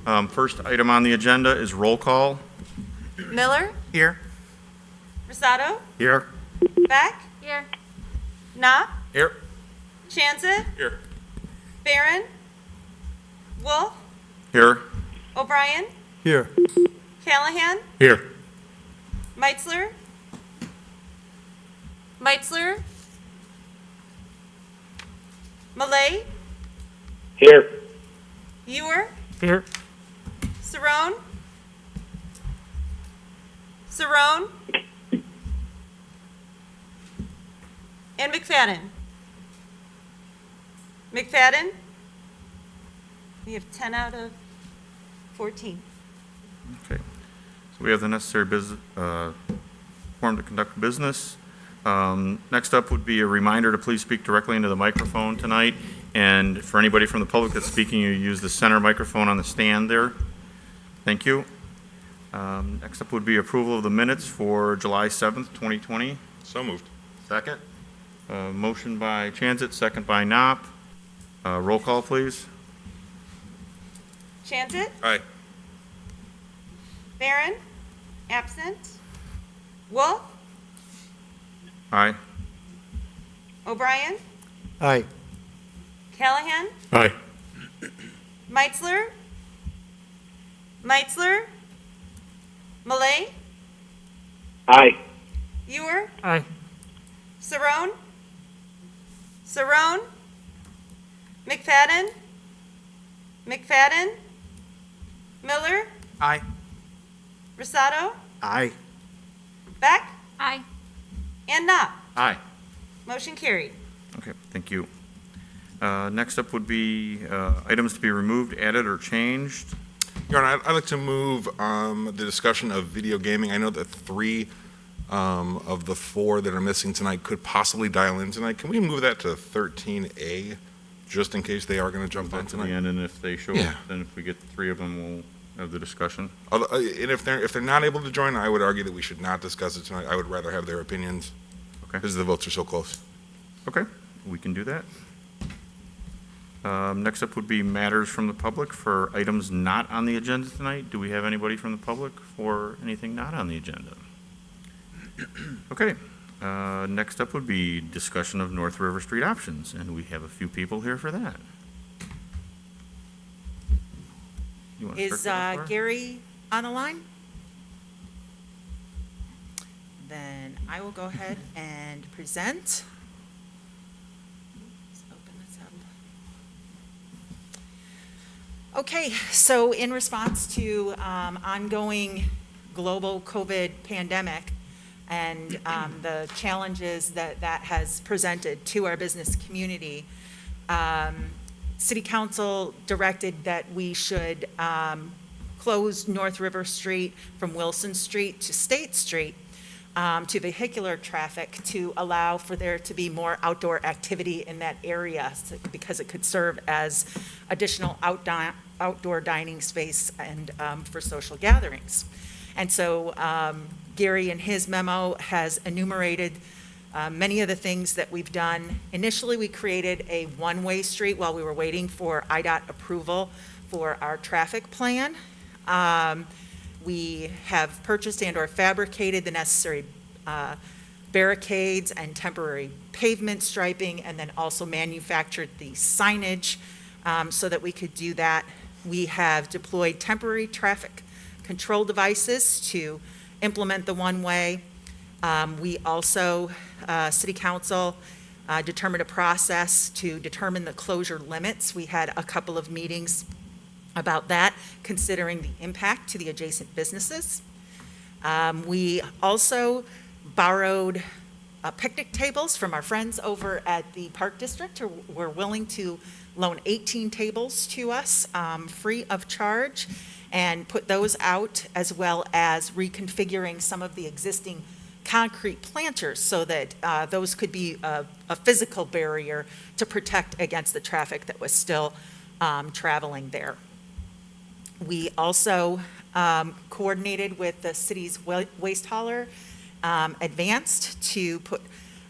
First item on the agenda is roll call. Miller, Here. Rosado, Here. Beck, Here. Knopf, Here. Chanzit, Here. Barron, Wolf, Here. O'Brien, Here. Callahan, Here. Meitzler, Malay, Here. Ewer, Here. Cerrone, and McFadden. We have 10 out of 14. Okay. So we have the necessary form to conduct business. Next up would be a reminder to please speak directly into the microphone tonight. And for anybody from the public that's speaking, you use the center microphone on the stand there. Thank you. Next up would be approval of the minutes for July 7th, 2020. So moved. Second. Motion by Chanzit, second by Knopf. Roll call, please. Chanzit, Aye. Barron, absent. Wolf, Aye. O'Brien, Aye. Callahan, Aye. Meitzler, Malay, Aye. Ewer, Aye. Cerrone, McFadden, Miller, Aye. Rosado, Aye. Beck, Aye. and Knopf. Aye. Motion carried. Okay, thank you. Next up would be items to be removed, added, or changed. Your Honor, I'd like to move the discussion of video gaming. I know that 3 of the 4 that are missing tonight could possibly dial in tonight. Can we move that to 13A, just in case they are going to jump on Back to the tonight? end, and if they show Yeah. up, then if we get 3 of them, we'll have the discussion. And if they're not able to join, I would argue that we should not discuss it tonight. I would rather have their opinions Okay. because the votes are so close. Okay, we can do that. Next up would be matters from the public for items not on the agenda tonight. Do we have anybody from the public for anything not on the agenda? Okay, next up would be discussion of North River Street options, and we have a few people here for that. You wanna Is start that, Laura? Gary on the line? Then I will go ahead and present. Let's open this up. Okay, so in response to ongoing global COVID pandemic and the challenges that has presented to our business community, City Council directed that we should close North River Street from Wilson Street to State Street to vehicular traffic to allow for there to be more outdoor activity in that area because it could serve as additional outdoor dining space and for social gatherings. And so Gary in his memo has enumerated many of the things that we've done. Initially, we created a one-way street while we were waiting for IDOT approval for our traffic plan. We have purchased and/or fabricated the necessary barricades and temporary pavement striping, and then also manufactured the signage so that we could do that. We have deployed temporary traffic control devices to implement the one-way. We also, City Council, determined a process to determine the closure limits. We had a couple of meetings about that, considering the impact to the adjacent businesses. We also borrowed picnic tables from our friends over at the Park District, who were willing to loan 18 tables to us free of charge, and put those out, as well as reconfiguring some of the existing concrete planters so that those could be a physical barrier to protect against the traffic that was still traveling there. We also coordinated with the city's waste hauler, Advanced, to put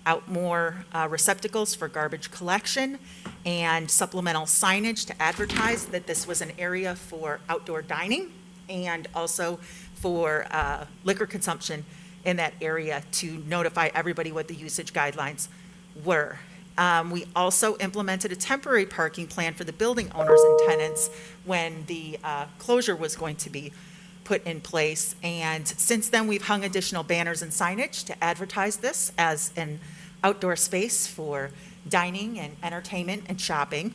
out more receptacles for garbage collection, and supplemental signage to advertise that this was an area for outdoor dining and also for liquor consumption in that area to notify everybody what the usage guidelines were. We also implemented a temporary parking plan for the building owners and tenants when the closure was going to be put in place. And since then, we've hung additional banners and signage to advertise this as an outdoor space for dining and entertainment and shopping.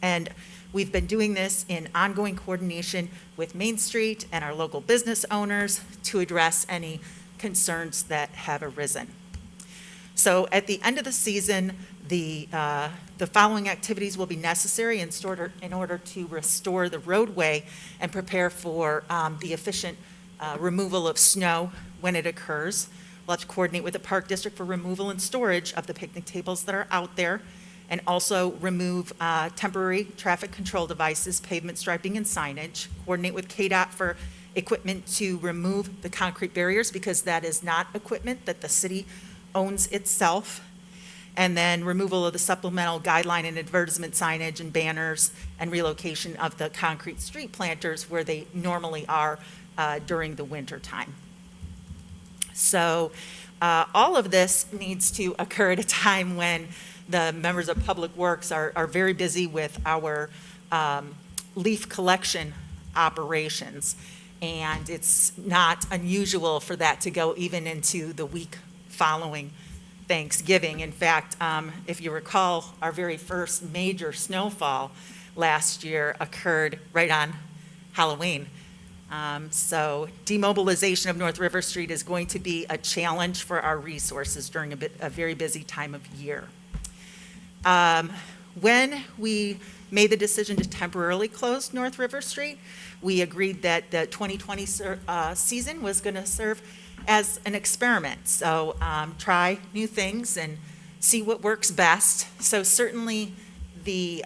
And we've been doing this in ongoing coordination with Main Street and our local business owners to address any concerns that have arisen. So at the end of the season, the following activities will be necessary in order to restore the roadway and prepare for the efficient removal of snow when it occurs. We'll have to coordinate with the Park District for removal and storage of the picnic tables that are out there, and also remove temporary traffic control devices, pavement striping, and signage. Coordinate with KDOT for equipment to remove the concrete barriers, because that is not equipment that the city owns itself. And then removal of the supplemental guideline and advertisement signage and banners, and relocation of the concrete street planters where they normally are during the winter time. So all of this needs to occur at a time when the members of Public Works are very busy with our leaf collection operations. And it's not unusual for that to go even into the week following Thanksgiving. In fact, if you recall, our very first major snowfall last year occurred right on Halloween. So demobilization of North River Street is going to be a challenge for our resources during a very busy time of year. When we made the decision to temporarily close North River Street, we agreed that the 2020 season was going to serve as an experiment. So try new things and see what works best. So certainly the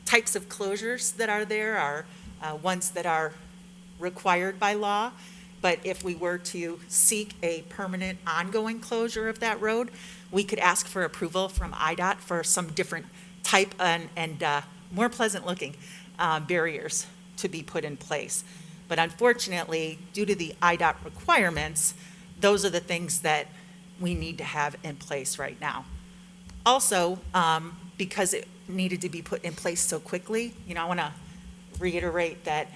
types of closures that are there are ones that are required by law. But if we were to seek a permanent ongoing closure of that road, we could ask for approval from IDOT for some different type and more pleasant looking barriers to be put in place. But unfortunately, due to the IDOT requirements, those are the things that we need to have in place right now. Also, because it needed to be put in place so quickly, I want to reiterate that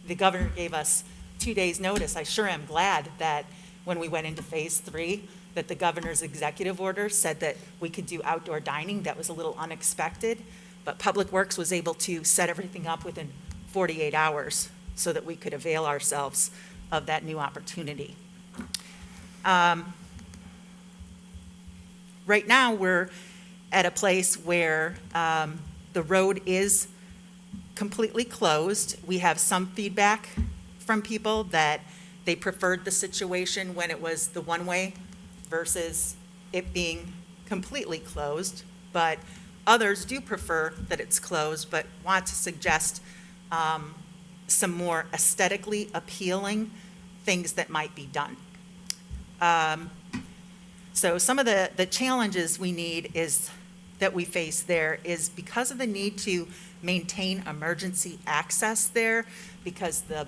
the governor gave us 2 days' notice. I sure am glad that when we went into phase 3, that the governor's executive order said that we could do outdoor dining. That was a little unexpected, but Public Works was able to set everything up within 48 hours so that we could avail ourselves of that new opportunity. Right now, we're at a place where the road is completely closed. We have some feedback from people that they preferred the situation when it was the one-way versus it being completely closed, but others do prefer that it's closed, but want to suggest some more aesthetically appealing things that might be done. So some of the challenges that we face there is because of the need to maintain emergency access there, because the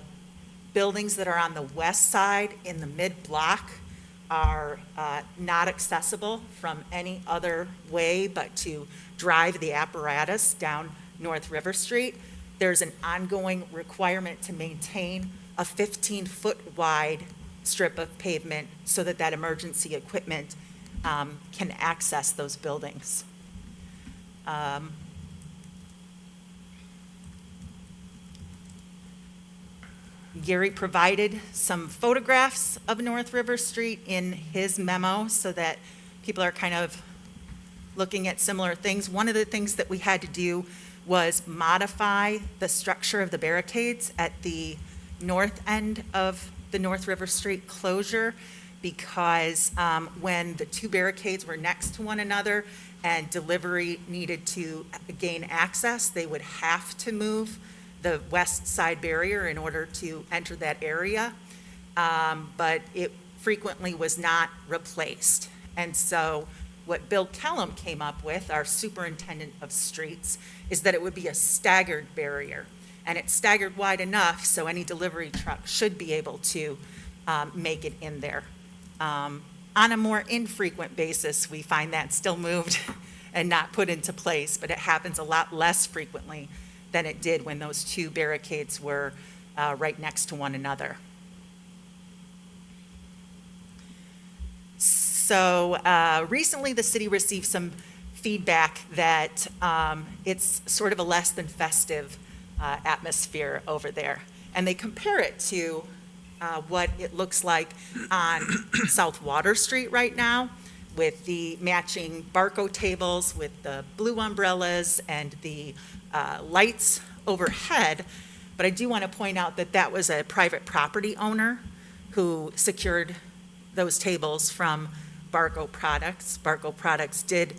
buildings that are on the west side in the mid-block are not accessible from any other way but to drive the apparatus down North River Street. There's an ongoing requirement to maintain a 15-foot wide strip of pavement so that that emergency equipment can access those buildings. Gary provided some photographs of North River Street in his memo so that people are kind of looking at similar things. One of the things that we had to do was modify the structure of the barricades at the north end of the North River Street closure, because when the two barricades were next to one another and delivery needed to gain access, they would have to move the west side barrier in order to enter that area, but it frequently was not replaced. And so What Bill Kellum came up with, our superintendent of streets, is that it would be a staggered barrier. And it's staggered wide enough so any delivery truck should be able to make it in there. On a more infrequent basis, we find that still moved and not put into place, but it happens a lot less frequently than it did when those two barricades were right next to one another. So recently, the city received some feedback that it's sort of a less than festive atmosphere over there. And they compare it to what it looks like on South Water Street right now, with the matching Barco tables, with the blue umbrellas and the lights overhead. But I do want to point out that that was a private property owner who secured those tables from Barco Products. Barco Products did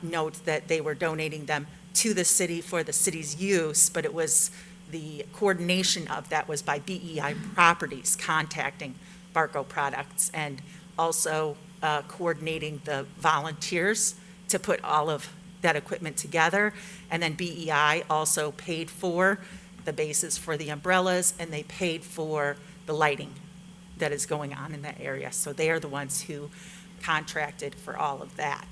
note that they were donating them to the city for the city's use, but it was the coordination of that was by BEI Properties contacting Barco Products and also coordinating the volunteers to put all of that equipment together. And then BEI also paid for the bases for the umbrellas, and they paid for the lighting that is going on in that area. So they are the ones who contracted for all of that.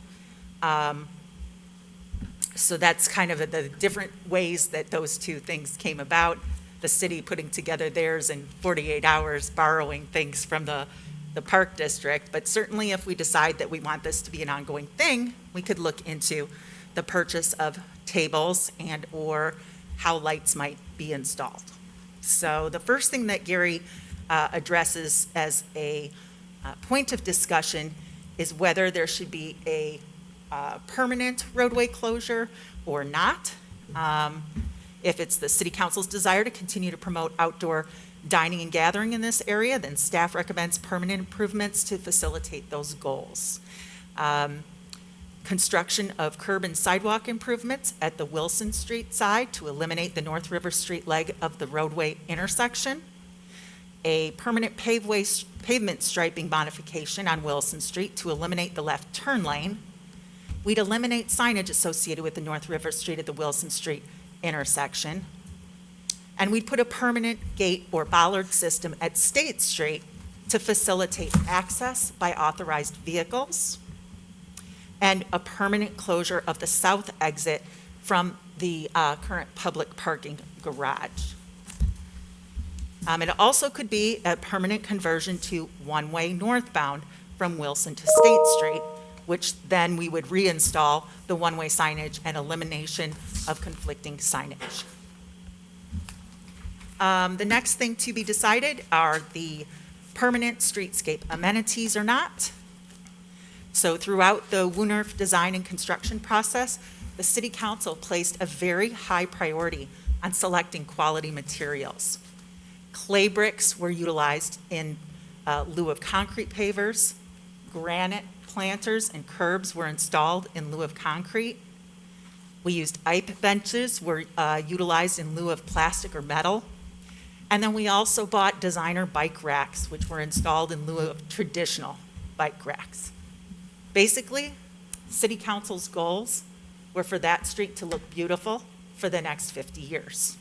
So that's kind of the different ways that those two things came about. The city putting together theirs in 48 hours, borrowing things from the park district. But certainly if we decide that we want this to be an ongoing thing, we could look into the purchase of tables and or how lights might be installed. So the first thing that Gary addresses as a point of discussion is whether there should be a permanent roadway closure or not. If it's the city council's desire to continue to promote outdoor dining and gathering in this area, then staff recommends permanent improvements to facilitate those goals. Construction of curb and sidewalk improvements at the Wilson Street side to eliminate the North River Street leg of the roadway intersection. A permanent pavement striping modification on Wilson Street to eliminate the left turn lane. We'd eliminate signage associated with the North River Street at the Wilson Street intersection. And we'd put a permanent gate or bollard system at State Street to facilitate access by authorized vehicles. And a permanent closure of the south exit from the current public parking garage. It also could be a permanent conversion to one-way northbound from Wilson to State Street, which then we would reinstall the one-way signage and elimination of conflicting signage. The next thing to be decided are the permanent streetscape amenities or not. So throughout the WUNRF design and construction process, the City Council placed a very high priority on selecting quality materials. Clay bricks were utilized in lieu of concrete pavers. Granite planters and curbs were installed in lieu of concrete. We used IPE benches were utilized in lieu of plastic or metal. And then we also bought designer bike racks, which were installed in lieu of traditional bike racks. Basically, City Council's goals were for that street to look beautiful for the next 50 years.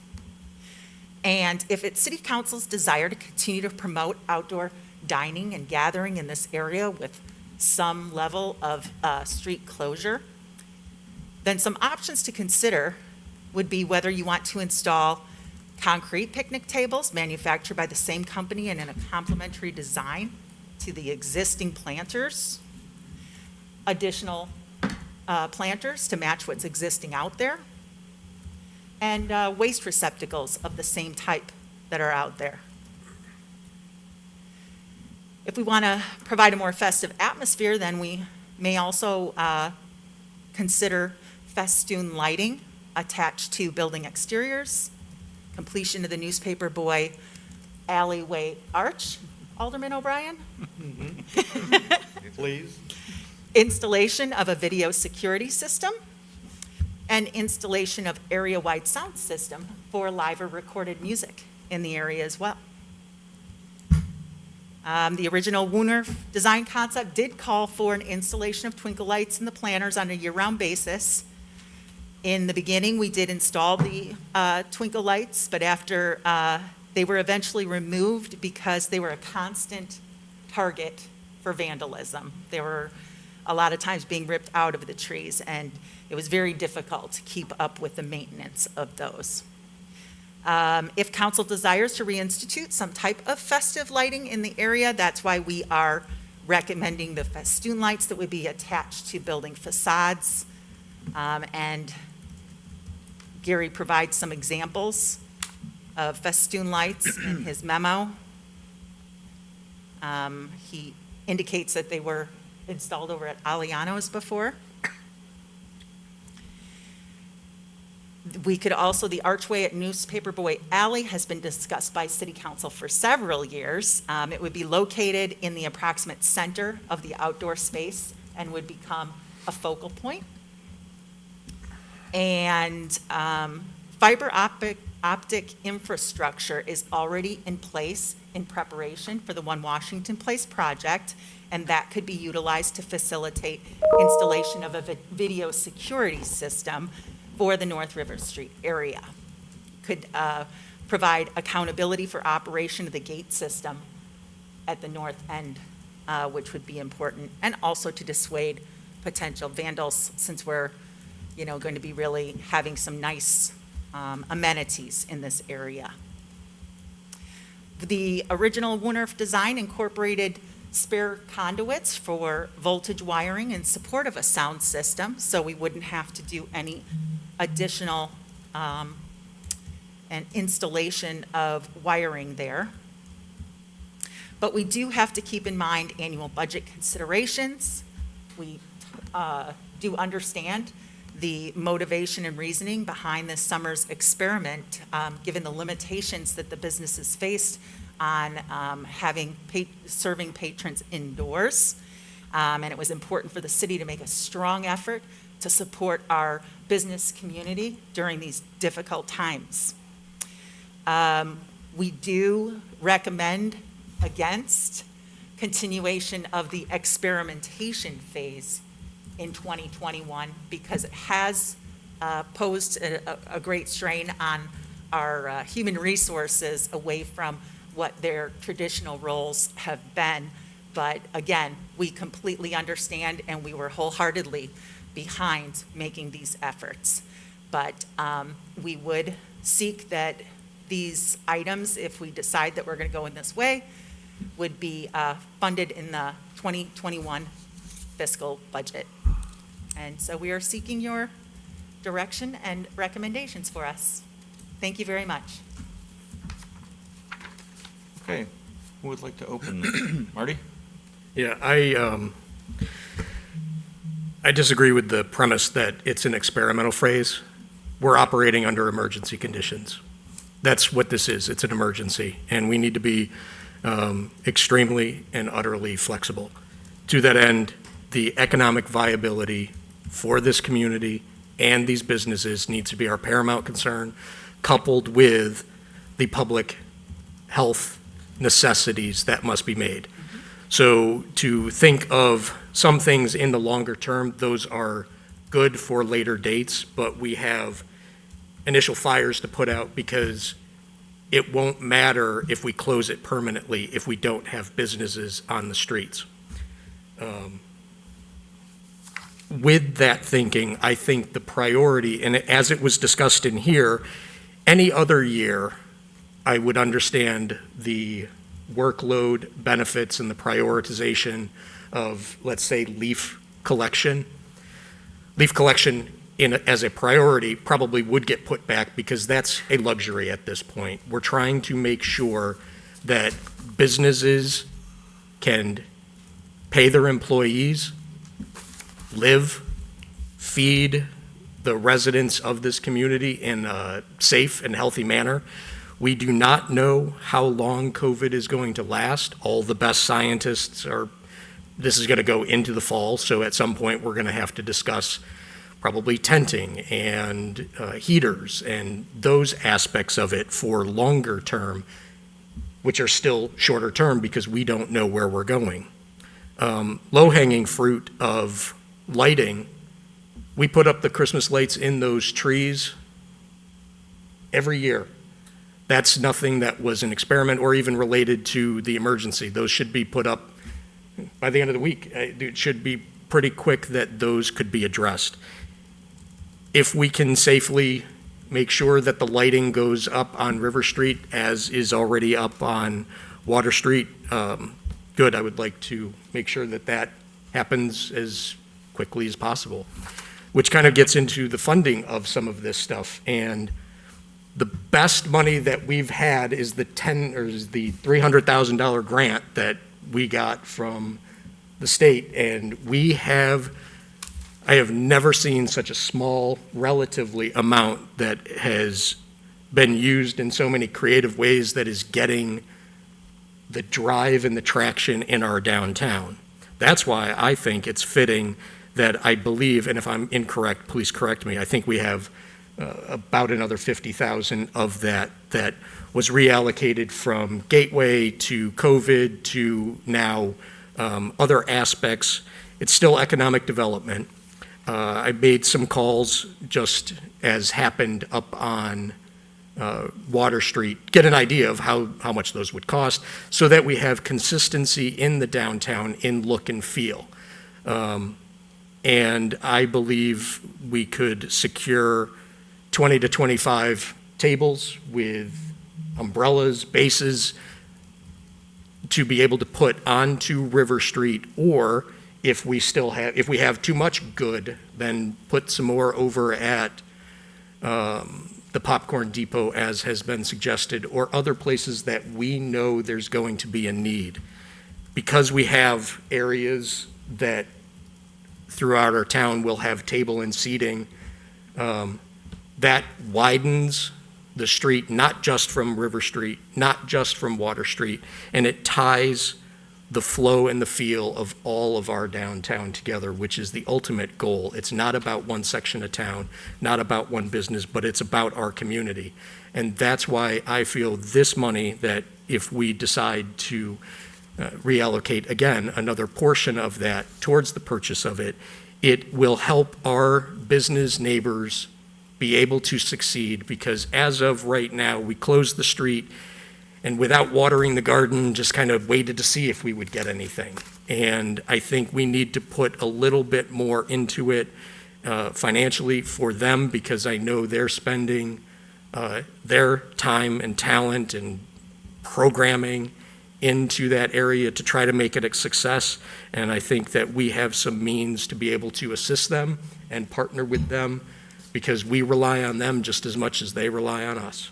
And if it's City Council's desire to continue to promote outdoor dining and gathering in this area with some level of street closure, then some options to consider would be whether you want to install concrete picnic tables manufactured by the same company and in a complementary design to the existing planters, additional planters to match what's existing out there, and waste receptacles of the same type that are out there. If we want to provide a more festive atmosphere, then we may also consider festoon lighting attached to building exteriors, completion of the newspaper boy alleyway arch. Alderman O'Brien? Please. Installation of a video security system, and installation of area-wide sound system for live or recorded music in the area as well. The original Wooner design concept did call for an installation of twinkle lights in the planters on a year-round basis. In the beginning, we did install the twinkle lights, but after they were eventually removed because they were a constant target for vandalism. They were a lot of times being ripped out of the trees, and it was very difficult to keep up with the maintenance of those. If council desires to reinstitute some type of festive lighting in the area, that's why we are recommending the festoon lights that would be attached to building facades. And Gary provides some examples of festoon lights in his memo. He indicates that they were installed over at Aliano's before. We could also, the archway at Newspaper Boy Alley has been discussed by City Council for several years. It would be located in the approximate center of the outdoor space and would become a focal point. And fiber optic infrastructure is already in place in preparation for the One Washington Place project, and that could be utilized to facilitate installation of a video security system for the North River Street area. Could provide accountability for operation of the gate system at the north end, which would be important, and also to dissuade potential vandals, since we're, going to be really having some nice amenities in this area. The original Woonerf design incorporated spare conduits for voltage wiring in support of a sound system, so we wouldn't have to do any additional and installation of wiring there. But we do have to keep in mind annual budget considerations. We do understand the motivation and reasoning behind this summer's experiment, given the limitations that the businesses faced on serving patrons indoors. And it was important for the city to make a strong effort to support our business community during these difficult times. We do recommend against continuation of the experimentation phase in 2021 because it has posed a great strain on our human resources away from what their traditional roles have been. But again, we completely understand, and we were wholeheartedly behind making these efforts. But we would seek that these items, if we decide that we're going to go in this way, would be funded in the 2021 fiscal budget. And so we are seeking your direction and recommendations for us. Thank you very much. Okay, who would like to open? Marty? Yeah, I disagree with the premise that it's an experimental phase. We're operating under emergency conditions. That's what this is. It's an emergency, and we need to be extremely and utterly flexible. To that end, the economic viability for this community and these businesses needs to be our paramount concern, coupled with the public health necessities that must be made. So to think of some things in the longer term, those are good for later dates, but we have initial fires to put out because it won't matter if we close it permanently if we don't have businesses on the streets. With that thinking, I think the priority, and as it was discussed in here, any other year, I would understand the workload benefits and the prioritization of, let's say, leaf collection. Leaf collection as a priority probably would get put back because that's a luxury at this point. We're trying to make sure that businesses can pay their employees, live, feed the residents of this community in a safe and healthy manner. We do not know how long COVID is going to last. All the best scientists this is going to go into the fall, so at some point we're going to have to discuss probably tenting and heaters and those aspects of it for longer term which are still shorter term because we don't know where we're going. Low-hanging fruit of lighting, we put up the Christmas lights in those trees every year. That's nothing that was an experiment or even related to the emergency. Those should be put up by the end of the week. It should be pretty quick that those could be addressed. If we can safely make sure that the lighting goes up on River Street as is already up on Water Street, good. I would like to make sure that that happens as quickly as possible, which kind of gets into the funding of some of this stuff. And the best money that we've had is the $300,000 grant that we got from the state. And I have never seen such a small, relatively amount that has been used in so many creative ways that is getting the drive and the traction in our downtown. That's why I think it's fitting that I believe, and if I'm incorrect, please correct me, I think we have about another 50,000 of that was reallocated from Gateway to COVID to now other aspects. It's still economic development. I made some calls just as happened up on Water Street, get an idea of how much those would cost so that we have consistency in the downtown in look and feel. And I believe we could secure 20 to 25 tables with umbrellas, bases to be able to put onto River Street, or if we have too much good, then put some more over at the Popcorn Depot as has been suggested, or other places that we know there's going to be a need. Because we have areas that throughout our town will have table and seating, that widens the street, not just from River Street, not just from Water Street, and it ties the flow and the feel of all of our downtown together, which is the ultimate goal. It's not about one section of town, not about one business, but it's about our community. And that's why I feel this money, that if we decide to reallocate, again, another portion of that towards the purchase of it, it will help our business neighbors be able to succeed, because as of right now, we closed the street and without watering the garden, just kind of waited to see if we would get anything. And I think we need to put a little bit more into it financially for them, because I know they're spending their time and talent and programming into that area to try to make it a success. And I think that we have some means to be able to assist them and partner with them, because we rely on them just as much as they rely on us.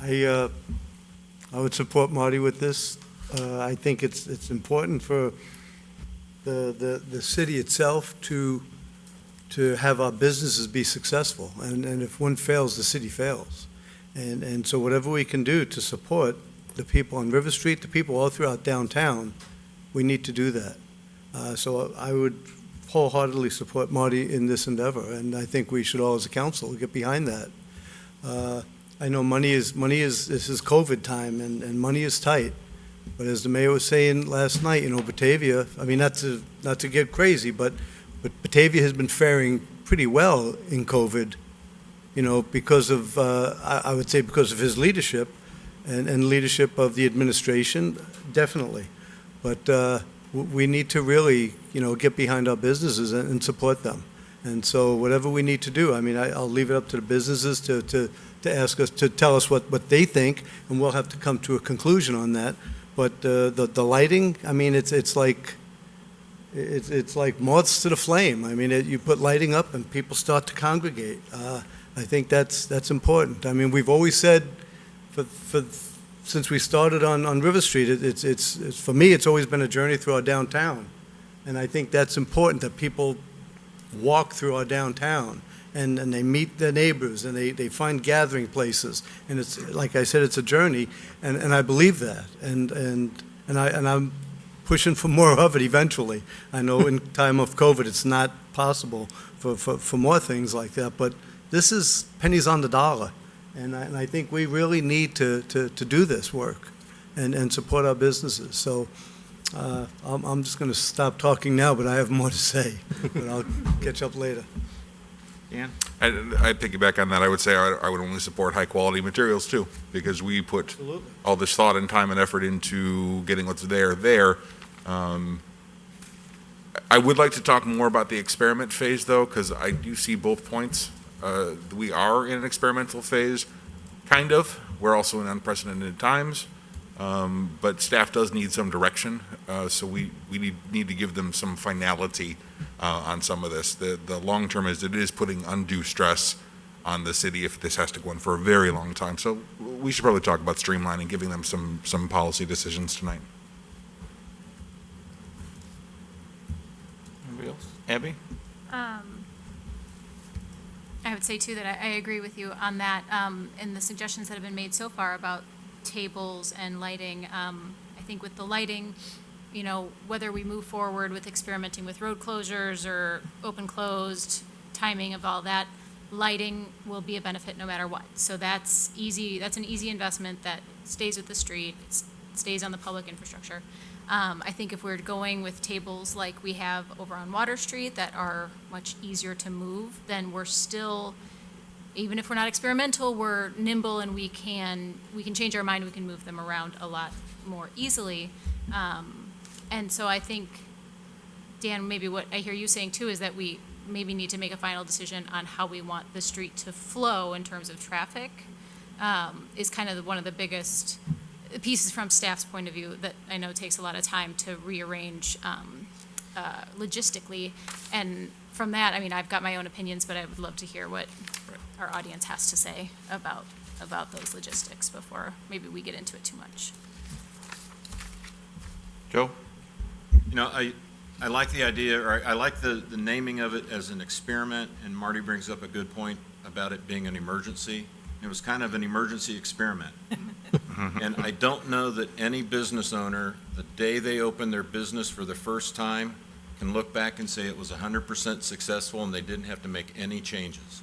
I would support Marty with this. I think it's important for the city itself to have our businesses be successful. And if one fails, the city fails. And so whatever we can do to support the people on River Street, the people all throughout downtown, we need to do that. So I would wholeheartedly support Marty in this endeavor, and I think we should all, as a council, get behind that. I know this is COVID time, and money is tight. But as the mayor was saying last night, Batavia, I mean, not to get crazy, but Batavia has been faring pretty well in COVID, because of, I would say because of his leadership and leadership of the administration, definitely. But we need to really, get behind our businesses and support them. And so whatever we need to do, I mean, I'll leave it up to the businesses to ask us, to tell us what they think, and we'll have to come to a conclusion on that. But the lighting, I mean, it's like moths to the flame. I mean, you put lighting up and people start to congregate. I think that's important. I mean, we've always said, since we started on River Street, it's for me, it's always been a journey through our downtown. And I think that's important, that people walk through our downtown and they meet their neighbors and they find gathering places. And it's, like I said, it's a journey, and I believe that. And I'm pushing for more of it eventually. I know in time of COVID, it's not possible for more things like that, but this is pennies on the dollar. And I think we really need to do this work and support our businesses. So I'm just going to stop talking now, but I have more to say, but I'll catch up later. Dan? I piggyback on that. I would say I would only support high-quality materials, too, because we put Absolutely. all this thought and time and effort into getting what's there. I would like to talk more about the experiment phase, though, because I do see both points. We are in an experimental phase, kind of. We're also in unprecedented times, but staff does need some direction, so we need to give them some finality on some of this. The long term is it is putting undue stress on the city if this has to go on for a very long time. So we should probably talk about streamlining, giving them some policy decisions tonight. Anybody else? Abby? I would say too that I agree with you on that, and the suggestions that have been made so far about tables and lighting. I think with the lighting, you know, whether we move forward with experimenting with road closures or open closed, timing of all that, lighting will be a benefit no matter what. So that's easy, that's an easy investment that stays with the street, it stays on the public infrastructure. I think if we're going with tables like we have over on Water Street that are much easier to move, then we're still, even if we're not experimental, we're nimble and we can change our mind, we can move them around a lot more easily. And so I think, Dan, maybe what I hear you saying too is that we maybe need to make a final decision on how we want the street to flow in terms of traffic, is kind of one of the biggest pieces from staff's point of view that I know takes a lot of time to rearrange logistically. And from that, I mean, I've got my own opinions, but I would love to hear what our audience has to say about those logistics before maybe we get into it too much. Joe? You know, I like the idea, or I like the naming of it as an experiment, and Marty brings up a good point about it being an emergency. It was kind of an emergency experiment. And I don't know that any business owner, the day they open their business for the first time, can look back and say it was 100% successful and they didn't have to make any changes.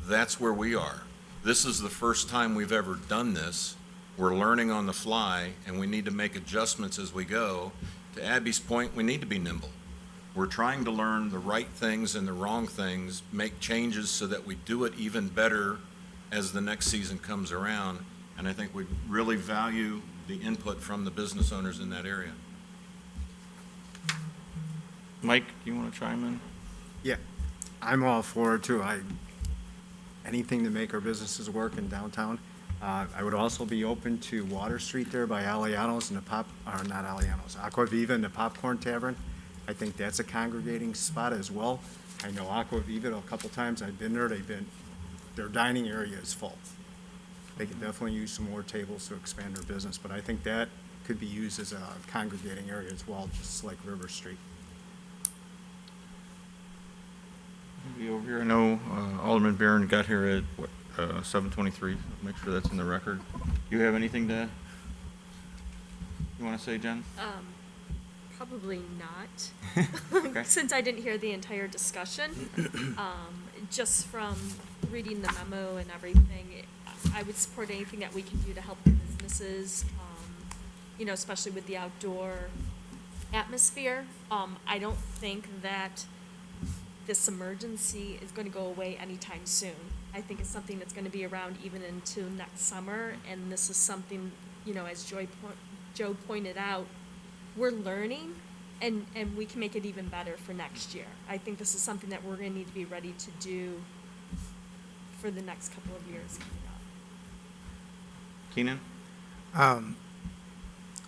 That's where we are. This is the first time we've ever done this. We're learning on the fly, and we need to make adjustments as we go. To Abby's point, we need to be nimble. We're trying to learn the right things and the wrong things, make changes so that we do it even better as the next season comes around. And I think we really value the input from the business owners in that area. Mike, do you want to chime in? Yeah, I'm all for it too. Anything to make our businesses work in downtown. I would also be open to Water Street there by Aliano's and not Aliano's, Aqua Viva and the Popcorn Tavern. I think that's a congregating spot as well. I know Aqua Viva, a couple times I've been there, their dining area is full. They could definitely use some more tables to expand their business, but I think that could be used as a congregating area as well, just like River Street. Maybe over here, I know Alderman Barron got here at, what, 7:23. Make sure that's in the record. Do you have anything you want to say, Jen? Probably not, Okay. since I didn't hear the entire discussion. Just from reading the memo and everything, I would support anything that we can do to help the businesses, you know, especially with the outdoor atmosphere. I don't think that this emergency is going to go away anytime soon. I think it's something that's going to be around even into next summer, and this is something, you know, as Joe pointed out, we're learning, and we can make it even better for next year. I think this is something that we're going to need to be ready to do for the next couple of years coming up. Keenan?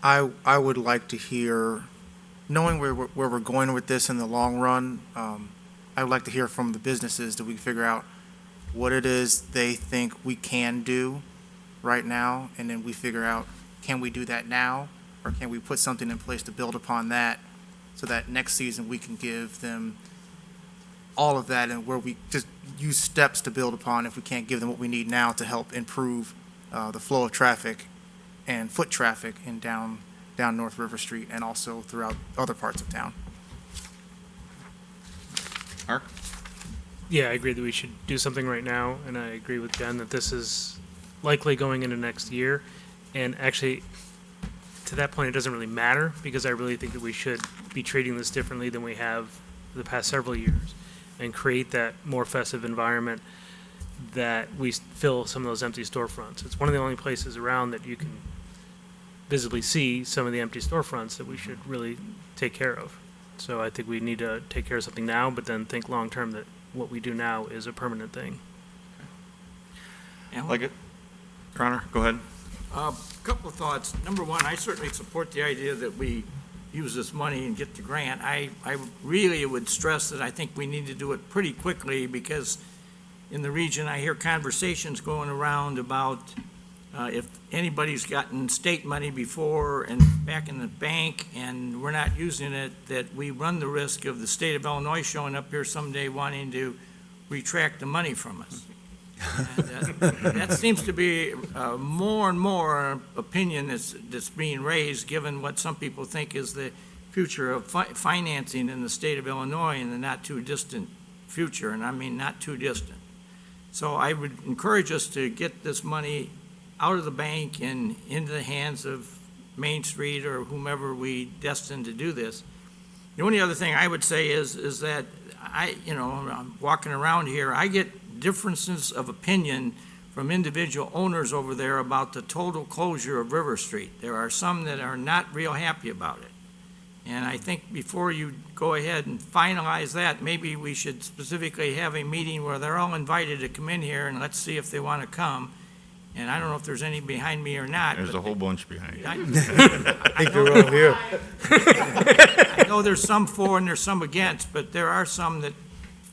I would like to hear, knowing where we're going with this in the long run, I would like to hear from the businesses that we can figure out what it is they think we can do right now, and then we figure out, can we do that now, or can we put something in place to build upon that, so that next season we can give them all of that, and where we just use steps to build upon if we can't give them what we need now to help improve the flow of traffic and foot traffic in down North River Street and also throughout other parts of town. Mark? Yeah, I agree that we should do something right now, and I agree with Jen that this is likely going into next year. And actually, to that point, it doesn't really matter, because I really think that we should be treating this differently than we have for the past several years, and create that more festive environment that we fill some of those empty storefronts. It's one of the only places around that you can visibly see some of the empty storefronts that we should really take care of. So I think we need to take care of something now, but then think long-term that what we do now is a permanent thing. Like it? Your Honor, go ahead. Couple of thoughts. Number one, I certainly support the idea that we use this money and get the grant. I really would stress that I think we need to do it pretty quickly, because in the region, I hear conversations going around about if anybody's gotten state money before and back in the bank and we're not using it, that we run the risk of the state of Illinois showing up here someday wanting to retract the money from us. And, that seems to be more and more opinion that's being raised, given what some people think is the future of financing in the state of Illinois in the not too distant future, and I mean not too distant. So I would encourage us to get this money out of the bank and into the hands of Main Street or whomever we destine to do this. The only other thing I would say is that I'm walking around here, I get differences of opinion from individual owners over there about the total closure of River Street. There are some that are not real happy about it. And I think before you go ahead and finalize that, maybe we should specifically have a meeting where they're all invited to come in here, and let's see if they want to come. And I don't know if there's any behind me or not. There's a whole bunch behind you. I think they're all here. I know there's some for and there's some against, but there are some that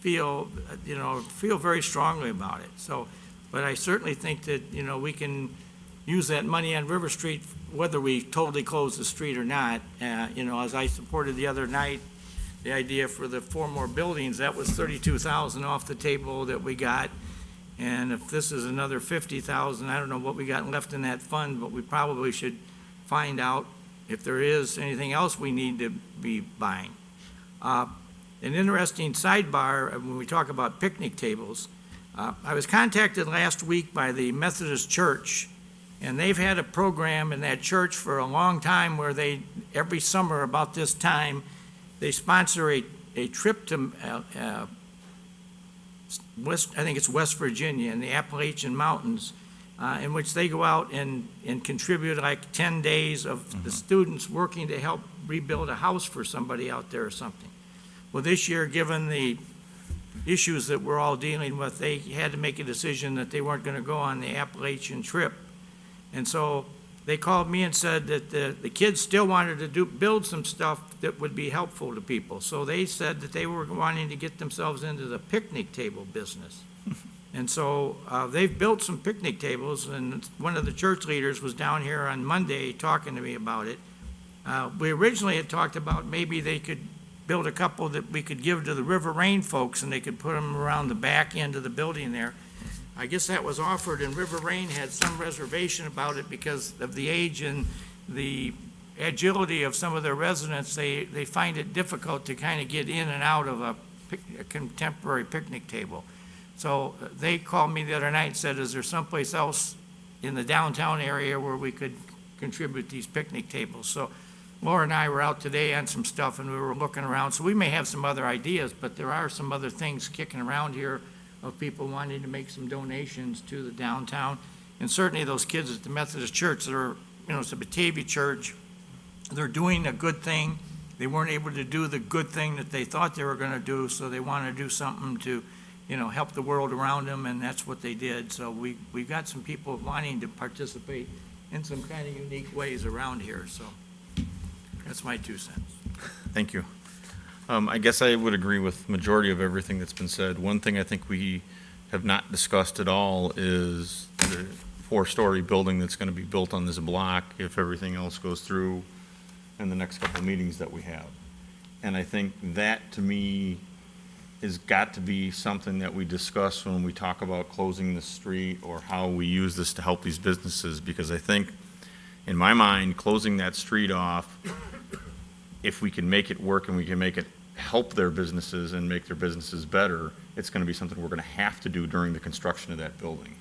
feel very strongly about it. So, but I certainly think that, we can use that money on River Street, whether we totally close the street or not. As I supported the other night, the idea for the 4 more buildings, that was $32,000 off the table that we got. And if this is another $50,000, I don't know what we got left in that fund, but we probably should find out if there is anything else we need to be buying. An interesting sidebar, when we talk about picnic tables, I was contacted last week by the Methodist Church, and they've had a program in that church for a long time where every summer about this time, they sponsor a trip to West Virginia in the Appalachian Mountains, in which they go out and contribute like 10 days of the students working to help rebuild a house for somebody out there or something. Well, this year, given the issues that we're all dealing with, they had to make a decision that they weren't going to go on the Appalachian trip. And so they called me and said that the kids still wanted to build some stuff that would be helpful to people. So they said that they were wanting to get themselves into the picnic table business. And so they've built some picnic tables, and one of the church leaders was down here on Monday talking to me about it. We originally had talked about maybe they could build a couple that we could give to the River Rain folks, and they could put them around the back end of the building there. I guess that was offered, and River Rain had some reservation about it because of the age and the agility of some of their residents. They find it difficult to kind of get in and out of a contemporary picnic table. So they called me the other night and said, is there someplace else in the downtown area where we could contribute these picnic tables? So Laura and I were out today on some stuff, and we were looking around. So we may have some other ideas, but there are some other things kicking around here of people wanting to make some donations to the downtown. And certainly those kids at the Methodist Church, it's a Batavia church, they're doing a good thing. They weren't able to do the good thing that they thought they were going to do, so they want to do something to, help the world around them, and that's what they did. So we've got some people wanting to participate in some kind of unique ways around here. So that's my 2 cents. Thank you. I guess I would agree with majority of everything that's been said. One thing I think we have not discussed at all is the 4-story building that's going to be built on this block if everything else goes through in the next couple of meetings that we have. And I think that, to me, has got to be something that we discuss when we talk about closing the street or how we use this to help these businesses, because I think, in my mind, closing that street off, if we can make it work and we can make it help their businesses and make their businesses better, it's going to be something we're going to have to do during the construction of that building.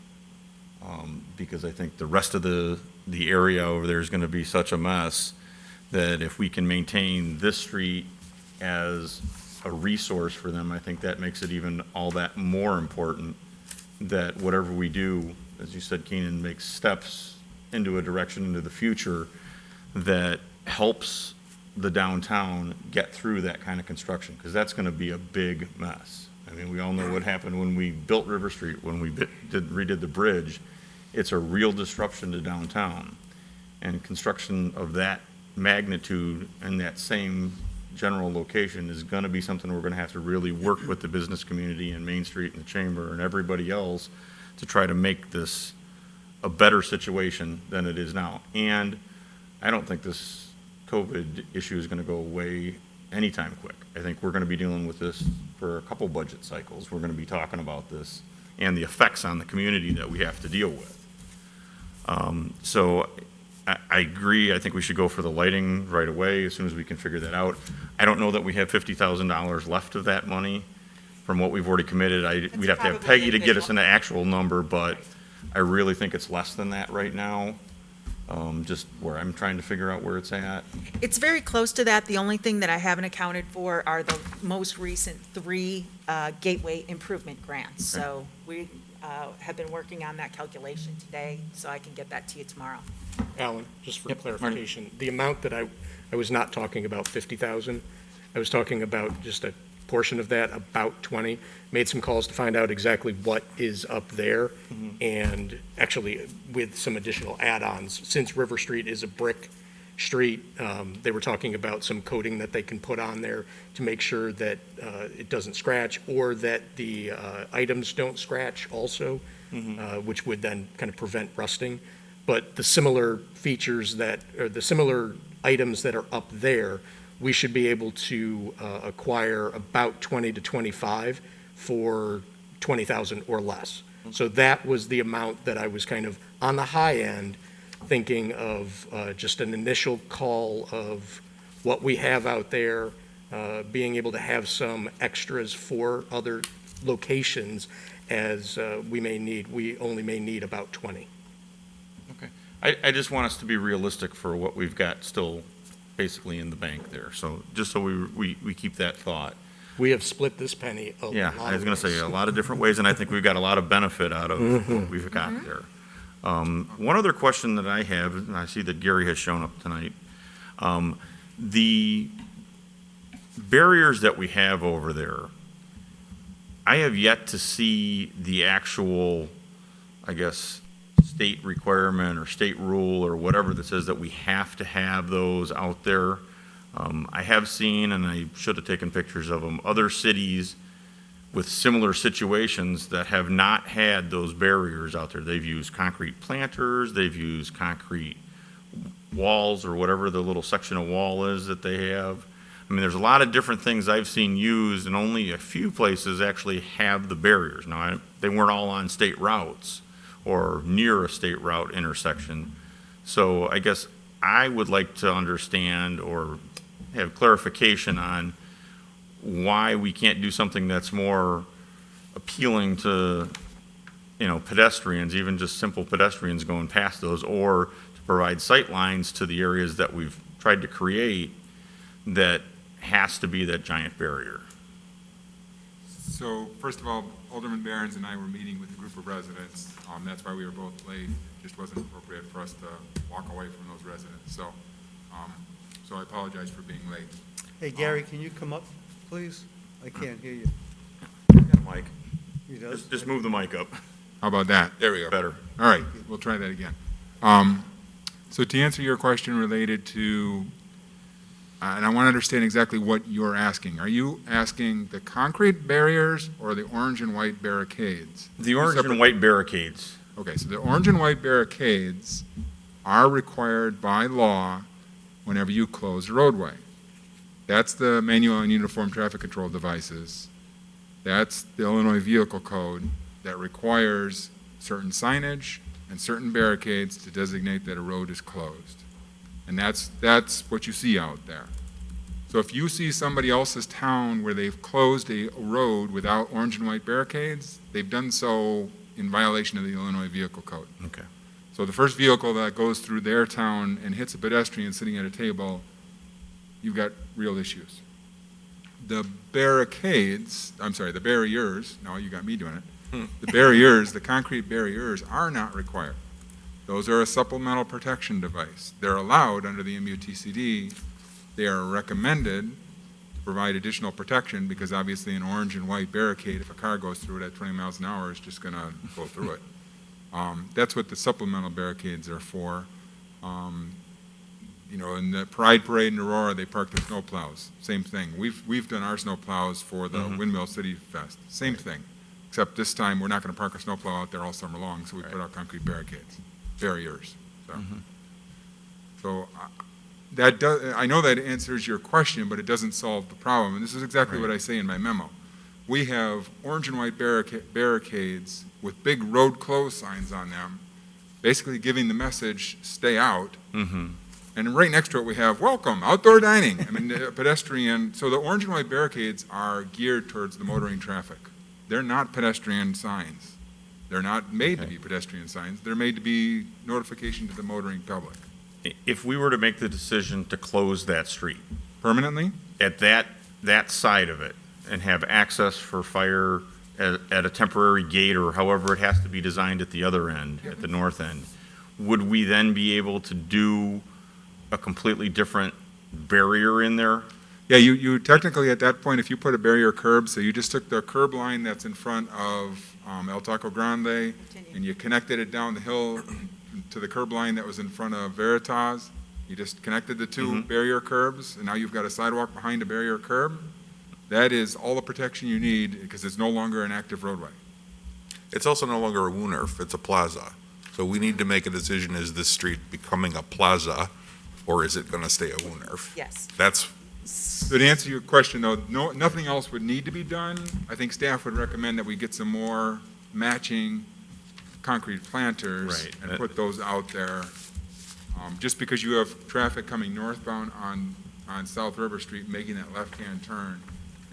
Because I think the rest of the area over there is going to be such a mess that if we can maintain this street as a resource for them, I think that makes it even all that more important that whatever we do, as you said, Keenan, makes steps into a direction into the future that helps the downtown get through that kind of construction, because that's going to be a big mess. I mean, we all know what happened when we built River Street, when we redid the bridge. It's a real disruption to downtown. And construction of that magnitude and that same general location is going to be something we're going to have to really work with the business community and Main Street and the Chamber and everybody else to try to make this a better situation than it is now. And I don't think this COVID issue is going to go away anytime quick. I think we're going to be dealing with this for a couple budget cycles. We're going to be talking about this and the effects on the community that we have to deal with. So I agree. I think we should go for the lighting right away as soon as we can figure that out. I don't know that we have $50,000 left of that money from what we've already committed. We'd have to have probably Peggy to get us individual. an actual number, but I really think it's less than that right now. Just where I'm trying to figure out where it's at. It's very close to that. The only thing that I haven't accounted for are the most recent 3 gateway improvement grants. So we have been working on that calculation today, so I can get that to you tomorrow. Alan, just for clarification, the amount that I was not talking about 50,000. I was talking about just a portion of that, about 20. Made some calls to find out exactly what is up there, and actually with some additional add-ons. Since River Street is a brick street, they were talking about some coating that they can put on there to make sure that it doesn't scratch, or that the items don't scratch also, which would then kind of prevent rusting. But the similar features or the similar items that are up there, we should be able to acquire about 20 to 25 for 20,000 or less. So that was the amount that I was kind of on the high end, thinking of just an initial call of what we have out there, being able to have some extras for other locations as we may need. We only may need about 20. Okay. I just want us to be realistic for what we've got still basically in the bank there. So just so we keep that thought. We have split this penny a lot. Yeah, I was going to say a lot of different ways, and I think we've got a lot of benefit out of what we've got there. One other question that I have, and I see that Gary has shown up tonight. The barriers that we have over there, I have yet to see the actual, I guess, state requirement or state rule or whatever that says that we have to have those out there. I have seen, and I should have taken pictures of them, other cities with similar situations that have not had those barriers out there. They've used concrete planters, they've used concrete walls or whatever the little section of wall is that they have. I mean, there's a lot of different things I've seen used, and only a few places actually have the barriers. Now, they weren't all on state routes or near a state route intersection. So I guess I would like to understand or have clarification on why we can't do something that's more appealing to, pedestrians, even just simple pedestrians going past those, or to provide sight lines to the areas that we've tried to create that has to be that giant barrier. So, first of all, Alderman Behrens and I were meeting with a group of residents. That's why we were both late. It just wasn't appropriate for us to walk away from those residents. So I apologize for being late. Hey, Gary, can you come up, please? I can't hear you. Mike, He does? just move the mic up. How about that? There we go. Better. All right, we'll try that again. So to answer your question related to, and I want to understand exactly what you're asking. Are you asking the concrete barriers or the orange and white barricades? The orange and white barricades. Okay, so the orange and white barricades are required by law whenever you close a roadway. That's the manual and uniform traffic control devices. That's the Illinois Vehicle Code that requires certain signage and certain barricades to designate that a road is closed. And that's what you see out there. So if you see somebody else's town where they've closed a road without orange and white barricades, they've done so in violation of the Illinois Vehicle Code. Okay. So the first vehicle that goes through their town and hits a pedestrian sitting at a table, you've got real issues. The barricades, I'm sorry, the barriers, no, you got me doing it. The barriers, the concrete barriers are not required. Those are a supplemental protection device. They're allowed under the MUTCD. They are recommended to provide additional protection because obviously an orange and white barricade, if a car goes through it at 20 miles an hour, is just going to go through it. That's what the supplemental barricades are for. You know, in the Pride Parade in Aurora, they park their snow plows. Same thing. We've done our snow plows for the Windmill City Fest. Same thing. Except this time, we're not going to park a snow plow out there all summer long, so we put out concrete barriers. So that does, I know that answers your question, but it doesn't solve the problem. And this is exactly what I say in my memo. We have orange and white barricades with big road close signs on them, basically giving the message, stay out. And right next to it, we have, welcome, outdoor dining. I mean, pedestrian. So the orange and white barricades are geared towards the motoring traffic. They're not pedestrian signs. They're not made to be pedestrian signs. They're made to be notification to the motoring public. If we were to make the decision to close that street Permanently? at that side of it and have access for fire at a temporary gate or however it has to be designed at the other end, at the north end, would we then be able to do a completely different barrier in there? Yeah, you technically at that point, if you put a barrier curb, so you just took the curb line that's in front of El Taco Grande and you connected it down the hill to the curb line that was in front of Veritas. You just connected the two barrier curbs, and now you've got a sidewalk behind a barrier curb. That is all the protection you need because it's no longer an active roadway. It's also no longer a WUNRF, it's a plaza. So we need to make a decision, is this street becoming a plaza, or is it going to stay a WUNRF? Yes. That's, So to answer your question, though, nothing else would need to be done. I think staff would recommend that we get some more matching concrete planters Right. and put those out there. Just because you have traffic coming northbound on South River Street making that left-hand turn,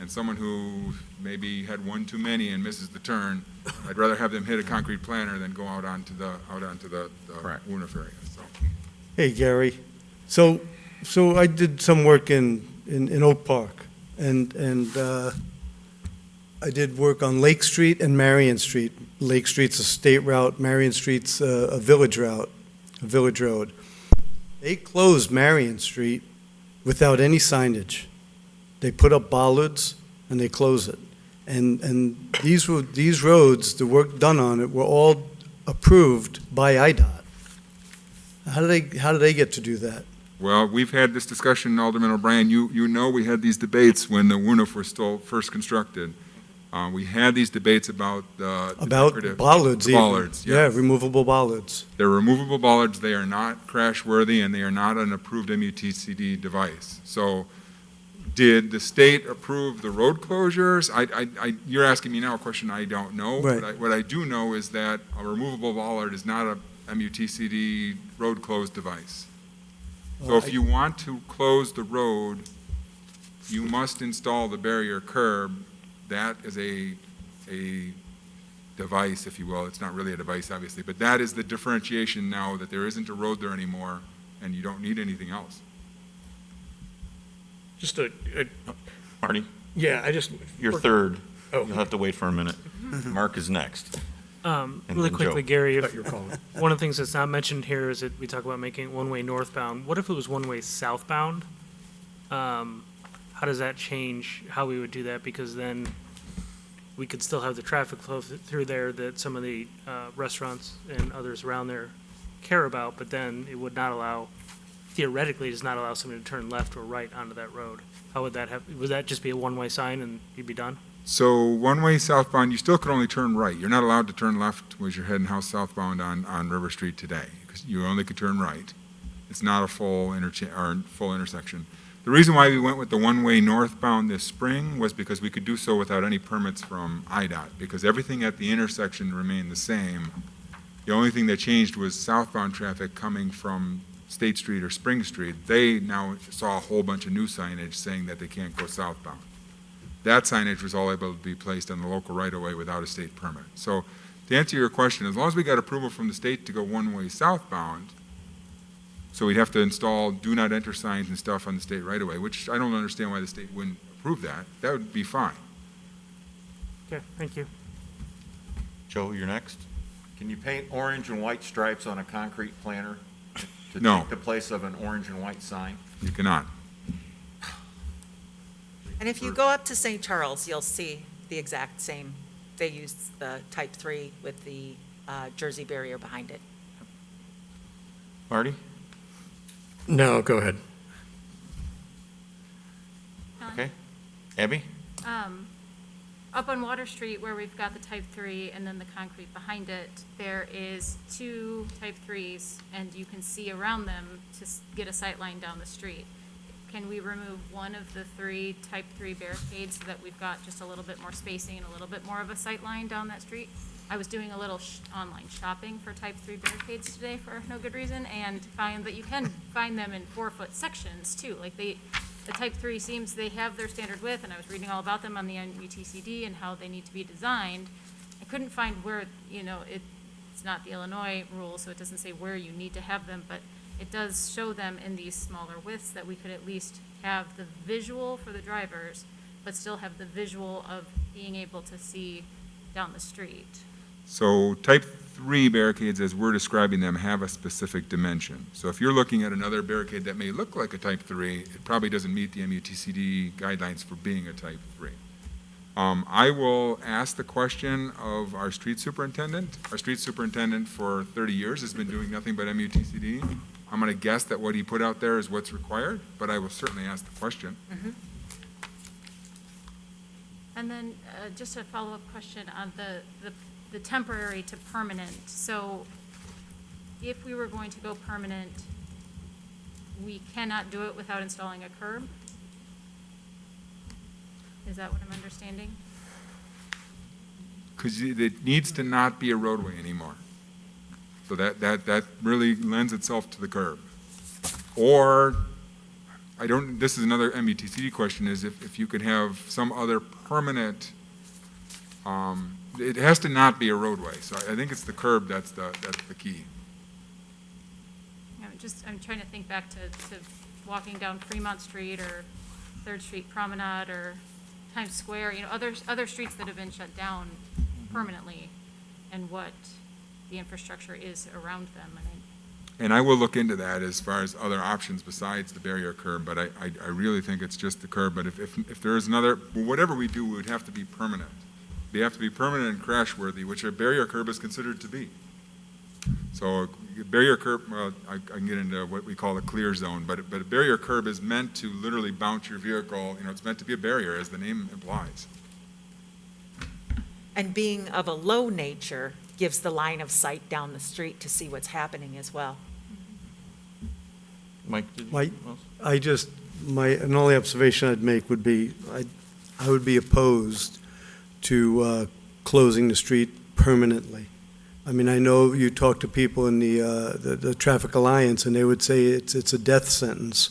and someone who maybe had one too many and misses the turn, I'd rather have them hit a concrete planter than go out onto the WUNRF area. So. Hey, Gary. So I did some work in Oak Park, and I did work on Lake Street and Marion Street. Lake Street's a state route, Marion Street's a village route, a village road. They closed Marion Street without any signage. They put up bollards and they close it. And these roads, the work done on it, were all approved by IDOT. How do they get to do that? Well, we've had this discussion, Alderman O'Brien. You know we had these debates when the WUNRF was still first constructed. We had these debates about the decorative- bollards. the even. bollards, Yeah, yes. removable bollards. They're removable bollards. They are not crash-worthy, and they are not an approved MUTCD device. So did the state approve the road closures? You're asking me now a question I don't know. Right. What I do know is that a removable bollard is not a MUTCD road closed device. So if you want to close the road, you must install the barrier curb. That is a device, if you will. It's not really a device, obviously, but that is the differentiation now, that there isn't a road there anymore, and you don't need anything else. Just Marty, you're we're- third. Oh. You'll have to wait for a minute. Mark is next. Really then quickly, Joe. Gary, Thought you were calling. one of the things that's not mentioned here is that we talk about making it one-way northbound. What if it was one-way southbound? How does that change how we would do that? Because then we could still have the traffic flow through there that some of the restaurants and others around there care about, but then it would not allow, theoretically, does not allow somebody to turn left or right onto that road. How would that would that just be a one-way sign and you'd be done? So one-way southbound, you still could only turn right. You're not allowed to turn left as you're heading house southbound on River Street today, because you only could turn right. It's not a full intersection. The reason why we went with the one-way northbound this spring was because we could do so without any permits from IDOT, because everything at the intersection remained the same. The only thing that changed was southbound traffic coming from State Street or Spring Street, they now saw a whole bunch of new signage saying that they can't go southbound. That signage was all able to be placed on the local right-of-way without a state permit. So to answer your question, as long as we got approval from the state to go one-way southbound, so we'd have to install do not enter signs and stuff on the state right-of-way, which I don't understand why the state wouldn't approve that. That would be fine. Okay, thank you. Joe, you're next. Can you paint orange and white stripes on a concrete planter to No. take the place of an orange and white sign? You cannot. And if you go up to St. Charles, you'll see the exact same. They use the type 3 with the Jersey barrier behind it. Marty? No, go ahead. Okay. Abby? Up on Water Street, where we've got the type 3 and then the concrete behind it, there is 2 type 3s, and you can see around them to get a sight line down the street. Can we remove one of the 3 type 3 barricades so that we've got just a little bit more spacing and a little bit more of a sight line down that street? I was doing a little online shopping for type 3 barricades today for no good reason, and found that you can find them in 4-foot sections too. Like the type 3 seems they have their standard width, and I was reading all about them on the UTCD and how they need to be designed. I couldn't find where, it's not the Illinois rule, so it doesn't say where you need to have them, but it does show them in these smaller widths that we could at least have the visual for the drivers, but still have the visual of being able to see down the street. So type 3 barricades, as we're describing them, have a specific dimension. So if you're looking at another barricade that may look like a type 3, it probably doesn't meet the MUTCD guidelines for being a type 3. I will ask the question of our street superintendent. Our street superintendent for 30 years has been doing nothing but MUTCD. I'm going to guess that what he put out there is what's required, but I will certainly ask the question. And then just a follow-up question on the temporary to permanent. So if we were going to go permanent, we cannot do it without installing a curb? Is that what I'm understanding? Because it needs to not be a roadway anymore. So that really lends itself to the curb. Or, this is another MUTCD question, is if you could have some other permanent, it has to not be a roadway. So I think it's the curb that's the key. I'm trying to think back to walking down Fremont Street or 3rd Street Promenade or Times Square, other streets that have been shut down permanently, and what the infrastructure is around them. And I will look into that as far as other options besides the barrier curb, but I really think it's just the curb. But if there is another, whatever we do, it would have to be permanent. They have to be permanent and crash worthy, which a barrier curb is considered to be. So a barrier curb, well, I can get into what we call the clear zone, but a barrier curb is meant to literally bounce your vehicle. It's meant to be a barrier, as the name implies. And being of a low nature gives the line of sight down the street to see what's happening as well. Mike, did you? An only observation I'd make would be, I would be opposed to closing the street permanently. I mean, I know you talk to people in the Traffic Alliance, and they would say it's a death sentence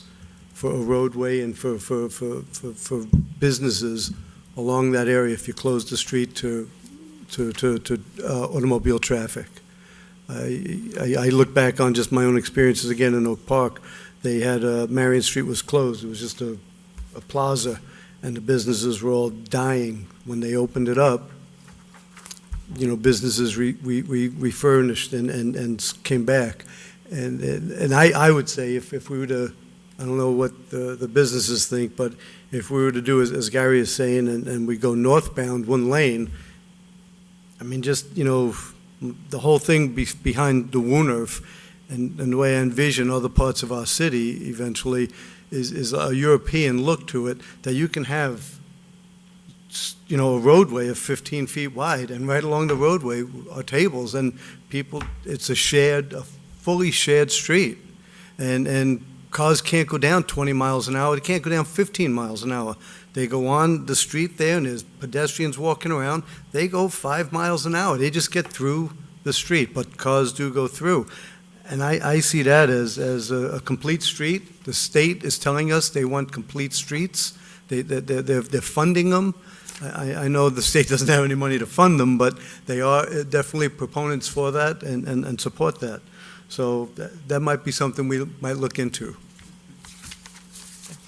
for a roadway and for businesses along that area if you close the street to automobile traffic. I look back on just my own experiences again in Oak Park. They had Marion Street was closed. It was just a plaza, and the businesses were all dying. When they opened it up, businesses refurnished and came back. And I would say if we were to, I don't know what the businesses think, but if we were to do as Gary is saying, and we go northbound one lane, I mean, just, the whole thing behind the Woolnerf and the way I envision other parts of our city eventually is a European look to it, that you can have, a roadway of 15 feet wide, and right along the roadway are tables, and people, it's a fully shared street. And cars can't go down 20 miles an hour, they can't go down 15 miles an hour. They go on the street there, and there's pedestrians walking around. They go 5 miles an hour. They just get through the street, but cars do go through. And I see that as a complete street. The state is telling us they want complete streets. They're funding them. I know the state doesn't have any money to fund them, but they are definitely proponents for that and support that. So that might be something we might look into.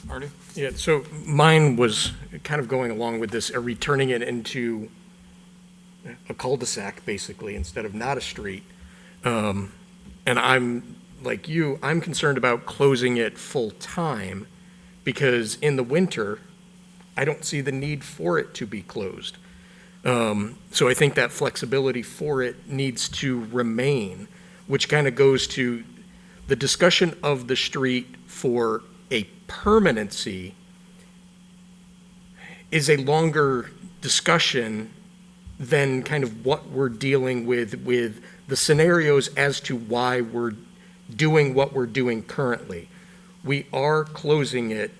Artie? Yeah, so mine was kind of going along with this, returning it into a cul-de-sac, basically, instead of not a street. And I'm, like you, I'm concerned about closing it full-time, because in the winter, I don't see the need for it to be closed. So I think that flexibility for it needs to remain, which kind of goes to the discussion of the street for a permanency is a longer discussion than kind of what we're dealing with the scenarios as to why we're doing what we're doing currently. We are closing it,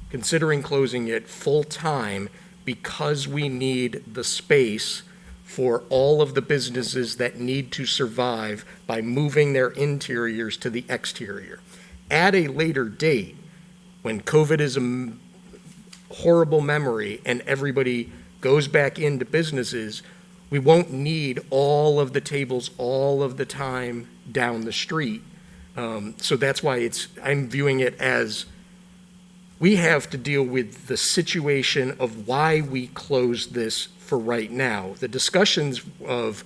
considering closing it full-time because we need the space for all of the businesses that need to survive by moving their interiors to the exterior. At a later date, when COVID is a horrible memory and everybody goes back into businesses, we won't need all of the tables all of the time down the street. So that's why I'm viewing it as we have to deal with the situation of why we closed this for right now. The discussions of,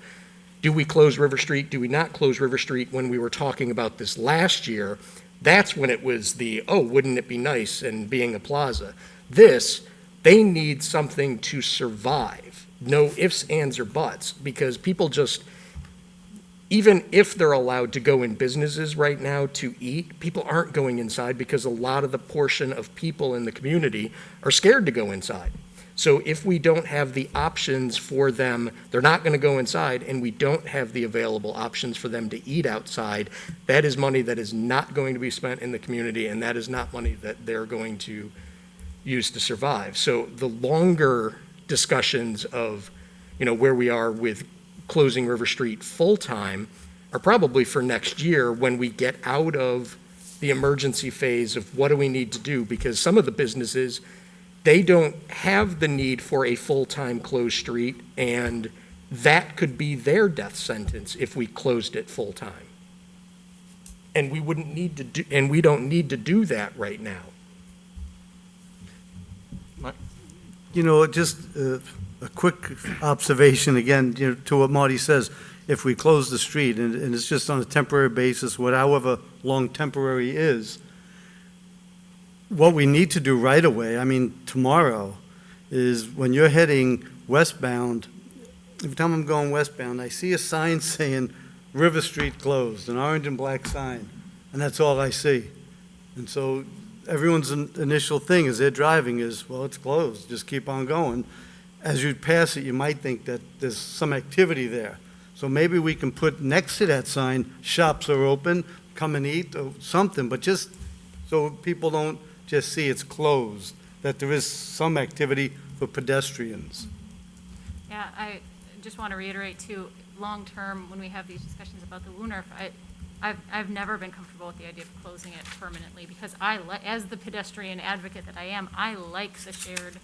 do we close River Street, do we not close River Street, when we were talking about this last year, that's when it was oh, wouldn't it be nice, and being a plaza. They need something to survive. No ifs, ands, or buts, because people just, even if they're allowed to go in businesses right now to eat, people aren't going inside because a lot of the portion of people in the community are scared to go inside. So if we don't have the options for them, they're not going to go inside, and we don't have the available options for them to eat outside, that is money that is not going to be spent in the community, and that is not money that they're going to use to survive. So the longer discussions of, where we are with closing River Street full-time are probably for next year, when we get out of the emergency phase of what do we need to do, because some of the businesses, they don't have the need for a full-time closed street, and that could be their death sentence if we closed it full-time. And we wouldn't need to do, and we don't need to do that right now. Just a quick observation again, to what Marty says. If we close the street, and it's just on a temporary basis, however long temporary is, what we need to do right away, tomorrow, is when you're heading westbound, every time I'm going westbound, I see a sign saying River Street closed, an orange and black sign, and that's all I see. And so everyone's initial thing as they're driving is, well, it's closed, just keep on going. As you pass it, you might think that there's some activity there. So maybe we can put next to that sign, shops are open, come and eat, or something, but just so people don't just see it's closed, that there is some activity for pedestrians. Yeah, I just want to reiterate too, long-term, when we have these discussions about the Wooner, I've never been comfortable with the idea of closing it permanently, because as the pedestrian advocate that I am, I like the shared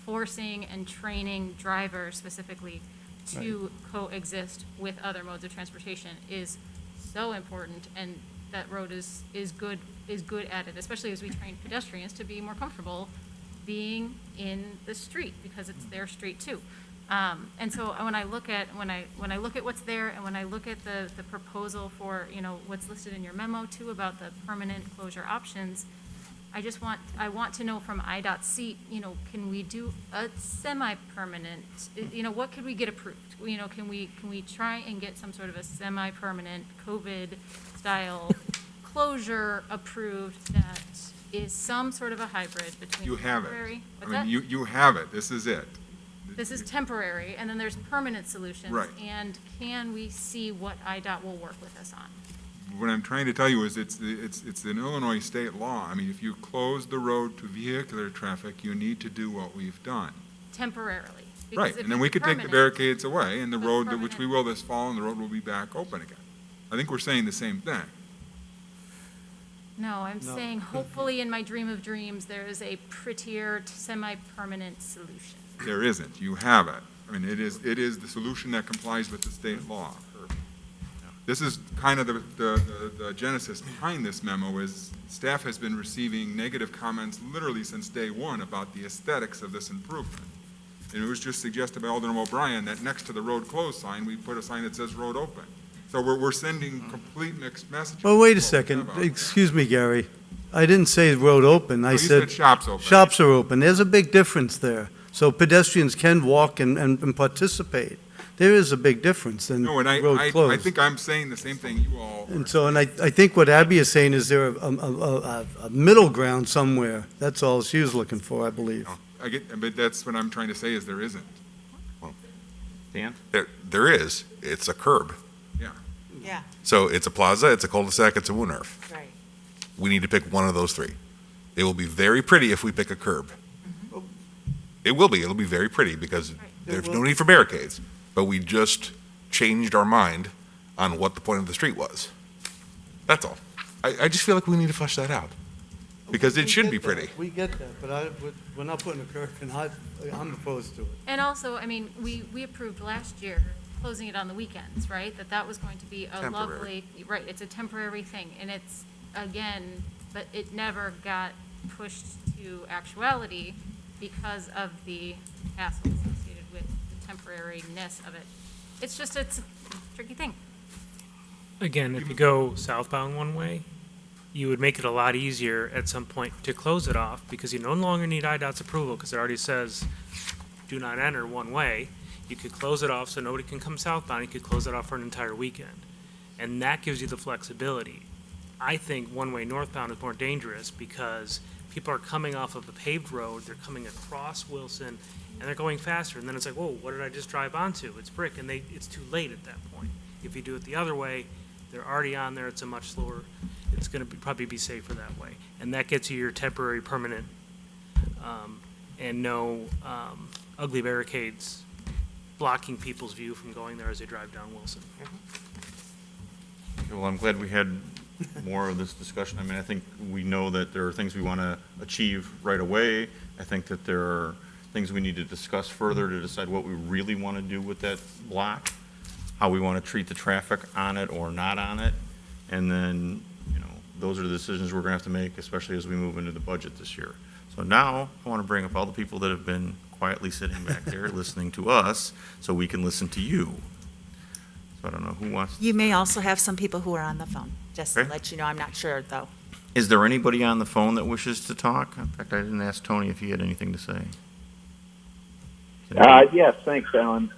forcing and training drivers specifically to coexist with other modes of transportation is so important, and that road is good at it, especially as we train pedestrians to be more comfortable being in the street, because it's their street too. And so when I look at what's there, and when I look at the proposal for what's listed in your memo too about the permanent closure options, I want to know from IDOT's seat, can we do a semi-permanent, what could we get approved? Can we try and get some sort of a semi-permanent COVID-style closure approved that is some sort of a hybrid between You have it. temporary? I What's mean, that? you have it. This is it. This is temporary, and then there's permanent solutions. Right. And can we see what IDOT will work with us on? What I'm trying to tell you is it's an Illinois state law. I mean, if you close the road to vehicular traffic, you need to do what we've done. Temporarily. Because Right, if and then we it's could take the permanent, barricades away, and the the road, which we permanent- will this fall, and the road will be back open again. I think we're saying the same thing. No, I'm No. saying hopefully in my dream of dreams, there is a prettier, semi-permanent solution. There isn't. You have it. I mean, it is the solution that complies with the state law. This is kind of the genesis behind this memo is staff has been receiving negative comments literally since day one about the aesthetics of this improvement. And it was just suggested by Alderman O'Brien that next to the road closed sign, we put a sign that says road open. So we're sending complete mixed messages. Well, wait a second. Excuse me, Gary. I didn't say road open. I you said shops open. Shops are open. There's a big difference there. So pedestrians can walk and participate. There is a big difference than No, and road I closed. think I'm saying the same thing you all. And so, and I think what Abby is saying is there a middle ground somewhere. That's all she was looking for, I believe. I get, but that's what I'm trying to say is there isn't. Dan? There is. It's a curb. Yeah, So it's a plaza, it's a cul-de-sac, it's a Woonarf. right. We need to pick one of those three. It will be very pretty if we pick a curb. It will be. It'll be very pretty because there's no need for barricades. But we just changed our mind on what the point of the street was. That's all. I just feel like we need to flesh that out. Because it should be pretty. We get that, but we're not putting a curb in. I'm opposed to it. And also, I mean, we approved last year closing it on the weekends, right? That was going to be a lovely, right, it's a temporary thing. And it's, again, but it never got pushed to actuality because of the hassle associated with the temporariness of it. It's a tricky thing. Again, if you go southbound one way, you would make it a lot easier at some point to close it off because you no longer need IDOT's approval because it already says do not enter one way. You could close it off so nobody can come southbound. You could close it off for an entire weekend. And that gives you the flexibility. I think one-way northbound is more dangerous because people are coming off of a paved road, they're coming across Wilson, and they're going faster. And then it's like, whoa, what did I just drive onto? It's brick, and it's too late at that point. If you do it the other way, they're already on there, it's a much slower, it's gonna probably be safer that way. And that gets you your temporary, permanent, and no ugly barricades blocking people's view from going there as they drive down Wilson. Okay, well, I'm glad we had more of this discussion. I mean, I think we know that there are things we want to achieve right away. I think that there are things we need to discuss further to decide what we really want to do with that block, how we want to treat the traffic on it or not on it. And then, those are the decisions we're going to have to make, especially as we move into the budget this year. So now I want to bring up all the people that have been quietly sitting back there listening to us so we can listen to you. So I don't know who wants. You may also have some people who are on the phone, just to Okay. let you know. I'm not sure, though. Is there anybody on the phone that wishes to talk? In fact, I didn't ask Tony if he had anything to say. Yes, thanks, Alan.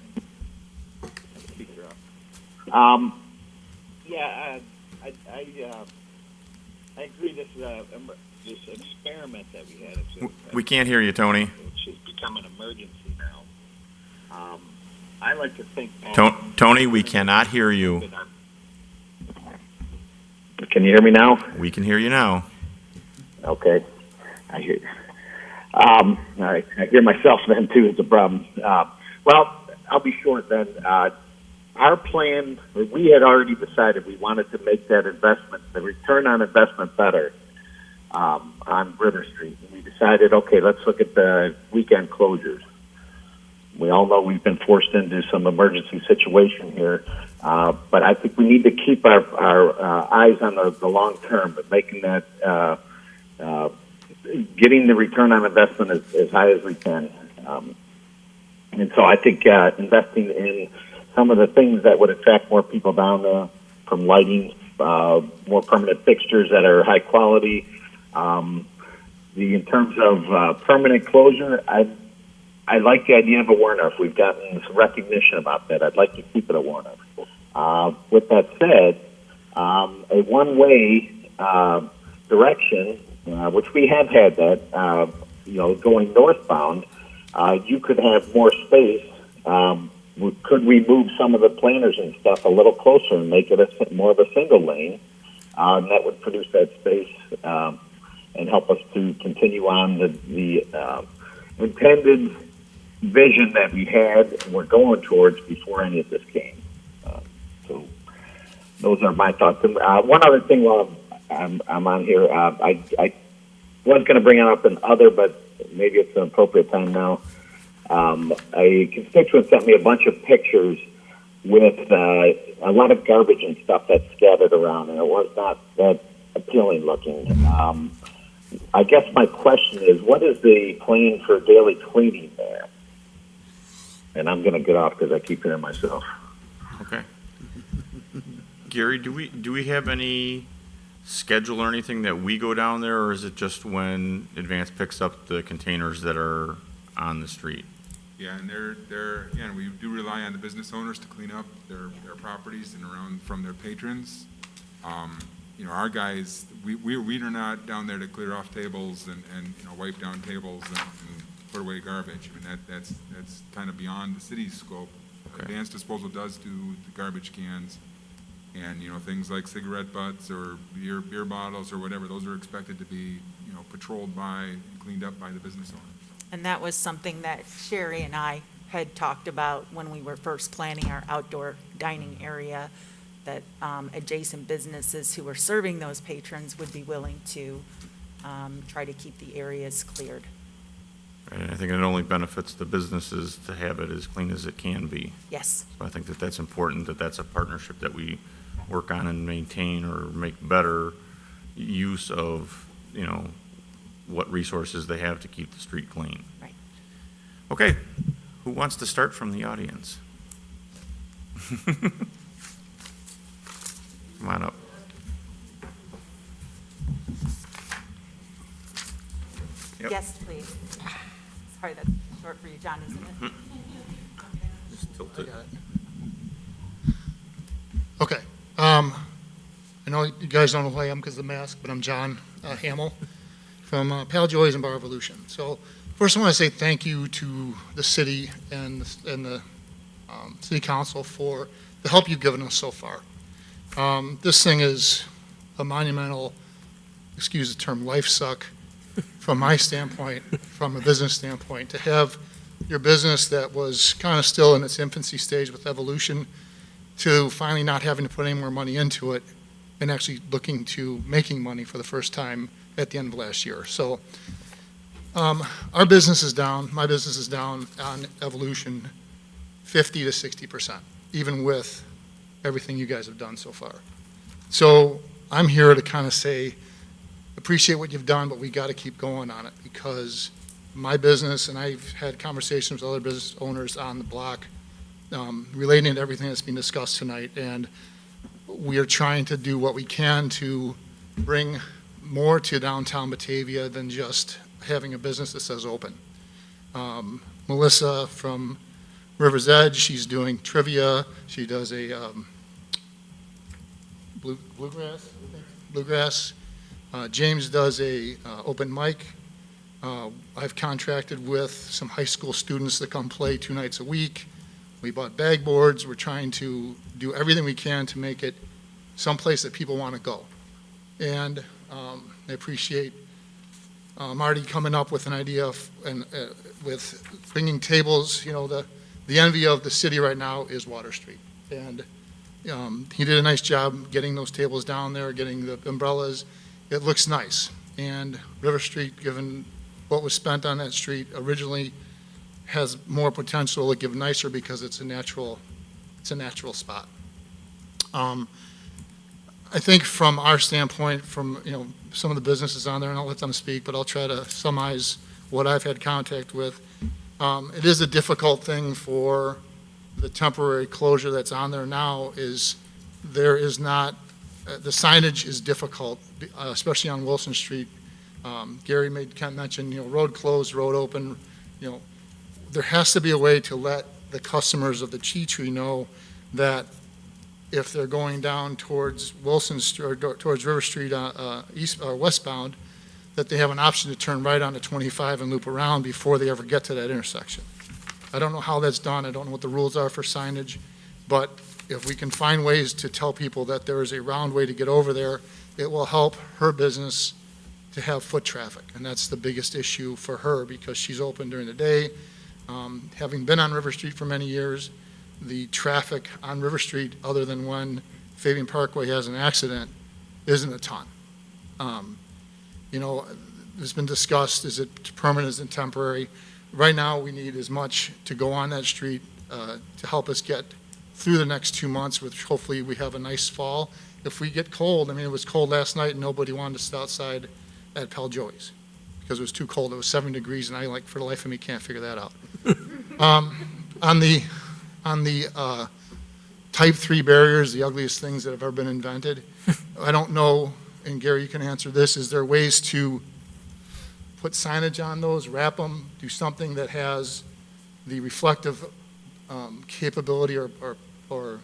I agree. This experiment that we had. We can't hear you, Tony. Which has become an emergency now. I like to think. Tony, we cannot hear you. Can you hear me now? We can hear you now. Okay. I hear. All right. I hear myself then too. It's a problem. Well, I'll be short then. Our plan, we had already decided we wanted to make that investment, the return on investment better on River Street. And we decided, okay, let's look at the weekend closures. We all know we've been forced into some emergency situation here, but I think we need to keep our eyes on the long term, but making that, getting the return on investment as high as we can. And so I think investing in some of the things that would attract more people down there, from lighting, more permanent fixtures that are high quality. In terms of permanent closure, I like the idea of a Warner. We've gotten some recognition about that. I'd like to keep it a Warner. With that said, a one-way direction, which we have had that, going northbound, you could have more space. Could we move some of the planters and stuff a little closer and make it more of a single lane? That would produce that space and help us to continue on the intended vision that we had and we're going towards before any of this came. those are my thoughts. And, one other thing while I'm on here, I was going to bring it up in other, but maybe it's an appropriate time now. A constituent sent me a bunch of pictures with a lot of garbage and stuff that's scattered around, and it was not that appealing looking. I guess my question is, what is the plan for daily cleaning there? And I'm going to get off because I keep hearing myself. Okay. Gary, do we have any schedule or anything that we go down there, or is it just when Advance picks up the containers that are on the street? Yeah, and we do rely on the business owners to clean up their properties and around from their patrons. Our guys, we are not down there to clear off tables and wipe down tables and put away garbage. I mean, that's kind of beyond the city's scope. Okay. Advanced disposal does do the garbage cans and, things like cigarette butts or beer bottles or whatever. Those are expected to be, patrolled by and cleaned up by the business owner. And that was something that Sherry and I had talked about when we were first planning our outdoor dining area, that adjacent businesses who are serving those patrons would be willing to try to keep the areas cleared. And I think it only benefits the businesses to have it as clean as it can be. Yes. So I think that that's important, that that's a partnership that we work on and maintain or make better use of, what resources they have to keep the street clean. Right. Okay, who wants to start from the audience? Come on up. Yep. Yes, please. Sorry, that's short for you, John, isn't it? Just tilt it. Okay. I know you guys don't know who I am because of the mask, but I'm John Hamill from Pal Joys and Bar Evolution. So first I want to say thank you to the city and the city council for the help you've given us so far. This thing is a monumental, excuse the term, life suck from my standpoint, from a business standpoint, to have your business that was kind of still in its infancy stage with evolution to finally not having to put any more money into it and actually looking to making money for the first time at the end of last year. So our business is down, my business is down on evolution 50 to 60%, even with everything you guys have done so far. So I'm here to kind of say, appreciate what you've done, but we got to keep going on it, because my business, and I've had conversations with other business owners on the block relating to everything that's been discussed tonight, and we are trying to do what we can to bring more to downtown Batavia than just having a business that says open. Melissa from River's Edge, she's doing trivia. She does a bluegrass. James does a open mic. I've contracted with some high school students that come play 2 nights a week. We bought bag boards. We're trying to do everything we can to make it someplace that people want to go. And I appreciate Marty coming up with an idea with bringing tables. The envy of the city right now is Water Street. And he did a nice job getting those tables down there, getting the umbrellas. It looks nice. And River Street, given what was spent on that street originally, has more potential to give nicer because it's a natural spot. I think from our standpoint, from some of the businesses on there, and I'll let them speak, but I'll try to summarize what I've had contact with. It is a difficult thing for the temporary closure that's on there now. There is not the signage is difficult, especially on Wilson Street. Gary mentioned road closed, road open. There has to be a way to let the customers of the Chi Tree know that if they're going down towards Wilson Street or towards River Street east or westbound, that they have an option to turn right onto 25 and loop around before they ever get to that intersection. I don't know how that's done. I don't know what the rules are for signage, but if we can find ways to tell people that there is a round way to get over there, it will help her business to have foot traffic. And that's the biggest issue for her because she's open during the day. Having been on River Street for many years, the traffic on River Street, other than when Fabian Parkway has an accident isn't a ton. It's been discussed, is it permanent, is it temporary? Right now, we need as much to go on that street to help us get through the next 2 months, which hopefully we have a nice fall. If we get cold, it was cold last night and nobody wanted to sit outside at Pal Joey's because it was too cold. It was 7 degrees and I, for the life of me, can't figure that out. On the type 3 barriers, the ugliest things that have ever been invented, I don't know, and Gary, you can answer this, is there ways to put signage on those, wrap them, do something that has the reflective capability or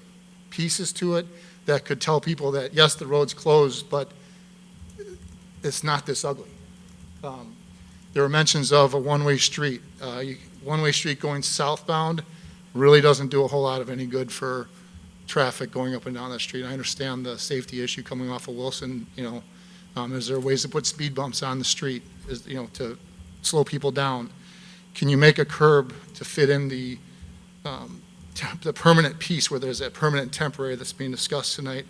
pieces to it that could tell people that, yes, the road's closed, but it's not this ugly. There were mentions of a one-way street. One-way street going southbound really doesn't do a whole lot of any good for traffic going up and down that street. I understand the safety issue coming off of Wilson, is there ways to put speed bumps on the street, to slow people down? Can you make a curb to fit in the permanent piece where there's that permanent and temporary that's being discussed tonight,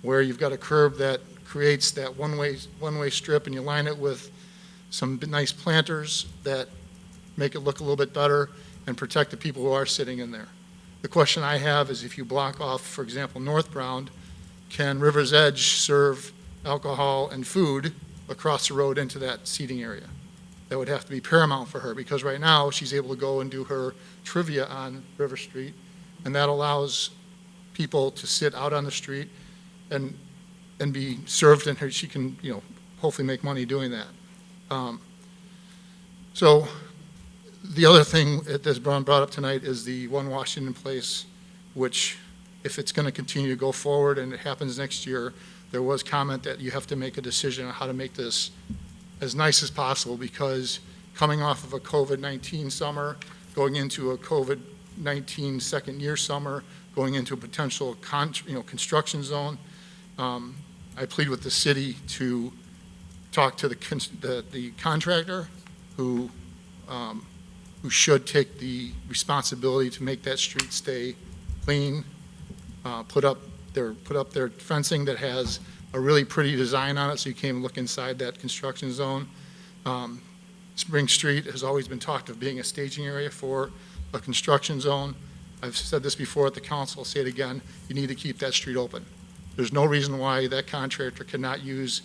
where you've got a curb that creates that one-way strip and you line it with some nice planters that make it look a little bit better and protect the people who are sitting in there. The question I have is if you block off, for example, North Brown, can River's Edge serve alcohol and food across the road into that seating area? That would have to be paramount for her because right now she's able to go and do her trivia on River Street, and that allows people to sit out on the street and be served, and she can, hopefully make money doing that. So the other thing that's been brought up tonight is the One Washington Place, which if it's going to continue to go forward and it happens next year, there was comment that you have to make a decision on how to make this as nice as possible because coming off of a COVID-19 summer, going into a COVID-19 second year summer, going into a potential construction zone, I plead with the city to talk to the contractor who should take the responsibility to make that street stay clean, put up their fencing that has a really pretty design on it so you can't even look inside that construction zone. Spring Street has always been talked of being a staging area for a construction zone. I've said this before at the council, I'll say it again, you need to keep that street open. There's no reason why that contractor cannot use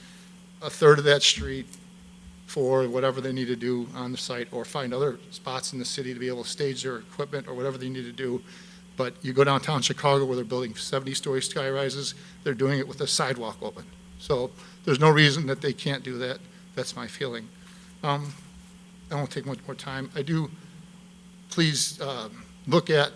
a third of that street for whatever they need to do on the site or find other spots in the city to be able to stage their equipment or whatever they need to do. But you go downtown Chicago where they're building 70-story sky rises, they're doing it with a sidewalk open. So there's no reason that they can't do that. That's my feeling. I won't take much more time. I do, please look at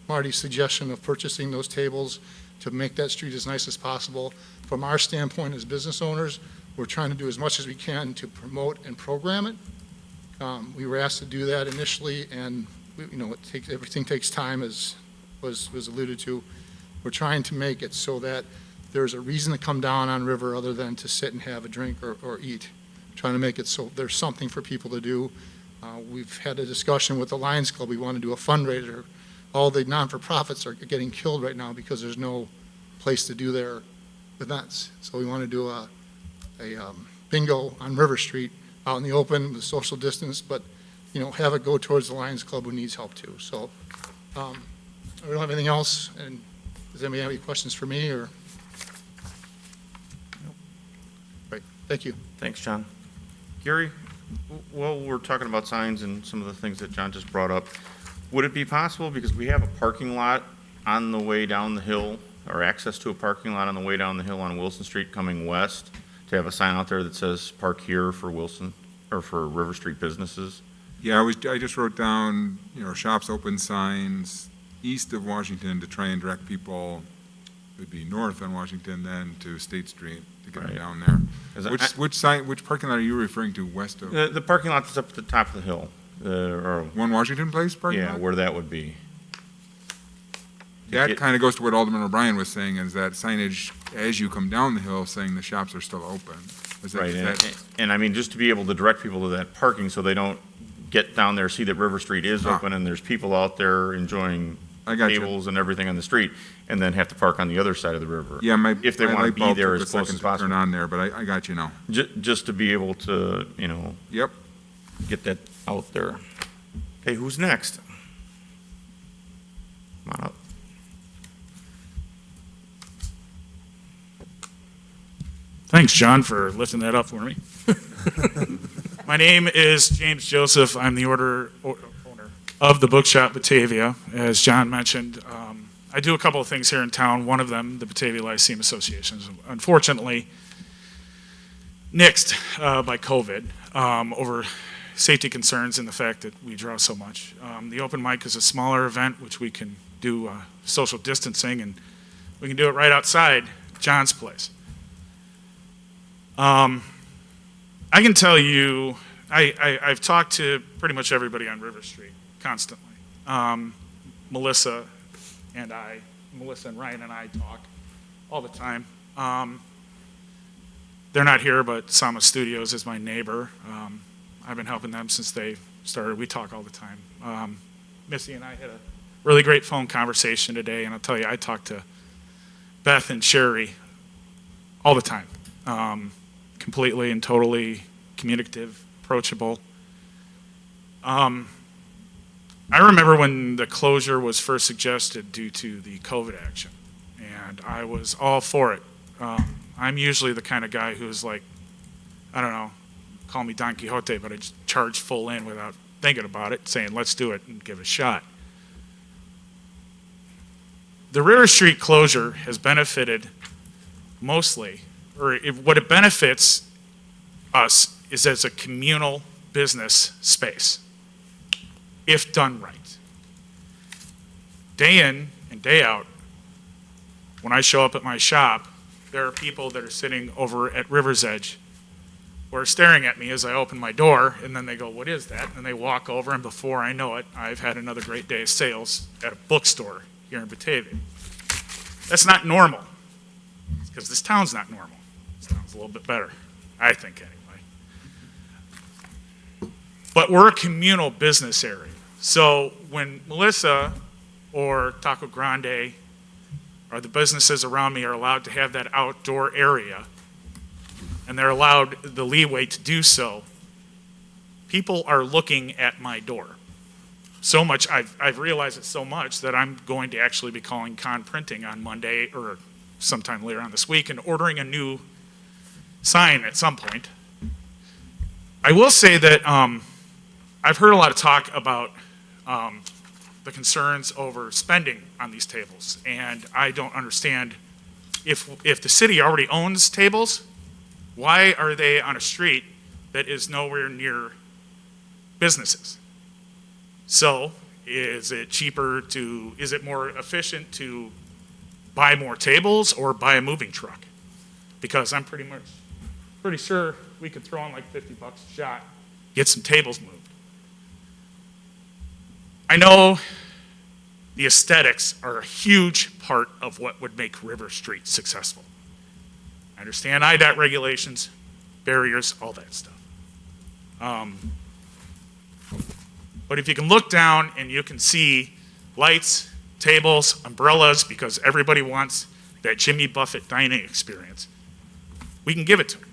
Marty's suggestion of purchasing those tables to make that street as nice as possible. From our standpoint as business owners, we're trying to do as much as we can to promote and program it. We were asked to do that initially, and everything takes time, as was alluded to. We're trying to make it so that there's a reason to come down on River other than to sit and have a drink or eat. Trying to make it so there's something for people to do. We've had a discussion with the Lions Club. We want to do a fundraiser. All the non-for-profits are getting killed right now because there's no place to do their events. So we want to do a bingo on River Street out in the open with social distance, but have it go towards the Lions Club who needs help too. So I don't have anything else. And does anybody have any questions for me or? Nope. Right. Thank you. Thanks, John. Gary, while we're talking about signs and some of the things that John just brought up, would it be possible, because we have a parking lot on the way down the hill, or access to a parking lot on the way down the hill on Wilson Street coming west, to have a sign out there that says park here for Wilson, or for River Street businesses? Yeah, I just wrote down, shops open signs east of Washington to try and direct people, it would be north on Washington then to State Street to get them down there. Which parking lot are you referring to west of? The parking lot that's up at the top of the hill. One Washington Place parking lot? Yeah, where that would be. That kind of goes to what Alderman O'Brien was saying, is that signage as you come down the hill saying the shops are still open. Right, and I mean, just to be able to direct people to that parking so they don't get down there, see that River Street is open and there's people out there enjoying I got you. tables and everything on the street, and then have to park on the other side of the river. Yeah, If they my want to light be bulb there took as a close second as to turn possible. on there, but I got you now. Just to be able to, Yep. get that out there. Okay, who's next? Come on up. Thanks, John, for lifting that up for me. My name is James Joseph. I'm the owner of the bookshop Batavia. As John mentioned, I do a couple of things here in town. One of them, the Batavia Lyceum Association, is unfortunately nixed by COVID over safety concerns and the fact that we draw so much. The open mic is a smaller event, which we can do social distancing, and we can do it right outside John's place. I can tell you, I've talked to pretty much everybody on River Street constantly. Melissa and Ryan and I talk all the time. They're not here, but Sama Studios is my neighbor. I've been helping them since they started. We talk all the time. Missy and I had a really great phone conversation today, and I'll tell you, I talk to Beth and Sherry all the time. Completely and totally communicative, approachable. I remember when the closure was first suggested due to the COVID action, and I was all for it. I'm usually the kind of guy who's like, I don't know, call me Don Quixote, but I just charge full in without thinking about it, saying let's do it and give it a shot. The River Street closure has benefited mostly, what it benefits us is as a communal business space, if done right. Day in and day out, when I show up at my shop, there are people that are sitting over at River's Edge who are staring at me as I open my door, and then they go, "What is that?" And they walk over, and before I know it, I've had another great day of sales at a bookstore here in Batavia. That's not normal, because this town's not normal. This town's a little bit better, I think anyway. But we're a communal business area. So when Melissa or Taco Grande or the businesses around me are allowed to have that outdoor area, and they're allowed the leeway to do so, people are looking at my door. So much, I've realized it so much that I'm going to actually be calling Con Printing on Monday or sometime later on this week and ordering a new sign at some point. I will say that I've heard a lot of talk about the concerns over spending on these tables, and I don't understand if the city already owns tables, why are they on a street that is nowhere near businesses? So is it more efficient to buy more tables or buy a moving truck? Because I'm pretty sure we could throw in like $50 a shot, get some tables moved. I know the aesthetics are a huge part of what would make River Street successful. I understand IDOT regulations, barriers, all that stuff. But if you can look down and you can see lights, tables, umbrellas, because everybody wants that Jimmy Buffett dining experience, we can give it to them.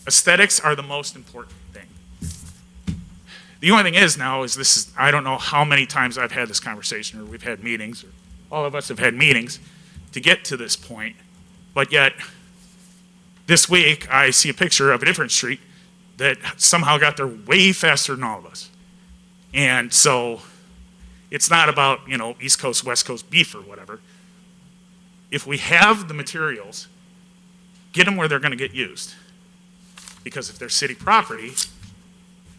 Aesthetics are the most important thing. The only thing is now is I don't know how many times I've had this conversation, or we've had meetings, or all of us have had meetings to get to this point, but yet this week I see a picture of a different street that somehow got there way faster than all of us. And so it's not about, East Coast, West Coast beef or whatever. If we have the materials, get them where they're going to get used. Because if they're city property,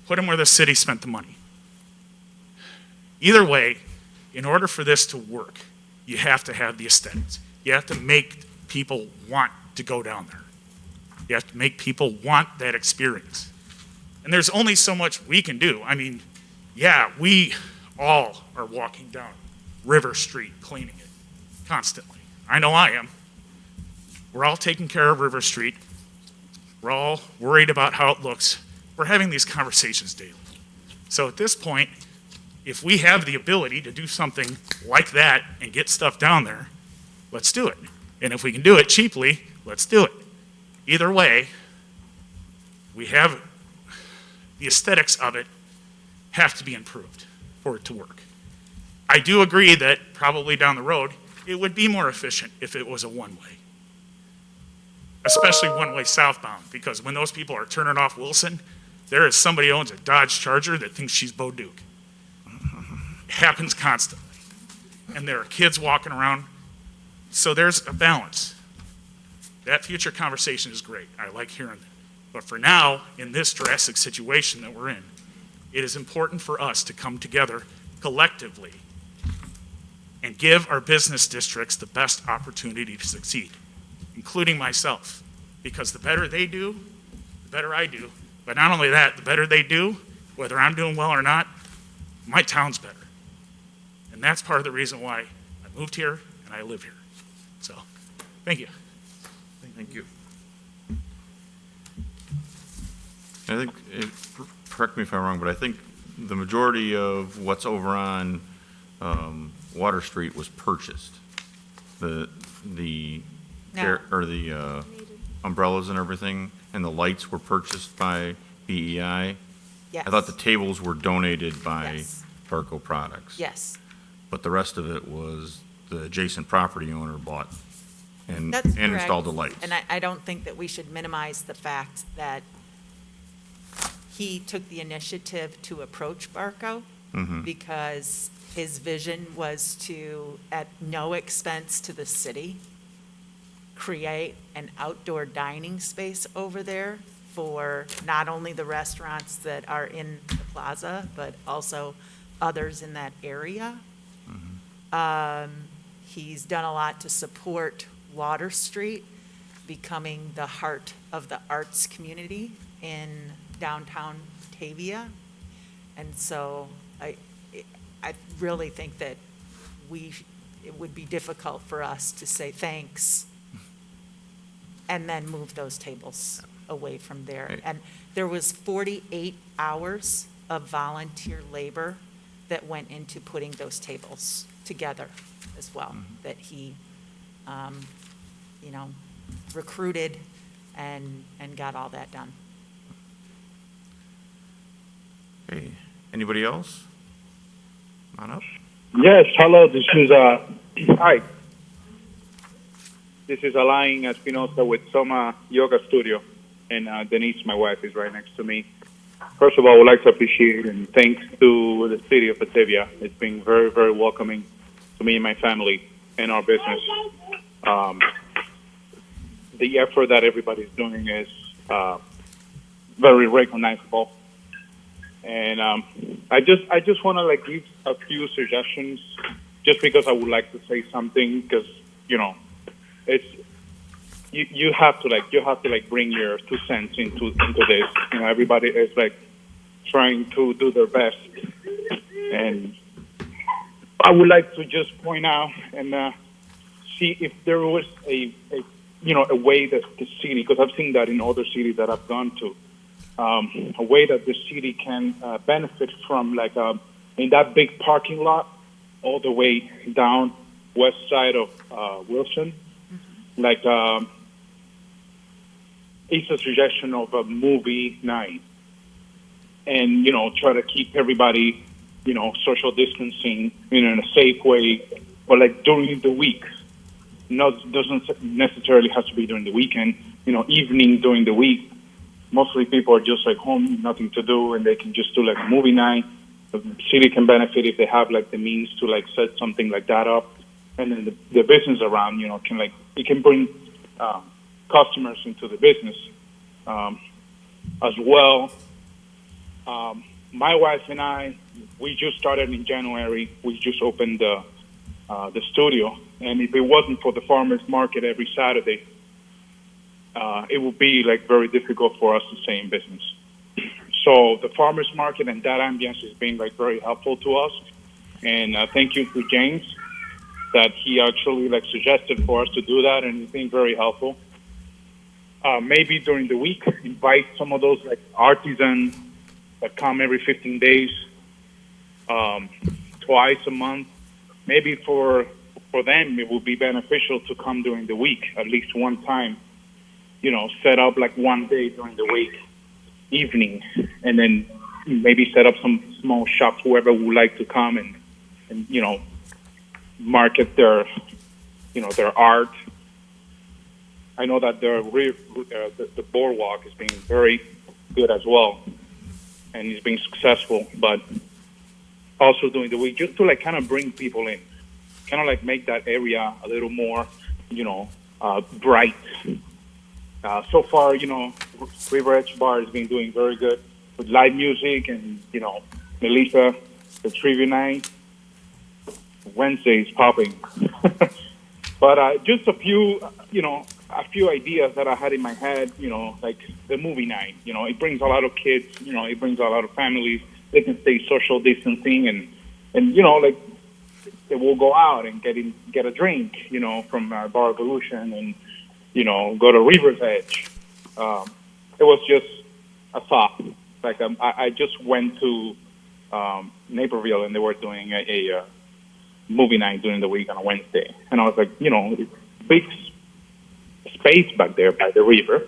put them where the city spent the money. Either way, in order for this to work, you have to have the aesthetics. You have to make people want to go down there. You have to make people want that experience. And there's only so much we can do. I mean, yeah, we all are walking down River Street cleaning it constantly. I know I am. We're all taking care of River Street. We're all worried about how it looks. We're having these conversations daily. So at this point, if we have the ability to do something like that and get stuff down there, let's do it. And if we can do it cheaply, let's do it. Either way, we have, the aesthetics of it have to be improved for it to work. I do agree that probably down the road, it would be more efficient if it was a one-way. Especially one-way southbound, because when those people are turning off Wilson, there is somebody who owns a Dodge Charger that thinks she's Bo Duke. It happens constantly. And there are kids walking around. So there's a balance. That future conversation is great. I like hearing that. But for now, in this drastic situation that we're in, it is important for us to come together collectively and give our business districts the best opportunity to succeed, including myself. Because the better they do, the better I do. But not only that, the better they do, whether I'm doing well or not, my town's better. And that's part of the reason why I moved here and I live here. So, thank you. Thank you. I think, correct me if I'm wrong, but I think the majority of what's over on Water Street was purchased. The No. umbrellas and everything, and the lights were purchased by BEI. Yes. I thought the tables were donated by Yes. Barco Products. Yes. But the rest of it was the adjacent property owner bought and That's correct. installed the lights. And I don't think that we should minimize the fact that he took the initiative to approach Barco Mhm. because his vision was to, at no expense to the city, create an outdoor dining space over there for not only the restaurants that are in the plaza, but also others in that area. He's done a lot to support Water Street becoming the heart of the arts community in downtown Batavia. And so I really think that it would be difficult for us to say thanks and then move those tables away from there. Right. And there was 48 hours of volunteer labor that went into putting those tables together as well, that he, recruited and got all that done. Okay, anybody else? Come on up. Yes, hello, this is, hi. This is Alain Espinosa with Soma Yoga Studio, and Denise, my wife, is right next to me. First of all, I would like to appreciate and thanks to the city of Batavia. It's been very, very welcoming to me and my family and our business. The effort that everybody's doing is very recognizable. And I just want to give a few suggestions, just because I would like to say something, because it's you have to bring your 2 cents into this. Everybody is trying to do their best, and I would like to just point out and see if there was a way that the city, because I've seen that in other cities that I've gone to. A way that the city can benefit from, in that big parking lot, all the way down west side of Wilson. It's a suggestion of a movie night, and try to keep everybody, social distancing in a safe way, but during the week. Doesn't necessarily have to be during the weekend. Evening during the week. Mostly people are just home, nothing to do, and they can just do a movie night. The city can benefit if they have the means to set something like that up, and then the business around it can bring customers into the business as well. My wife and I, we just started in January. We just opened the studio, and if it wasn't for the farmers market every Saturday, it would be very difficult for us to stay in business. So the farmers market and that ambience has been very helpful to us. And thank you to James that he actually suggested for us to do that, and it's been very helpful. Maybe during the week, invite some of those artisans that come every 15 days twice a month. Maybe for them it would be beneficial to come during the week at least one time. Set up like one day during the week, evening, and then maybe set up some small shops, whoever would like to come and market their art. I know that the boardwalk is being very good as well, and it's being successful. But also during the week, just to like kind of bring people in, kind of like make that area a little more, bright. So far, River Edge Bar has been doing very good with live music and Melissa, the trivia night. Wednesday is popping. But just a few ideas that I had in my head, like the movie night. It brings a lot of kids, it brings a lot of families. They can stay social distancing and like they will go out and get a drink, from Bar Evolution and, go to River's Edge. It was just a thought. Like I just went to Naperville and they were doing a movie night during the week on a Wednesday. And I was like, big space back there by the river.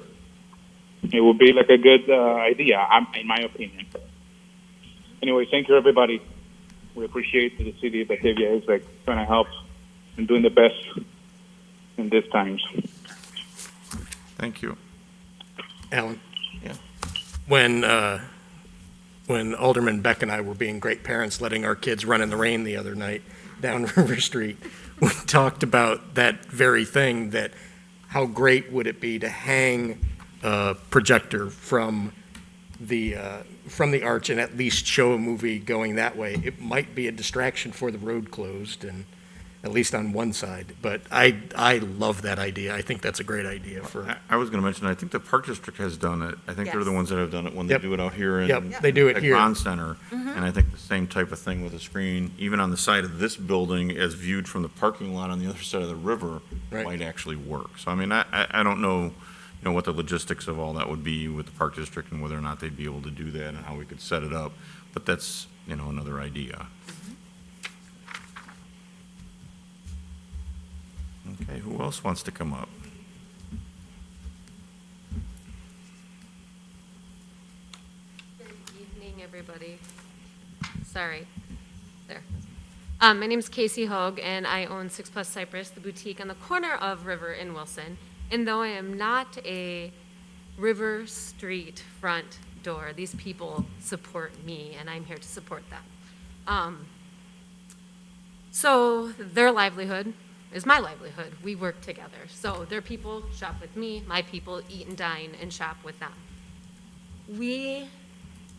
It would be like a good idea, in my opinion. Anyway, thank you, everybody. We appreciate that the city of Batavia is like trying to help and doing the best in these times. Thank you. Alan? Yeah. When Alderman Beck and I were being great parents, letting our kids run in the rain the other night down River Street, we talked about that very thing, that how great would it be to hang a projector from the arch and at least show a movie going that way. It might be a distraction for the road closed, and at least on one side. But I love that idea. I think that's a great idea for. I was going to mention, I think the Park District has done it. I think they're the ones that have done it when Yep. they do it out here in Yep, they do it here. Bond Center. And I think the same type of thing with a screen, even on the side of this building, as viewed from the parking lot on the other side of the river, Right. might actually work. So I mean, I don't know, what the logistics of all that would be with the Park District and whether or not they'd be able to do that and how we could set it up. But that's, another idea. Okay, who else wants to come up? Good evening, everybody. Sorry. There. My name's Casey Hogue, and I own 6 Plus Cypress, the boutique on the corner of River in Wilson. And though I am not a River Street front door, these people support me, and I'm here to support them. So their livelihood is my livelihood. We work together. So their people shop with me, my people eat and dine and shop with them. We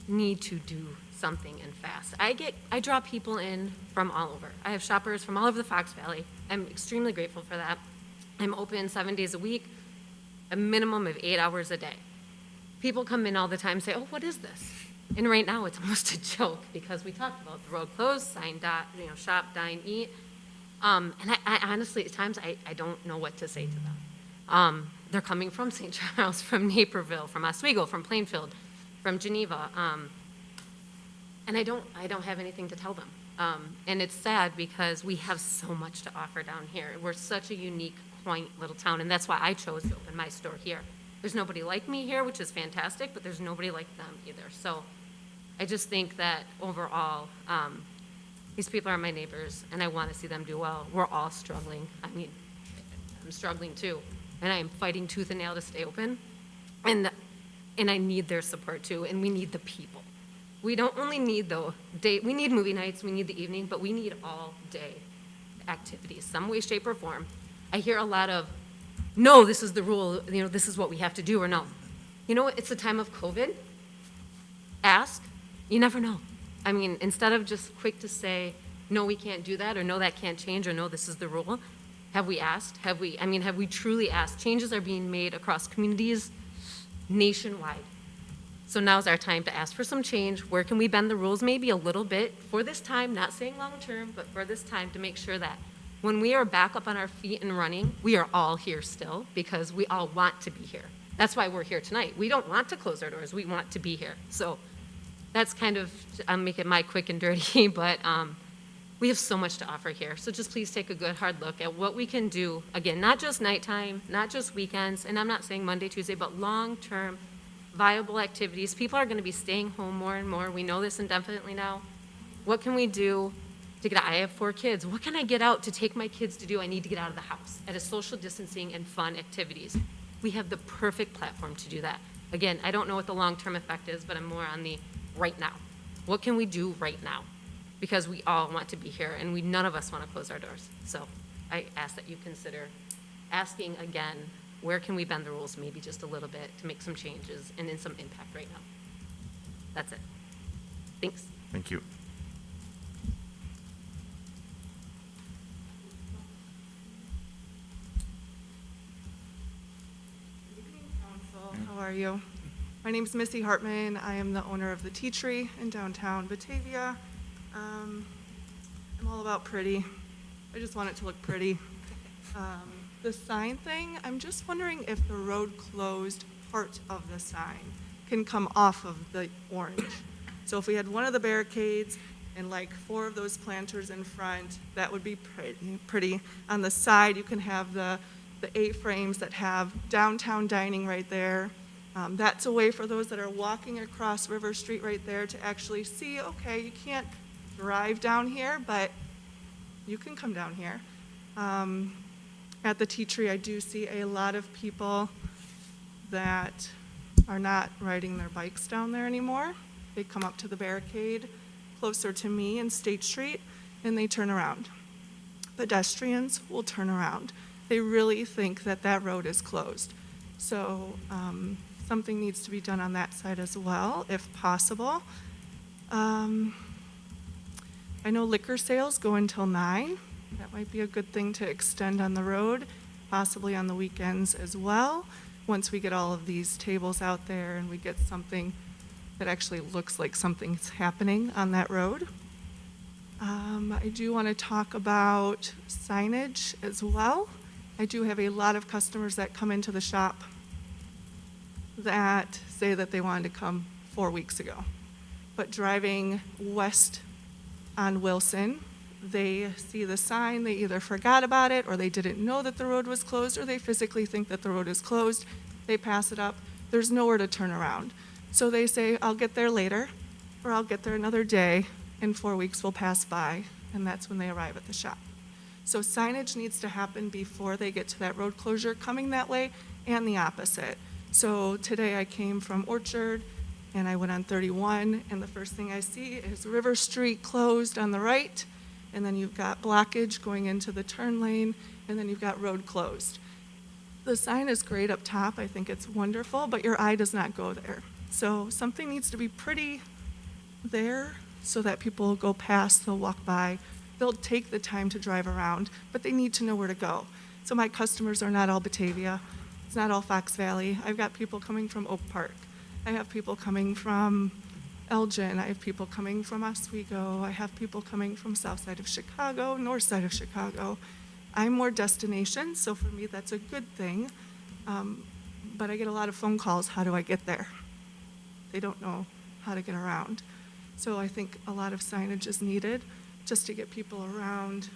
need to do something and fast. I draw people in from all over. I have shoppers from all over the Fox Valley. I'm extremely grateful for that. I'm open 7 days a week, a minimum of 8 hours a day. People come in all the time and say, oh, what is this? And right now it's almost a joke because we talked about the road closed, sign, shop, dine, eat. And I honestly, at times, I don't know what to say to them. They're coming from St. Charles, from Naperville, from Oswego, from Plainfield, from Geneva. And I don't have anything to tell them. And it's sad because we have so much to offer down here. We're such a unique, quaint little town, and that's why I chose to open my store here. There's nobody like me here, which is fantastic, but there's nobody like them either. So I just think that overall, these people are my neighbors, and I want to see them do well. We're all struggling. I mean, I'm struggling too, and I am fighting tooth and nail to stay open, and I need their support too, and we need the people. We don't only need we need movie nights, we need the evening, but we need all day activities, some way, shape, or form. I hear a lot of, no, this is the rule, this is what we have to do, or no. You know what, it's the time of COVID. Ask, you never know. I mean, instead of just quick to say, no, we can't do that, or no, that can't change, or no, this is the rule, have we asked? Have we truly asked? Changes are being made across communities nationwide. So now's our time to ask for some change. Where can we bend the rules maybe a little bit for this time, not saying long term, but for this time to make sure that when we are back up on our feet and running, we are all here still because we all want to be here. That's why we're here tonight. We don't want to close our doors. We want to be here. So that's kind of, I'm making my quick and dirty, but we have so much to offer here. So just please take a good, hard look at what we can do. Again, not just nighttime, not just weekends, and I'm not saying Monday, Tuesday, but long-term viable activities. People are going to be staying home more and more. We know this indefinitely now. What can we do to get out? I have 4 kids. What can I get out to take my kids to do? I need to get out of the house at a social distancing and fun activities. We have the perfect platform to do that. Again, I don't know what the long-term effect is, but I'm more on the right now. What can we do right now? Because we all want to be here, and none of us want to close our doors. So I ask that you consider asking again, where can we bend the rules maybe just a little bit to make some changes and in some impact right now? That's it. Thanks. Thank you. How are you? My name's Missy Hartman. I am the owner of the Tea Tree in downtown Batavia. I'm all about pretty. I just want it to look pretty. The sign thing, I'm just wondering if the road closed part of the sign can come off of the orange. So if we had one of the barricades and like 4 of those planters in front, that would be pretty. On the side, you can have the A-frames that have downtown dining right there. That's a way for those that are walking across River Street right there to actually see, okay, you can't drive down here, but you can come down here. At the Tea Tree, I do see a lot of people that are not riding their bikes down there anymore. They come up to the barricade closer to me in State Street, and they turn around. Pedestrians will turn around. They really think that that road is closed. So something needs to be done on that side as well, if possible. I know liquor sales go until 9. That might be a good thing to extend on the road, possibly on the weekends as well, once we get all of these tables out there and we get something that actually looks like something's happening on that road. I do want to talk about signage as well. I do have a lot of customers that come into the shop that say that they wanted to come 4 weeks ago. But driving west on Wilson, they see the sign, they either forgot about it, or they didn't know that the road was closed, or they physically think that the road is closed. They pass it up. There's nowhere to turn around. So they say, I'll get there later, or I'll get there another day, and 4 weeks will pass by, and that's when they arrive at the shop. So signage needs to happen before they get to that road closure coming that way, and the opposite. So today I came from Orchard, and I went on 31, and the first thing I see is River Street closed on the right, and then you've got blockage going into the turn lane, and then you've got road closed. The sign is great up top. I think it's wonderful, but your eye does not go there. So something needs to be pretty there so that people will go past, they'll walk by, they'll take the time to drive around, but they need to know where to go. So my customers are not all Batavia. It's not all Fox Valley. I've got people coming from Oak Park. I have people coming from Elgin. I have people coming from Oswego. I have people coming from south side of Chicago, north side of Chicago. I'm more destination, so for me that's a good thing. But I get a lot of phone calls, how do I get there? They don't know how to get around. So I think a lot of signage is needed just to get people around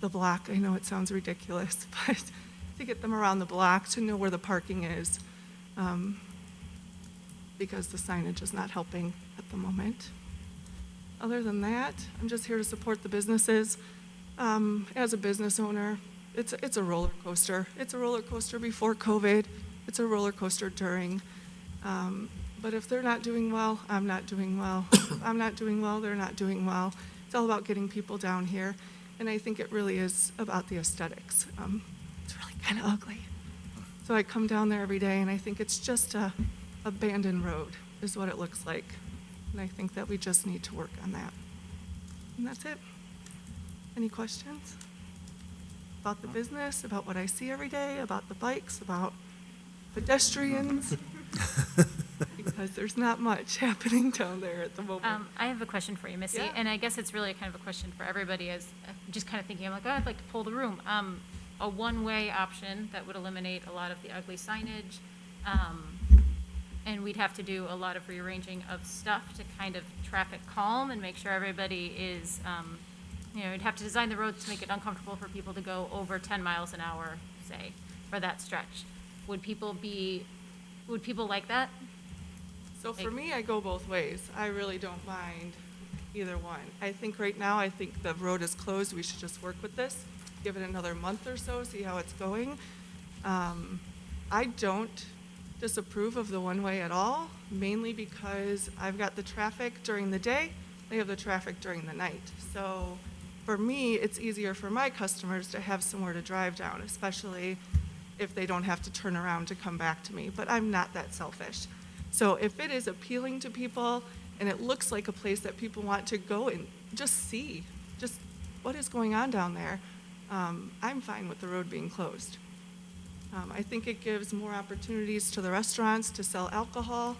the block. I know it sounds ridiculous, but to get them around the block, to know where the parking is, because the signage is not helping at the moment. Other than that, I'm just here to support the businesses. As a business owner, it's a roller coaster. It's a roller coaster before COVID. It's a roller coaster during. But if they're not doing well, I'm not doing well. If I'm not doing well, they're not doing well. It's all about getting people down here. And I think it really is about the aesthetics. It's really kind of ugly. So I come down there every day and I think it's just a abandoned road is what it looks like. And I think that we just need to work on that. And that's it. Any questions? About the business, about what I see every day, about the bikes, about pedestrians? Because there's not much happening down there at the moment. I have a question for you, Missy, Yeah. and I guess it's really kind of a question for everybody. Is just kind of thinking, I'm like, oh, I'd like to pull the room. A one-way option that would eliminate a lot of the ugly signage. and we'd have to do a lot of rearranging of stuff to kind of traffic calm and make sure everybody is, we'd have to design the roads to make it uncomfortable for people to go over 10 miles an hour, say, for that stretch. Would people like that? So for me, I go both ways. I really don't mind either one. I think right now, I think the road is closed. We should just work with this, give it another month or so, see how it's going. I don't disapprove of the one-way at all, mainly because I've got the traffic during the day, they have the traffic during the night. So for me, it's easier for my customers to have somewhere to drive down, especially if they don't have to turn around to come back to me. But I'm not that selfish. So if it is appealing to people and it looks like a place that people want to go and just see, just what is going on down there, I'm fine with the road being closed. I think it gives more opportunities to the restaurants to sell alcohol,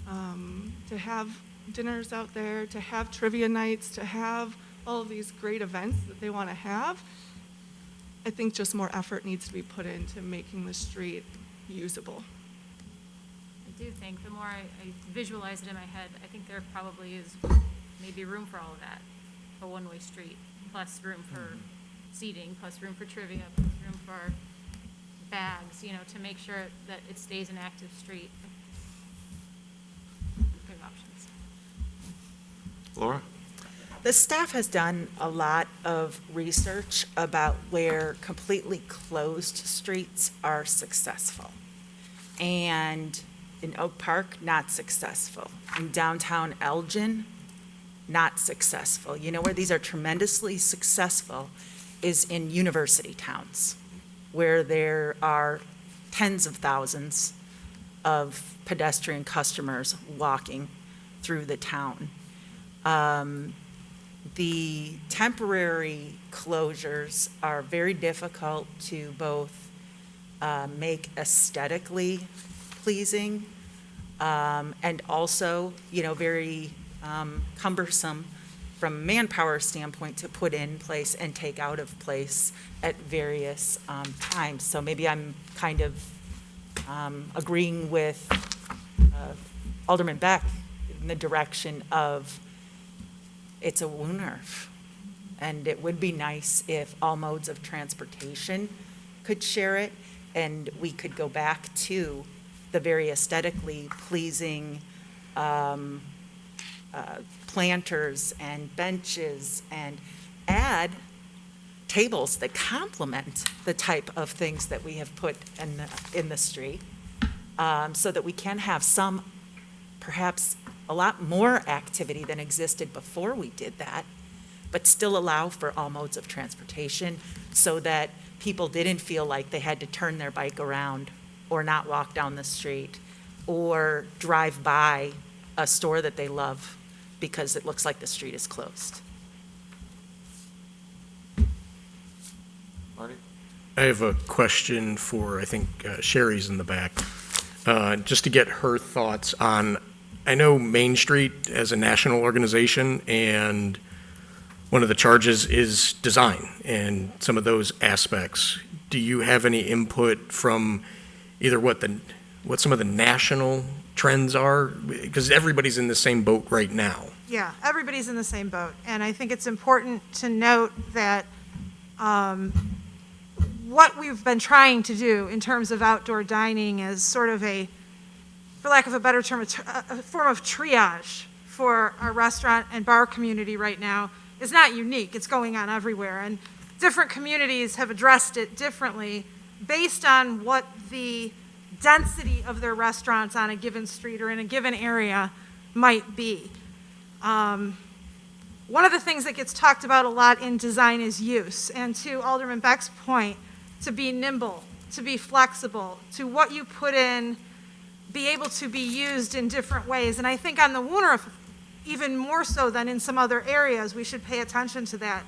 to have dinners out there, to have trivia nights, to have all of these great events that they want to have. I think just more effort needs to be put into making the street usable. I do think the more I visualize it in my head, I think there probably is maybe room for all of that, a one-way street, plus room for seating, plus room for trivia, plus room for bags, to make sure that it stays an active street. Good options. Laura? The staff has done a lot of research about where completely closed streets are successful. And in Oak Park, not successful. In downtown Elgin, not successful. You know where these are tremendously successful is in university towns, where there are tens of thousands of pedestrian customers walking through the town. The temporary closures are very difficult to both make aesthetically pleasing and also, very cumbersome from a manpower standpoint to put in place and take out of place at various times. So maybe I'm kind of agreeing with Alderman Beck in the direction of it's a wound nerve. And it would be nice if all modes of transportation could share it, and we could go back to the very aesthetically pleasing planters and benches, and add tables that complement the type of things that we have put in the street, so that we can have some, perhaps a lot more activity than existed before we did that, but still allow for all modes of transportation so that people didn't feel like they had to turn their bike around or not walk down the street or drive by a store that they love because it looks like the street is closed. Marty? I have a question for, I think Sherry's in the back, just to get her thoughts on, I know Main Street as a national organization, and one of the charges is design and some of those aspects. Do you have any input from either what some of the national trends are? Because everybody's in the same boat right now. Yeah, everybody's in the same boat. And I think it's important to note that what we've been trying to do in terms of outdoor dining is sort of a, for lack of a better term, a form of triage for our restaurant and bar community right now is not unique. It's going on everywhere. And different communities have addressed it differently based on what the density of their restaurants on a given street or in a given area might be. One of the things that gets talked about a lot in design is use. And to Alderman Beck's point, to be nimble, to be flexible, to what you put in, be able to be used in different ways. And I think on the Wooner, even more so than in some other areas, we should pay attention to that.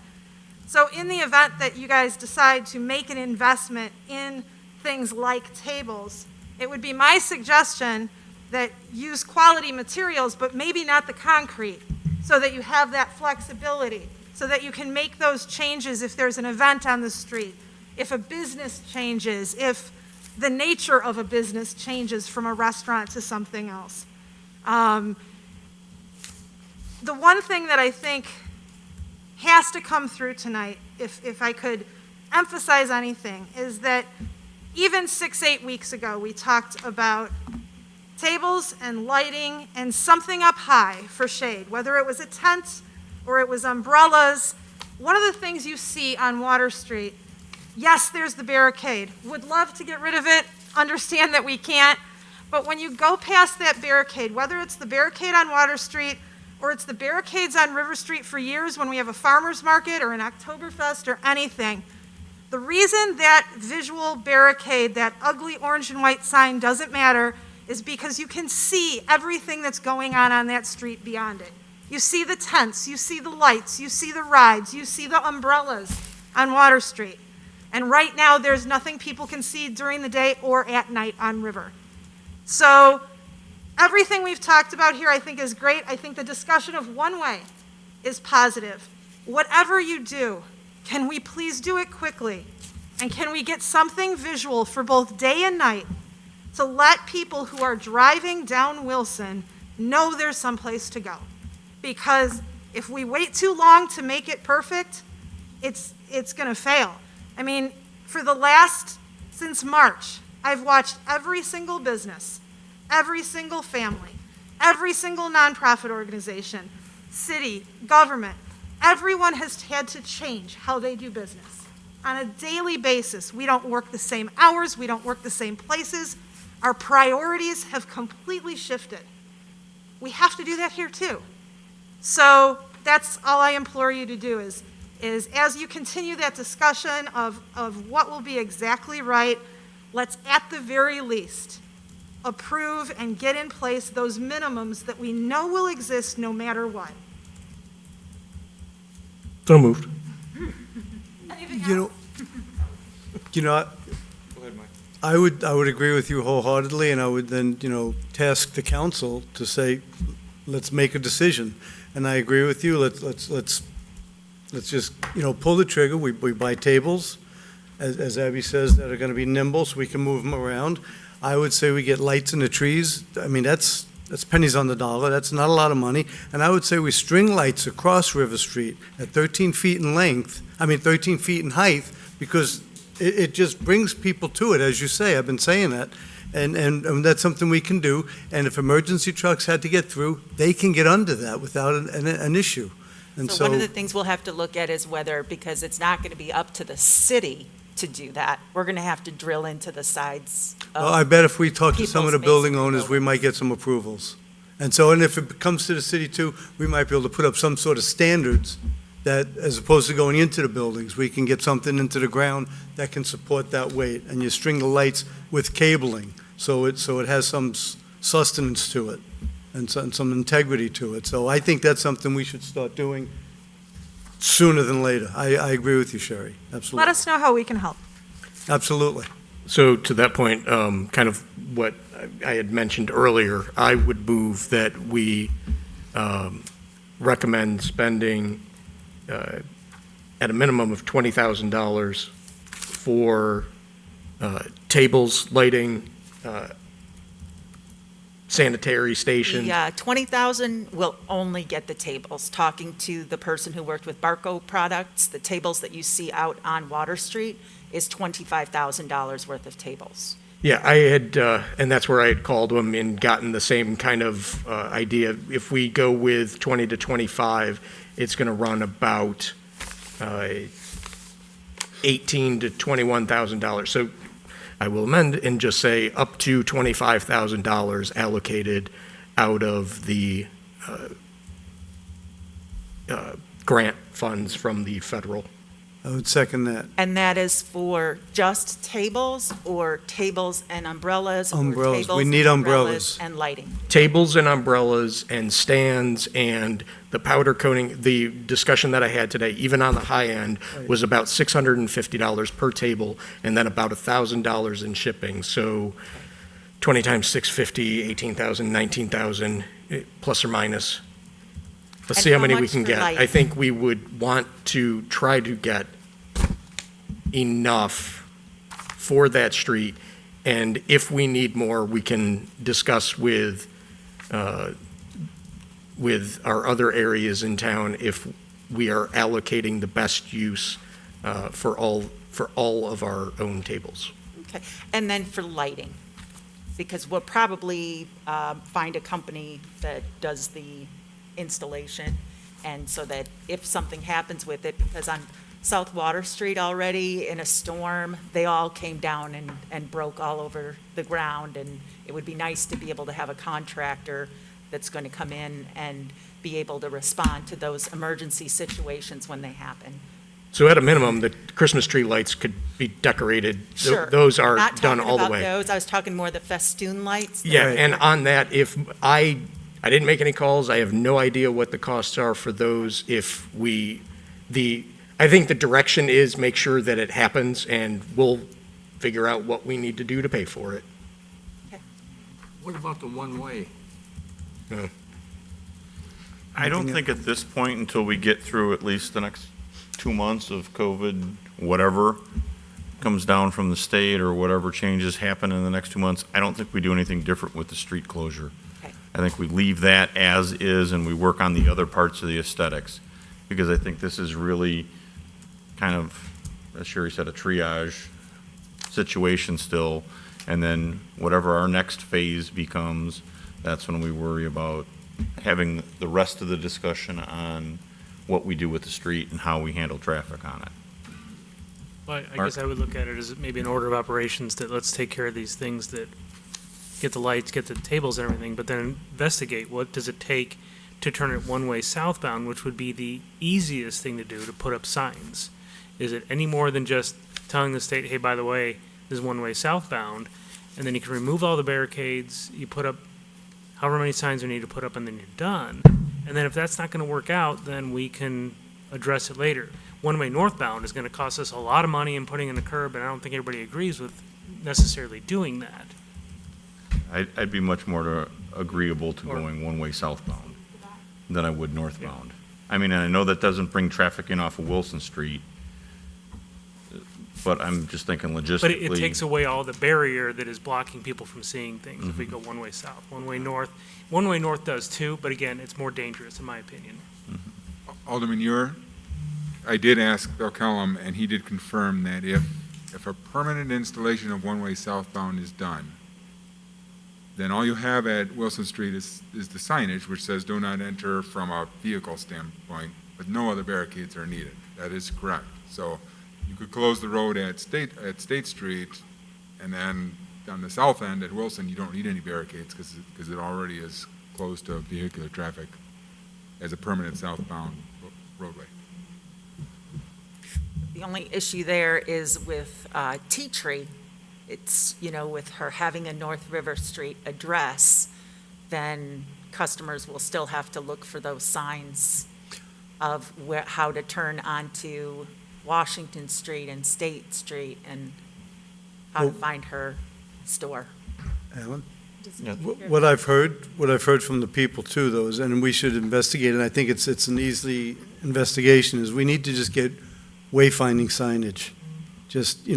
So in the event that you guys decide to make an investment in things like tables, it would be my suggestion that use quality materials, but maybe not the concrete, so that you have that flexibility, so that you can make those changes if there's an event on the street, if a business changes, if the nature of a business changes from a restaurant to something else. The one thing that I think has to come through tonight, if I could emphasize anything, is that even 6-8 weeks ago, we talked about tables and lighting and something up high for shade, whether it was a tent or it was umbrellas. One of the things you see on Water Street, yes, there's the barricade. Would love to get rid of it, understand that we can't, but when you go past that barricade, whether it's the barricade on Water Street or it's the barricades on River Street for years when we have a farmer's market or an Oktoberfest or anything, the reason that visual barricade, that ugly orange and white sign doesn't matter is because you can see everything that's going on that street beyond it. You see the tents, you see the lights, you see the rides, you see the umbrellas on Water Street. And right now, there's nothing people can see during the day or at night on River. So everything we've talked about here I think is great. I think the discussion of one way is positive. Whatever you do, can we please do it quickly? And can we get something visual for both day and night to let people who are driving down Wilson know there's someplace to go? Because if we wait too long to make it perfect, it's going to fail. I mean, since March, I've watched every single business, every single family, every single nonprofit organization, city, government, everyone has had to change how they do business. On a daily basis, we don't work the same hours, we don't work the same places. Our priorities have completely shifted. We have to do that here too. So that's all I implore you to do is as you continue that discussion of what will be exactly right, let's at the very least approve and get in place those minimums that we know will exist no matter what. So moved. You know, I would agree with you wholeheartedly, and I would then, task the council to say, let's make a decision. And I agree with you. Let's just, pull the trigger. We buy tables, as Abby says, that are going to be nimble, so we can move them around. I would say we get lights in the trees. I mean, that's pennies on the dollar. That's not a lot of money. And I would say we string lights across River Street at 13 feet in length, 13 feet in height, because it just brings people to it, as you say. I've been saying that. And that's something we can do. And if emergency trucks had to get through, they can get under that without an issue. And So one of the things we'll have to look at is whether, because it's not going to be up to the city to do that, we're going to have to drill into the sides of Well, I bet if we talk to some of the people's building basic owners, we might get some approvals. And if it comes to the city too, we might be able to put up some sort of standards that, as opposed to going into the buildings, we can get something into the ground that can support that weight. And you string the lights with cabling, so it has some sustenance to it and some integrity to it. So I think that's something we should start doing sooner than later. I agree with you, Sherry. Absolutely. Let us know how we can help. Absolutely. So to that point, kind of what I had mentioned earlier, I would move that we recommend spending at a minimum of $20,000 for tables, lighting, sanitary stations. Yeah, 20,000 will only get the tables. Talking to the person who worked with Barco Products, the tables that you see out on Water Street is $25,000 worth of tables. Yeah, I had, and that's where I had called them and gotten the same kind of idea. If we go with 20 to 25, it's going to run about $18,000 to $21,000. So I will amend and just say up to $25,000 allocated out of the grant funds from the federal. I would second that. And that is for just tables or tables and umbrellas? Umbrellas. Or tables We need and umbrellas. And lighting? Tables and umbrellas and stands and the powder coating. The discussion that I had today, even on the high end, was about $650 per table and then about $1,000 in shipping. So 20 times 650, 18,000, 19,000, plus or minus. Let's see how many we can get. I think we would want to try to get enough for that street. And if we need more, we can discuss with our other areas in town if we are allocating the best use for all of our own tables. Okay, and then for lighting, because we'll probably find a company that does the installation, and so that if something happens with it, because on South Water Street already, in a storm, they all came down and broke all over the ground, and it would be nice to be able to have a contractor that's going to come in and be able to respond to those emergency situations when they happen. So at a minimum, the Christmas tree lights could be decorated. Sure. Those are Not done talking all the about way. those. I was talking more the festoon lights. Yeah, and on that, if I didn't make any calls, I have no idea what the costs are for those. I think the direction is make sure that it happens, and we'll figure out what we need to do to pay for it. What about the one-way? I don't think at this point, until we get through at least the next 2 months of COVID, whatever comes down from the state or whatever changes happen in the next 2 months, I don't think we do anything different with the street closure. Okay. I think we leave that as is and we work on the other parts of the aesthetics. Because I think this is really kind of, as Sherry said, a triage situation still. And then whatever our next phase becomes, that's when we worry about having the rest of the discussion on what we do with the street and how we handle traffic on it. Well, I Mark? guess I would look at it as maybe an order of operations, that let's take care of these things, that get the lights, get the tables and everything, but then investigate what does it take to turn it one-way southbound, which would be the easiest thing to do, to put up signs. Is it any more than just telling the state, hey, by the way, this is one-way southbound, and then you can remove all the barricades, you put up however many signs you need to put up, and then you're done. And then if that's not going to work out, then we can address it later. One-way northbound is going to cost us a lot of money in putting in a curb, and I don't think everybody agrees with necessarily doing that. I'd be much more agreeable to going one-way southbound than I would northbound. I mean, and I know that doesn't bring traffic in off of Wilson Street, but I'm just thinking logistically. But it takes away all the barrier that is blocking people from seeing things if we go one-way south. One-way north does too, but again, it's more dangerous in my opinion. Alderman I did ask Bill Kellum, and he did confirm that if a permanent installation of one-way southbound is done, then all you have at Wilson Street is the signage, which says do not enter from a vehicle standpoint, but no other barricades are needed. That is correct. So you could close the road at State Street, and then on the south end at Wilson, you don't need any barricades because it already is closed to vehicular traffic as a permanent southbound roadway. The only issue there is with Tea Tree. It's, with her having a North River Street address, then customers will still have to look for those signs of how to turn onto Washington Street and State Street and how to find her store. Alan? Yeah. What I've heard from the people too, though, is, and we should investigate, and I think it's an easy investigation, is we need to just get wayfinding signage. Just,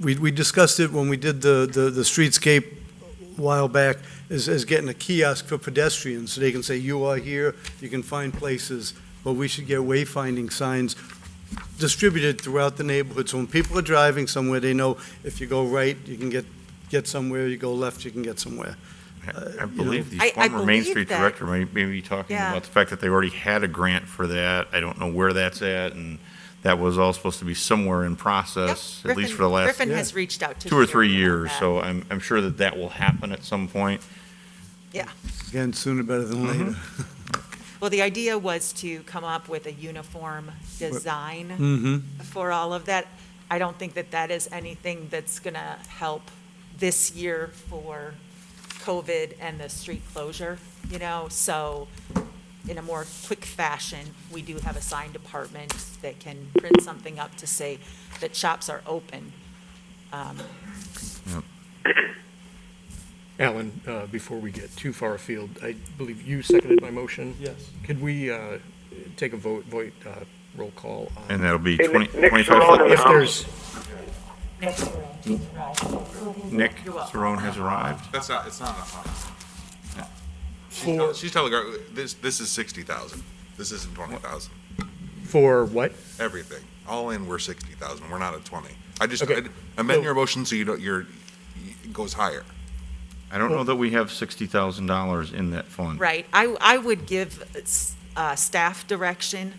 we discussed it when we did the streetscape a while back, as getting a kiosk for pedestrians, so they can say, you are here, you can find places, but we should get wayfinding signs distributed throughout the neighborhood, so when people are driving somewhere, they know if you go right, you can get somewhere, you go left, you can get somewhere. I believe the I former Main believe Street that- director may be talking Yeah. about the fact that they already had a grant for that. I don't know where that's at, and that was all supposed to be somewhere in process, Yep, at least for the last Griffin has reached out to 2 or 3 Sherry on years. that. So I'm sure that will happen at some point. Yeah. Again, sooner better than later. Well, the idea was to come up with a uniform design Mm-hmm. for all of that. I don't think that is anything that's going to help this year for COVID and the street closure, so in a more quick fashion, we do have a sign department that can print something up to say that shops are open. Alan, before we get too far afield, I believe you seconded my motion? Yes. Could we take a roll call? And that'll be Hey, 20 Nick 25 Saron foot. If there's, Nick Cerrone has arrived. That's not, it's not enough. For- She's telling her, this is 60,000. This isn't 20,000. For what? Everything. All in, we're 60,000. We're not at 20. I just, Okay. amend your motion so you don't, it goes higher. I don't know that we have $60,000 in that fund. Right. I would give staff direction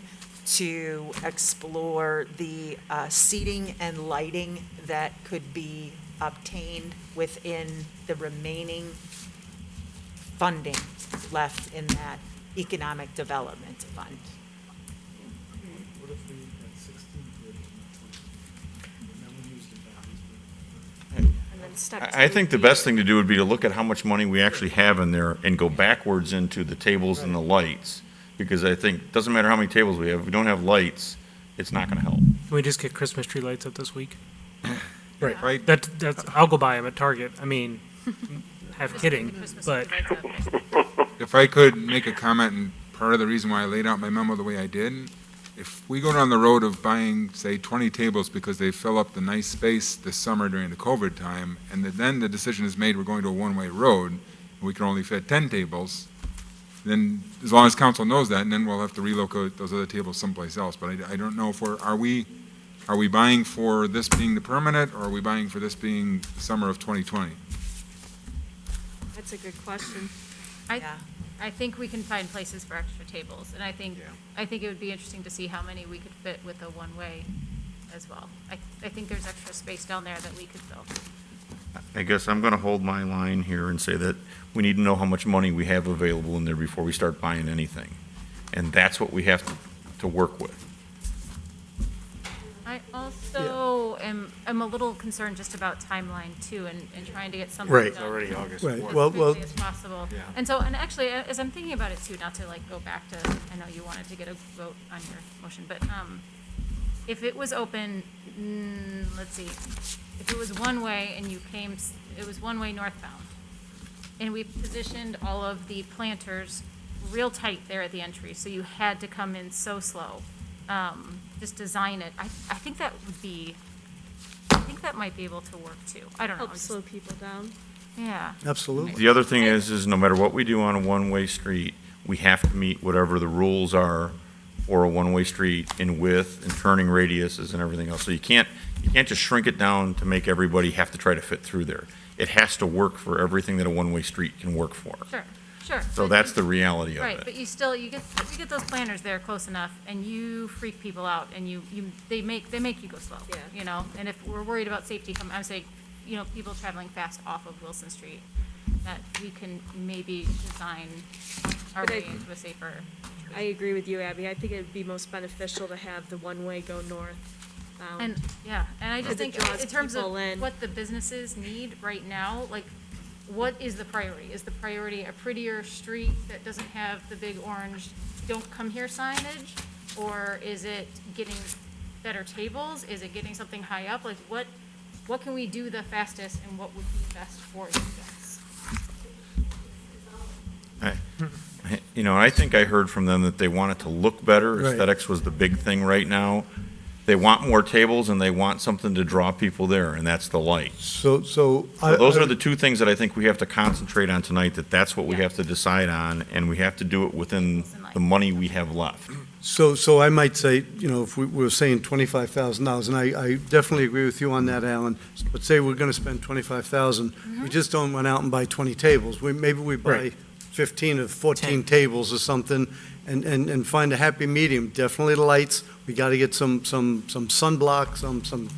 to explore the seating and lighting that could be obtained within the remaining funding left in that economic development fund. And then step I two think the would be- best thing to do would be to look at how much money we actually have in there and go backwards into the tables and the lights. Because I think, doesn't matter how many tables we have, if we don't have lights, it's not gonna help. Can we just get Christmas tree lights up this week? Right. Right? That's, I'll go buy them at Target. I mean, have kidding, but If I could make a comment, and part of the reason why I laid out my memo the way I did, if we go down the road of buying, say, 20 tables because they fill up the nice space this summer during the COVID time, and then the decision is made, we're going to a one-way road, and we can only fit 10 tables, then as long as council knows that, and then we'll have to relocate those other tables someplace else. But I don't know if are we buying for this being the permanent, or are we buying for this being the summer of 2020? That's a good question. I think we can find places for extra tables, and I think it would be interesting to see how many we could fit with a one-way as well. I think there's extra space down there that we could fill. I guess I'm gonna hold my line here and say that we need to know how much money we have available in there before we start buying anything. And that's what we have to work with. I also am a little concerned just about timeline too, and trying to get something Right. done. Already August Right. 4th. Well, As quickly as possible. Yeah. And so, and actually, as I'm thinking about it too, not to like go back to, I know you wanted to get a vote on your motion, but, if it was open, let's see, if it was one way and you came, it was one way northbound, and we positioned all of the planters real tight there at the entry, so you had to come in so slow, just design it, I think that would be, I think that might be able to work too. I don't know. Help slow people down. Yeah. Absolutely. The other thing is no matter what we do on a one-way street, we have to meet whatever the rules are for a one-way street in width and turning radiuses and everything else. So you can't just shrink it down to make everybody have to try to fit through there. It has to work for everything that a one-way street can work for. Sure. So But that's the reality of Right, it. but you still, you get those planners there close enough, and you freak people out, and they make you go slow, Yeah. you know? And if we're worried about safety, I'm saying, you know, people traveling fast off of Wilson Street, that we can maybe design our But way into a safer. I agree with you, Abby. I think it'd be most beneficial to have the one-way go northbound. And, yeah, and I just Because it think draws in terms of people in. what the businesses need right now, like, what is the priority? Is the priority a prettier street that doesn't have the big orange, don't come here signage? Or is it getting better tables? Is it getting something high up? Like, what can we do the fastest, and what would be best for you guys? You know, I think I heard from them that they want it to look better. Right. Aesthetics was the big thing right now. They want more tables and they want something to draw people there, and that's the light. So So those are the two things that I think we have to concentrate on tonight, that's what we have to decide on, and we have to do it within the money we have left. So I might say, you know, if we were saying $25,000, and I definitely agree with you on that, Alan, but say we're gonna spend $25,000, we just don't run out and buy 20 tables. Maybe we buy Right. 15 or 14 tables or something, and find a happy medium. Definitely the lights, we gotta get some sunblock, some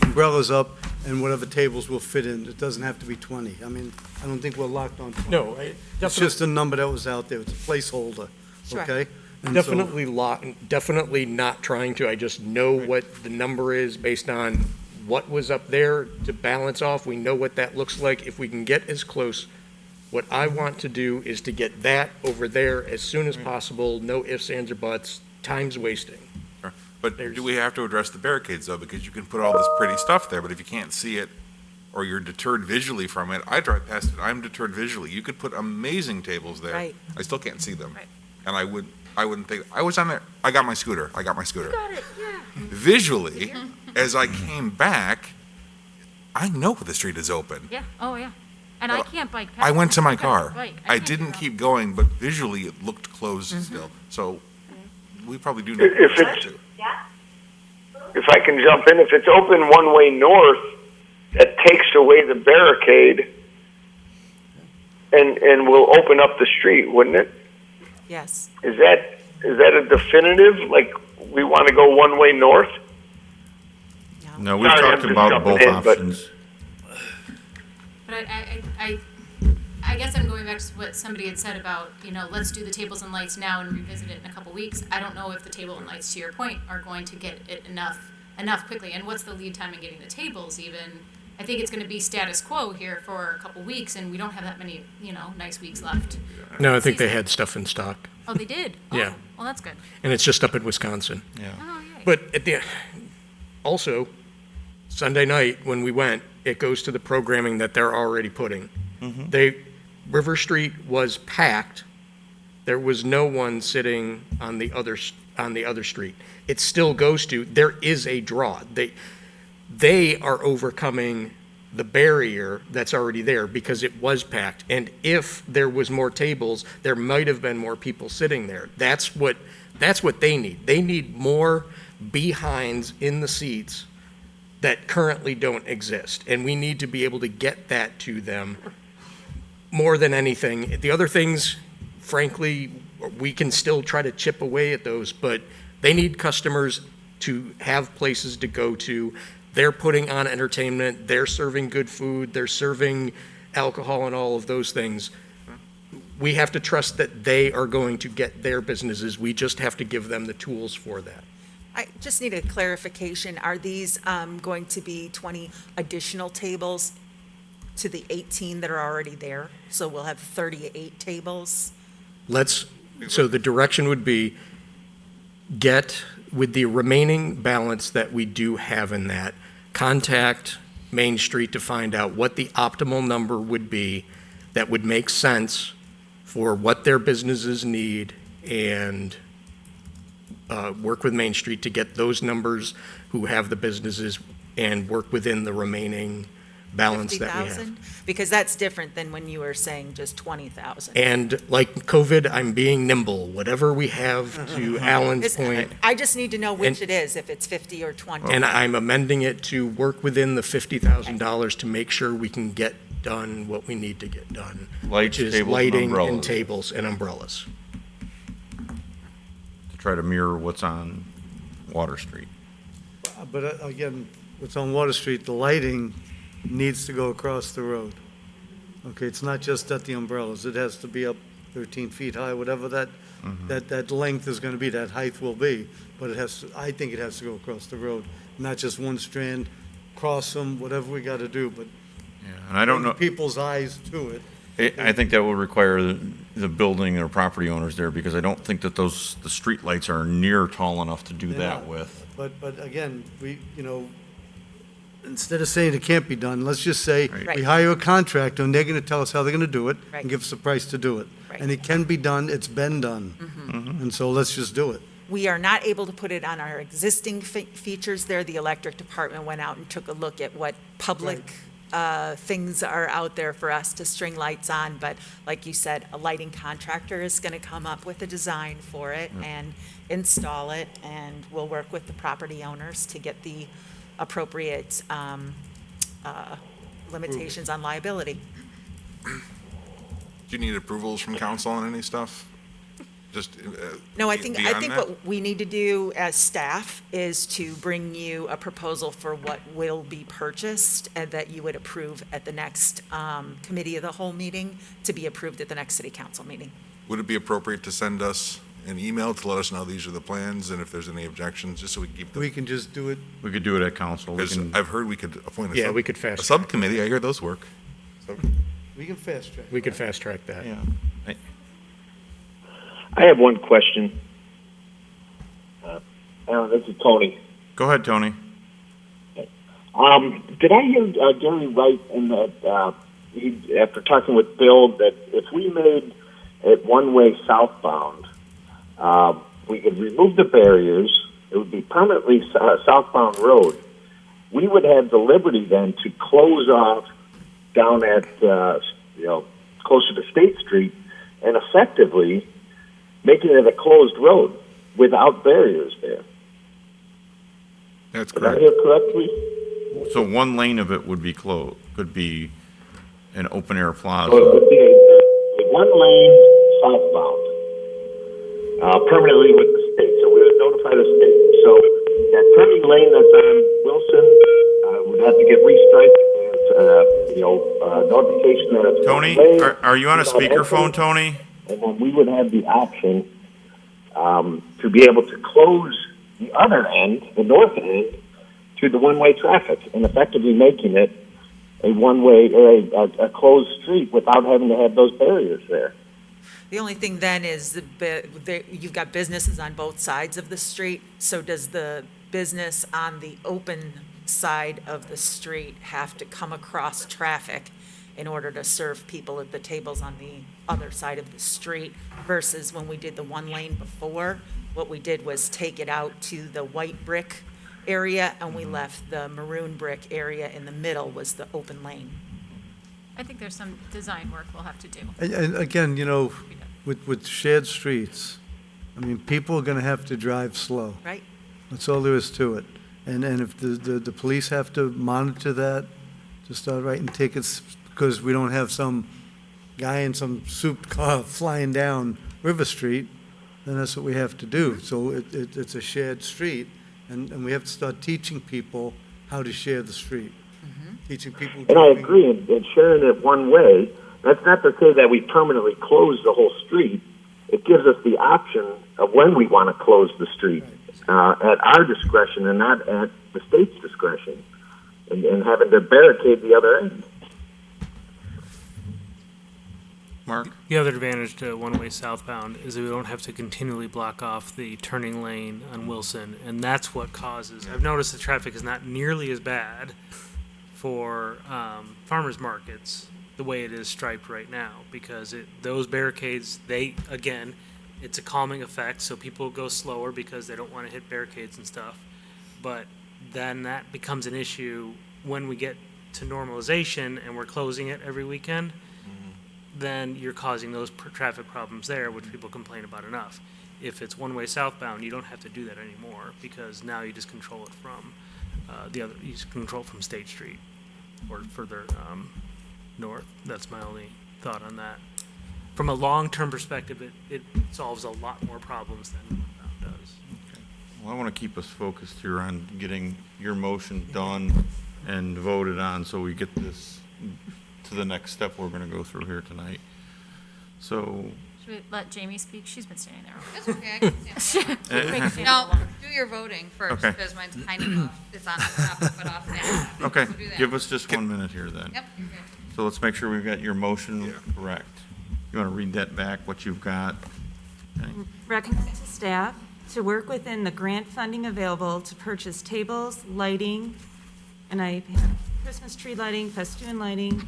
umbrellas up, and whatever tables will fit in. It doesn't have to be 20. I mean, I don't think we're locked on 20. No, It's just a number that was out there, it's a placeholder, Sure. okay? And so- Definitely not trying to, I just know what the number is based on what was up there to balance off. We know what that looks like. If we can get as close, what I want to do is to get that over there as soon as possible, no ifs, ands, or buts, time's wasting. But do we have to address the barricades though? Because you can put all this pretty stuff there, but if you can't see it or you're deterred visually from it, I drive past it, I'm deterred visually. You could put amazing tables there. Right. I still can't see them. Right. And I wouldn't think, I was on there, I got my scooter. Got it, yeah. Visually, as I came back, I know the street is open. Yeah, oh, yeah. And I can't bike past. I went to my I can't car. bike. I can't didn't go. keep going, but visually it looked closed still. So we probably do know. If it's, if I can jump in, if it's open one way north, that takes away the barricade and will open up the street, wouldn't it? Yes. Is that a definitive? Like, we want to go one way north? No, we've Sorry, I'm talked just about jumping both in, but- options. But I guess I'm going back to what somebody had said about, let's do the tables and lights now and revisit it in a couple weeks. I don't know if the table and lights, to your point, are going to get it enough quickly. And what's the lead time in getting the tables even? I think it's going to be status quo here for a couple weeks, and we don't have that many, nice weeks left. No, I think they had stuff in stock. Oh, they did? Yeah. Oh, well, that's good. And it's just up in Wisconsin. Yeah. Oh, yay. But also, Sunday night when we went, it goes to the programming that they're already putting. River Street was packed. There was no one sitting on the other street. It still goes to, there is a draw. They are overcoming the barrier that's already there because it was packed. And if there was more tables, there might have been more people sitting there. That's what they need. They need more behinds in the seats that currently don't exist. And we need to be able to get that to them more than anything. The other things, frankly, we can still try to chip away at those, but they need customers to have places to go to. They're putting on entertainment, they're serving good food, they're serving alcohol and all of those things. We have to trust that they are going to get their businesses. We just have to give them the tools for that. I just need a clarification. Are these going to be 20 additional tables to the 18 that are already there? So we'll have 38 tables? So the direction would be get, with the remaining balance that we do have in that, contact Main Street to find out what the optimal number would be that would make sense for what their businesses need, and work with Main Street to get those numbers who have the businesses and work within the remaining balance that we have. 50,000? Because that's different than when you were saying just 20,000. And like COVID, I'm being nimble. Whatever we have, to Alan's point. I just need to know which And- it is, if it's 50 or 20. And I'm amending it to work within the $50,000 to make sure we can get done what we need to get done. Lights, which is tables, and lighting umbrellas. and tables and umbrellas. To try to mirror what's on Water Street. But again, what's on Water Street, the lighting needs to go across the road. Okay, it's not just at the umbrellas. It has to be up 13 feet high, whatever that length is gonna be, that height will be. But it has to, I think it has to go across the road, not just one strand, cross them, whatever we gotta do, but And I don't know, bring people's eyes to it. I think that will require the building or property owners there, because I don't think that the street lights are near tall enough to do They're that not. with. But again, instead of saying it can't be done, let's just say Right. we hire a contractor and they're gonna tell us how they're gonna do it Right. and give us a price to do it. Right. And it can be done, it's been done. And so let's just do it. We are not able to put it on our existing features there. The electric department went out and took a look at what public things are out there for us to string lights on. But like you said, a lighting contractor is going to come up with a design for it and install it, and we'll work with the property owners to get the appropriate limitations on liability. Do you need approvals from council on any stuff? Just No, I beyond think that? what we need to do as staff is to bring you a proposal for what will be purchased and that you would approve at the next committee of the whole meeting, to be approved at the next city council meeting. Would it be appropriate to send us an email to let us know these are the plans, and if there's any objections, just so we can keep them? We can just do it. We could do it at council. We Because can- I've heard we could appoint Yeah, we could fast a subcommittee. I hear those work. We can fast track. We could fast track that. Yeah. I have one question. Alan, this is Tony. Go ahead, Tony. Did I hear Gary right in that, after talking with Bill, that if we made it one-way southbound, we could remove the barriers, it would be permanently southbound road, we would have the liberty then to close off down at, closer to State Street and effectively making it a closed road without barriers there. That's Did I correct. hear correctly? So one lane of it would be closed, could be an open air So it plaza. would be a one lane southbound, permanently with the state. So we would notify the state. So that turning lane that's on Wilson would have to get restriped and, notification that it's. Tony, one lane, are you on a without speakerphone, entry. Tony? And then we would have the option to be able to close the other end, the north end, to the one-way traffic, and effectively making it a one-way or a closed street without having to have those barriers there. The only thing then is you've got businesses on both sides of the street, so does the business on the open side of the street have to come across traffic in order to serve people at the tables on the other side of the street versus when we did the one lane before, what we did was take it out to the white brick area and we left the maroon brick area in the middle was the open lane. I think there's some design work we'll have to do. And again, with shared streets, I mean, people are going to have to drive slow. Right. That's all there is to it. And if the police have to monitor that, to start writing tickets because we don't have some guy in some souped car flying down River Street, then that's what we have to do. So it's a shared street, and we have to start teaching people how to share the street. Teaching people. And I agree, and sharing it one way, that's not to say that we permanently close the whole street. It gives us the option of when we want to close the street at our discretion and not at the state's discretion, and having to barricade the other end. Mark? The other advantage to one-way southbound is that we don't have to continually block off the turning lane on Wilson, and that's what causes, I've noticed the traffic is not nearly as bad for farmers markets the way it is striped right now, because those barricades, it's a calming effect, so people go slower because they don't want to hit barricades and stuff. But then that becomes an issue when we get to normalization and we're closing it every weekend, then you're causing those traffic problems there, which people complain about enough. If it's one-way southbound, you don't have to do that anymore, because now you just control it from you just control it from State Street or further north. That's my only thought on that. From a long-term perspective, it solves a lot more problems than northbound does. Well, I want to keep us focused here on getting your motion done and voted on so we get this to the next step we're going to go through here tonight. So, Should we let Jamie speak? She's been standing there. That's okay, I can stand there. No, do your voting first, Okay. because mine's kind of it's on the topic, but off that. okay, So do that. give us just 1 minute here then. Yep, you're good. So let's make sure we've got your motion correct. You want to read that back, what you've got? Okay. Recommend to staff to work within the grant funding available to purchase tables, lighting, and I have Christmas tree lighting, festoon lighting,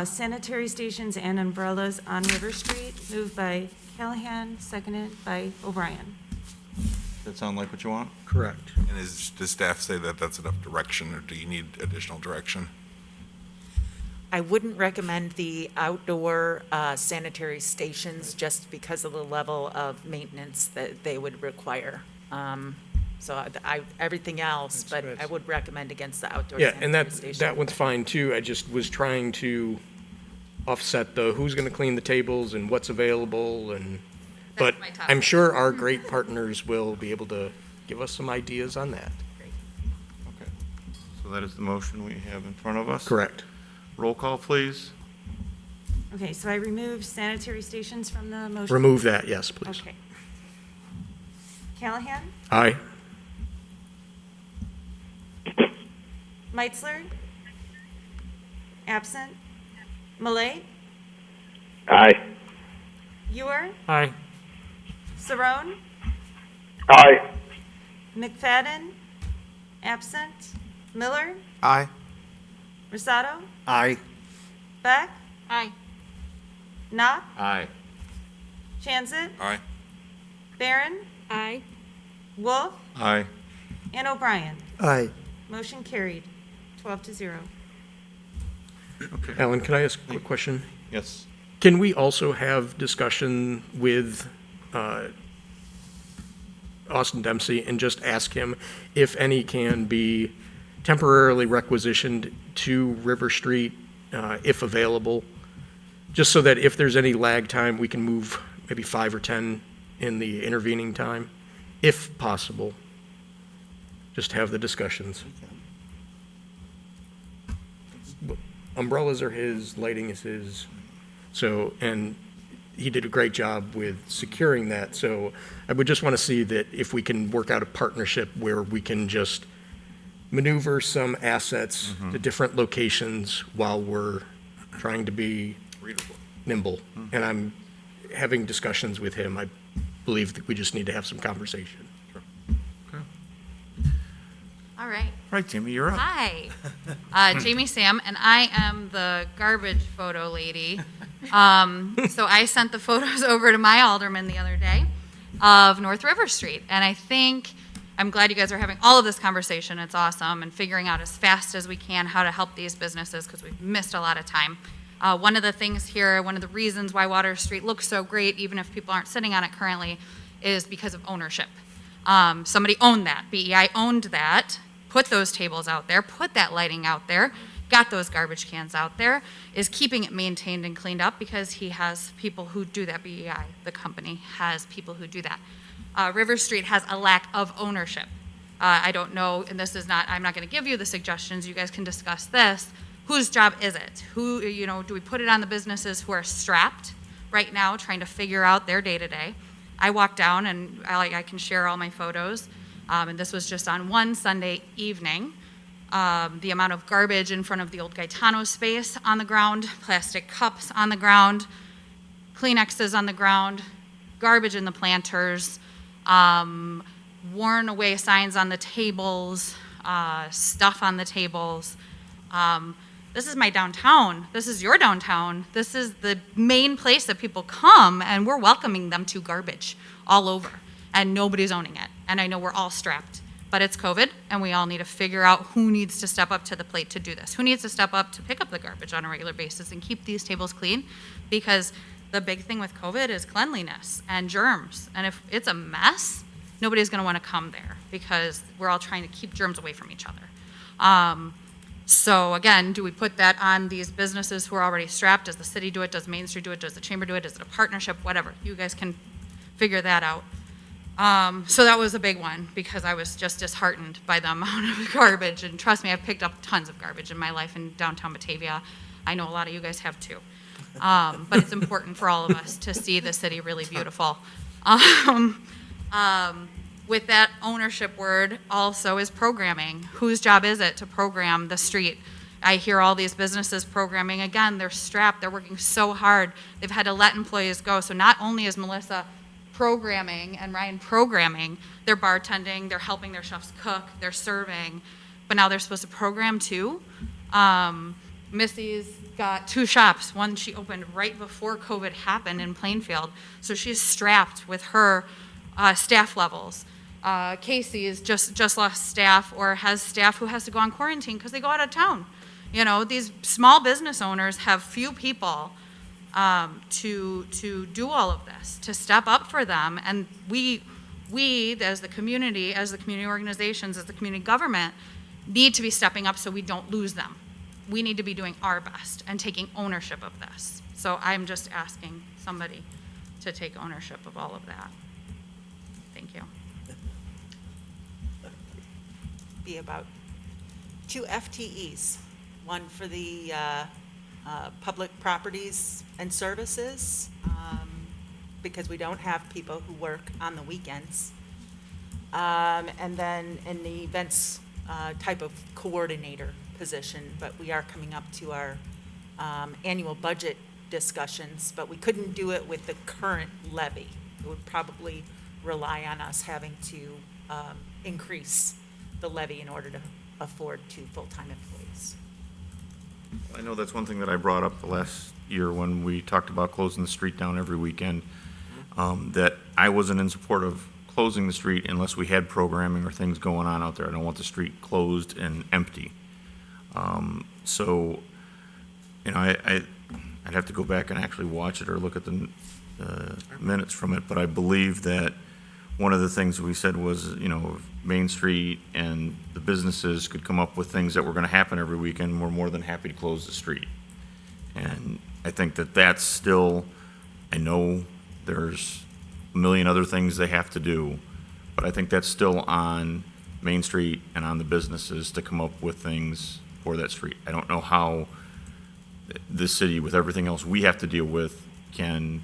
sanitary stations and umbrellas on River Street, moved by Callahan, seconded by O'Brien. Does that sound like what you want? Correct. And does staff say that that's enough direction, or do you need additional direction? I wouldn't recommend the outdoor sanitary stations just because of the level of maintenance that they would require. So everything else, but I would recommend against the outdoor Yeah, sanitary and stations. that one's fine too. I just was trying to offset the who's going to clean the tables and what's available but my top I'm sure our great partners will be able to give us some ideas on that. Okay. So that is the motion we have in front of us? Correct. Roll call, please. Okay, so I removed sanitary stations from the motion? Remove that, yes, please. Okay. Callahan? Aye. Meitzler? Absent? Malay? Aye. Ewer? Aye. Saron? Aye. McFadden? Absent? Miller? Aye. Rosato? Aye. Beck? Aye. Knopf? Aye. Chanzit? Aye. Barron? Aye. Wolf? Aye. And O'Brien. Aye. Motion carried, 12-0. Okay. Alan, can I ask a quick question? Yes. Can we also have discussion with Austin Dempsey and just ask him if any can be temporarily requisitioned to River Street, if available, just so that if there's any lag time, we can move maybe 5 or 10 in the intervening time, if possible. Just have the discussions. Umbrellas are his, lighting is his, so, and he did a great job with securing that, so I would just want to see that if we can work out a partnership where we can just maneuver some assets to different locations while we're trying to be nimble. And I'm having discussions with him. I believe that we just need to have some conversation. All right. Right, Jamie, you're up. Hi, Jamie Sam, and I am the garbage photo lady. So I sent the photos over to my alderman the other day of North River Street, and I'm glad you guys are having all of this conversation. It's awesome, and figuring out as fast as we can how to help these businesses because we've missed a lot of time. One of the things here, one of the reasons why Water Street looks so great, even if people aren't sitting on it currently, is because of ownership. Somebody owned that. BEI owned that, put those tables out there, put that lighting out there, got those garbage cans out there, is keeping it maintained and cleaned up because he has people who do that. BEI, the company, has people who do that. River Street has a lack of ownership. I don't know, and I'm not going to give you the suggestions. You guys can discuss this. Whose job is it? Do we put it on the businesses who are strapped right now, trying to figure out their day-to-day? I walked down, and I can share all my photos, and this was just on one Sunday evening. The amount of garbage in front of the old Gaetano space on the ground, plastic cups on the ground, Kleenexes on the ground, garbage in the planters, worn away signs on the tables, stuff on the tables. This is my downtown. This is your downtown. This is the main place that people come, and we're welcoming them to garbage all over, and nobody's owning it. And I know we're all strapped, but it's COVID, and we all need to figure out who needs to step up to the plate to do this. Who needs to step up to pick up the garbage on a regular basis and keep these tables clean? Because the big thing with COVID is cleanliness and germs. And if it's a mess, nobody's going to want to come there because we're all trying to keep germs away from each other. So again, do we put that on these businesses who are already strapped? Does the city do it? Does Main Street do it? Does the chamber do it? Is it a partnership? Whatever. You guys can figure that out. So that was a big one because I was just disheartened by the amount of garbage. And trust me, I've picked up tons of garbage in my life in downtown Batavia. I know a lot of you guys have too. But it's important for all of us to see the city really beautiful. With that ownership word also is programming. Whose job is it to program the street? I hear all these businesses programming. Again, they're strapped. They're working so hard. They've had to let employees go. So not only is Melissa programming and Ryan programming, they're bartending, they're helping their chefs cook, they're serving, but now they're supposed to program too. Missy's got 2 shops. One she opened right before COVID happened in Plainfield. So she's strapped with her staff levels. Casey's just lost staff or has staff who has to go on quarantine because they go out of town. These small business owners have few people to do all of this, to step up for them. And we as the community organizations, as the community government, need to be stepping up so we don't lose them. We need to be doing our best and taking ownership of this. So I'm just asking somebody to take ownership of all of that. Thank you. Be about 2 FTEs, one for the public properties and services, because we don't have people who work on the weekends. And then in the events type of coordinator position, but we are coming up to our annual budget discussions, but we couldn't do it with the current levy. It would probably rely on us having to increase the levy in order to afford 2 full-time employees. I know that's one thing that I brought up the last year when we talked about closing the street down every weekend, that I wasn't in support of closing the street unless we had programming or things going on out there. I don't want the street closed and empty. So, you know, I'd have to go back and actually watch it or look at the minutes from it, but I believe that one of the things we said was, you know, if Main Street and the businesses could come up with things that were going to happen every weekend, we're more than happy to close the street. And I think that that's still, I know there's a million other things they have to do, but I think that's still on Main Street and on the businesses to come up with things for that street. I don't know how this city, with everything else we have to deal with, can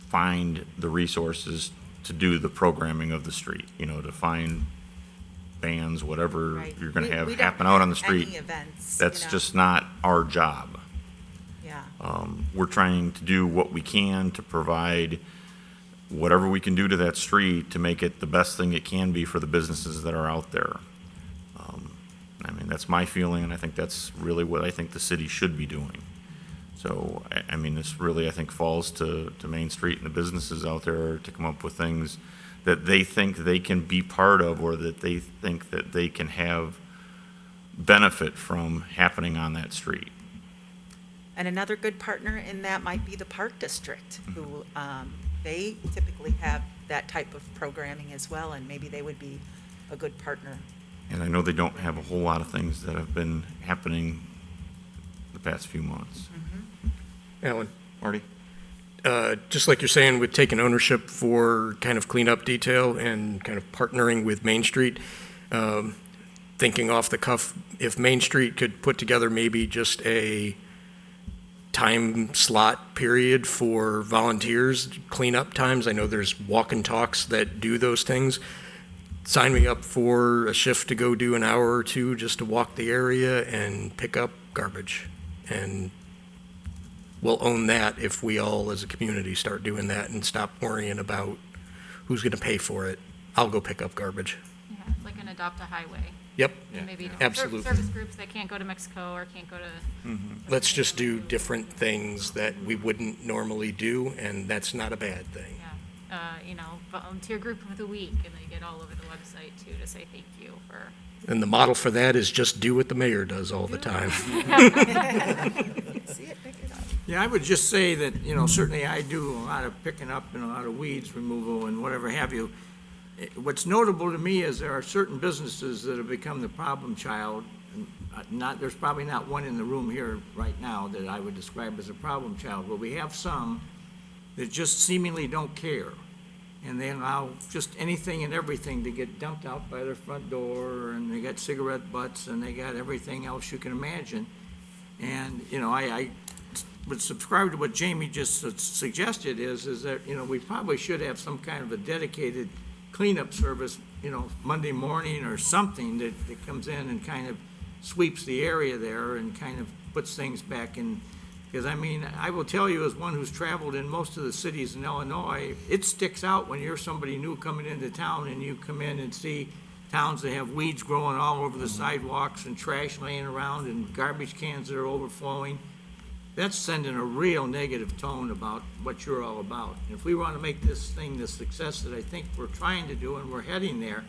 find the resources to do the programming of the street, you know, to find bands, whatever Right. you're going to have We don't happen out on the have street. any events, That's you know. just not our job. Yeah. We're trying to do what we can to provide whatever we can do to that street to make it the best thing it can be for the businesses that are out there. I mean, that's my feeling, and I think that's really what I think the city should be doing. So, I mean, this really, I think, falls to Main Street and the businesses out there to come up with things that they think they can be part of, or that they think that they can have benefit from happening on that street. And another good partner in that might be the Park District, who, they typically have that type of programming as well, and maybe they would be a good partner. And I know they don't have a whole lot of things that have been happening the past few months. Alan? Marty? Just like you're saying, with taking ownership for kind of cleanup detail and kind of partnering with Main Street, thinking off the cuff, if Main Street could put together maybe just a time slot period for volunteers, cleanup times. I know there's walk and talks that do those things. Sign me up for a shift to go do an hour or two just to walk the area and pick up garbage. And we'll own that if we all as a community start doing that and stop worrying about who's going to pay for it. I'll go pick up garbage. Yeah, like an adopt a highway. Yep. And maybe Absolutely. service groups that can't go to Mexico or can't go to. Let's just do different things that we wouldn't normally do, and that's not a bad thing. You know, volunteer group of the week, and they get all over the website too to say thank you for. And the model for that is just do what the mayor does all the time. See it, pick it up. Yeah, I would just say that, you know, certainly I do a lot of picking up and a lot of weeds removal and whatever have you. What's notable to me is there are certain businesses that have become the problem child. And there's probably not one in the room here right now that I would describe as a problem child, but we have some that just seemingly don't care. And they allow just anything and everything to get dumped out by their front door, and they got cigarette butts, and they got everything else you can imagine. And, you know, I would subscribe to what Jamie just suggested is that, you know, we probably should have some kind of a dedicated cleanup service, you know, Monday morning or something that comes in and kind of sweeps the area there and kind of puts things back in. Because, I mean, I will tell you, as one who's traveled in most of the cities in Illinois, it sticks out when you're somebody new coming into town and you come in and see towns that have weeds growing all over the sidewalks and trash laying around and garbage cans that are overflowing. That's sending a real negative tone about what you're all about. And if we want to make this thing the success that I think we're trying to do and we're heading there,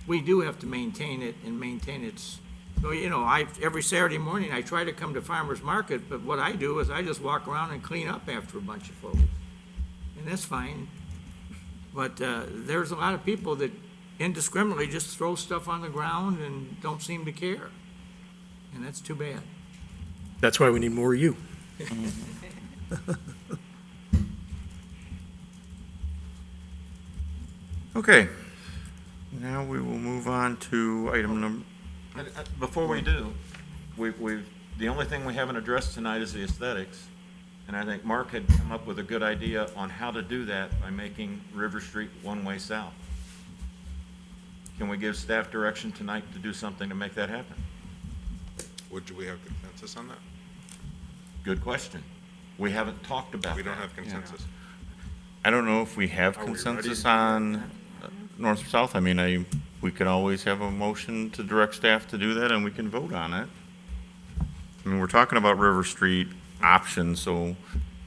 we do have to maintain it and maintain its. So, you know, every Saturday morning, I try to come to farmer's market, but what I do is I just walk around and clean up after a bunch of folks. And that's fine. But there's a lot of people that indiscriminately just throw stuff on the ground and don't seem to care. And that's too bad. That's why we need more of you. Okay. Now we will move on to item number. Before we do, the only thing we haven't addressed tonight is the aesthetics. And I think Mark had come up with a good idea on how to do that by making River Street one-way south. Can we give staff direction tonight to do something to make that happen? Would we have consensus on that? Good question. We haven't talked about We don't that. have consensus. I don't know if we have Are we ready consensus to- on north or south. I mean, we could always have a motion to direct staff to do that, and we can vote on it. I mean, we're talking about River Street options, so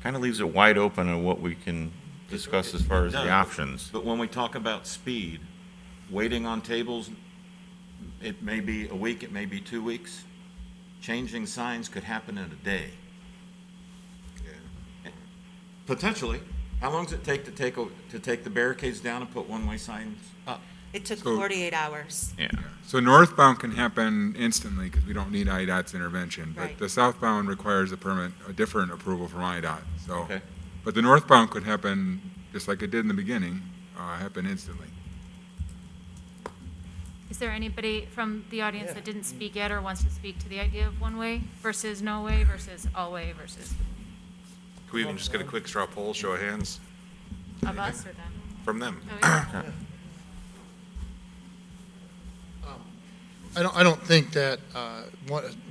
kind of leaves it wide open on what we can discuss as far as It the does. options. But when we talk about speed, waiting on tables, it may be a week, it may be 2 weeks. Changing signs could happen in a day. Potentially. How long does it take to take the barricades down and put one-way signs up? It took So- 48 hours. Yeah. So northbound can happen instantly because we don't need IDOT's intervention. But Right. the southbound requires a permit, a different approval from IDOT, so. Okay. But the northbound could happen, just like it did in the beginning, happen instantly. Is there anybody from the audience that didn't speak yet or wants to speak to the idea of one-way versus no-way versus all-way versus Can we even just get a quick straw poll, show of hands of us or them? from them? Oh, yeah. I don't think that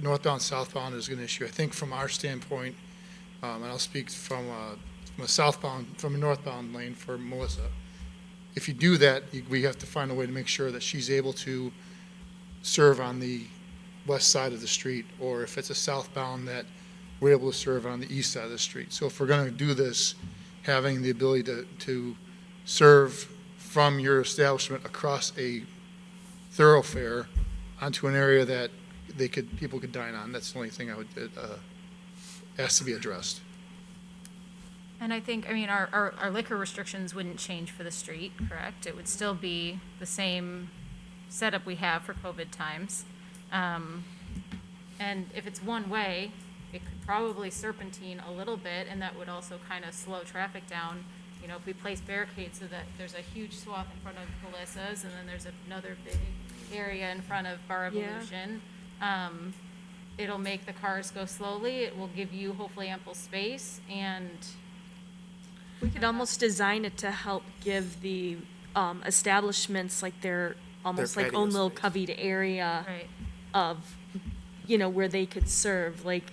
northbound, southbound is an issue. I think from our standpoint, and I'll speak from a southbound, from a northbound lane for Melissa. If you do that, we have to find a way to make sure that she's able to serve on the west side of the street, or if it's a southbound, that we're able to serve on the east side of the street. So if we're going to do this, having the ability to serve from your establishment across a thoroughfare onto an area that people could dine on, that's the only thing I would ask to be addressed. And I think, I mean, our liquor restrictions wouldn't change for the street, correct? It would still be the same setup we have for COVID times. And if it's one way, it could probably serpentine a little bit, and that would also kind of slow traffic down. You know, if we place barricades so that there's a huge swath in front of Melissa's, and then there's another big area in front of Bar Yeah. Evolution, it'll make the cars go slowly. It will give you hopefully ample space, and We could almost design it to help give the establishments like their almost like patio own little space. covered area right. of, where they could serve, like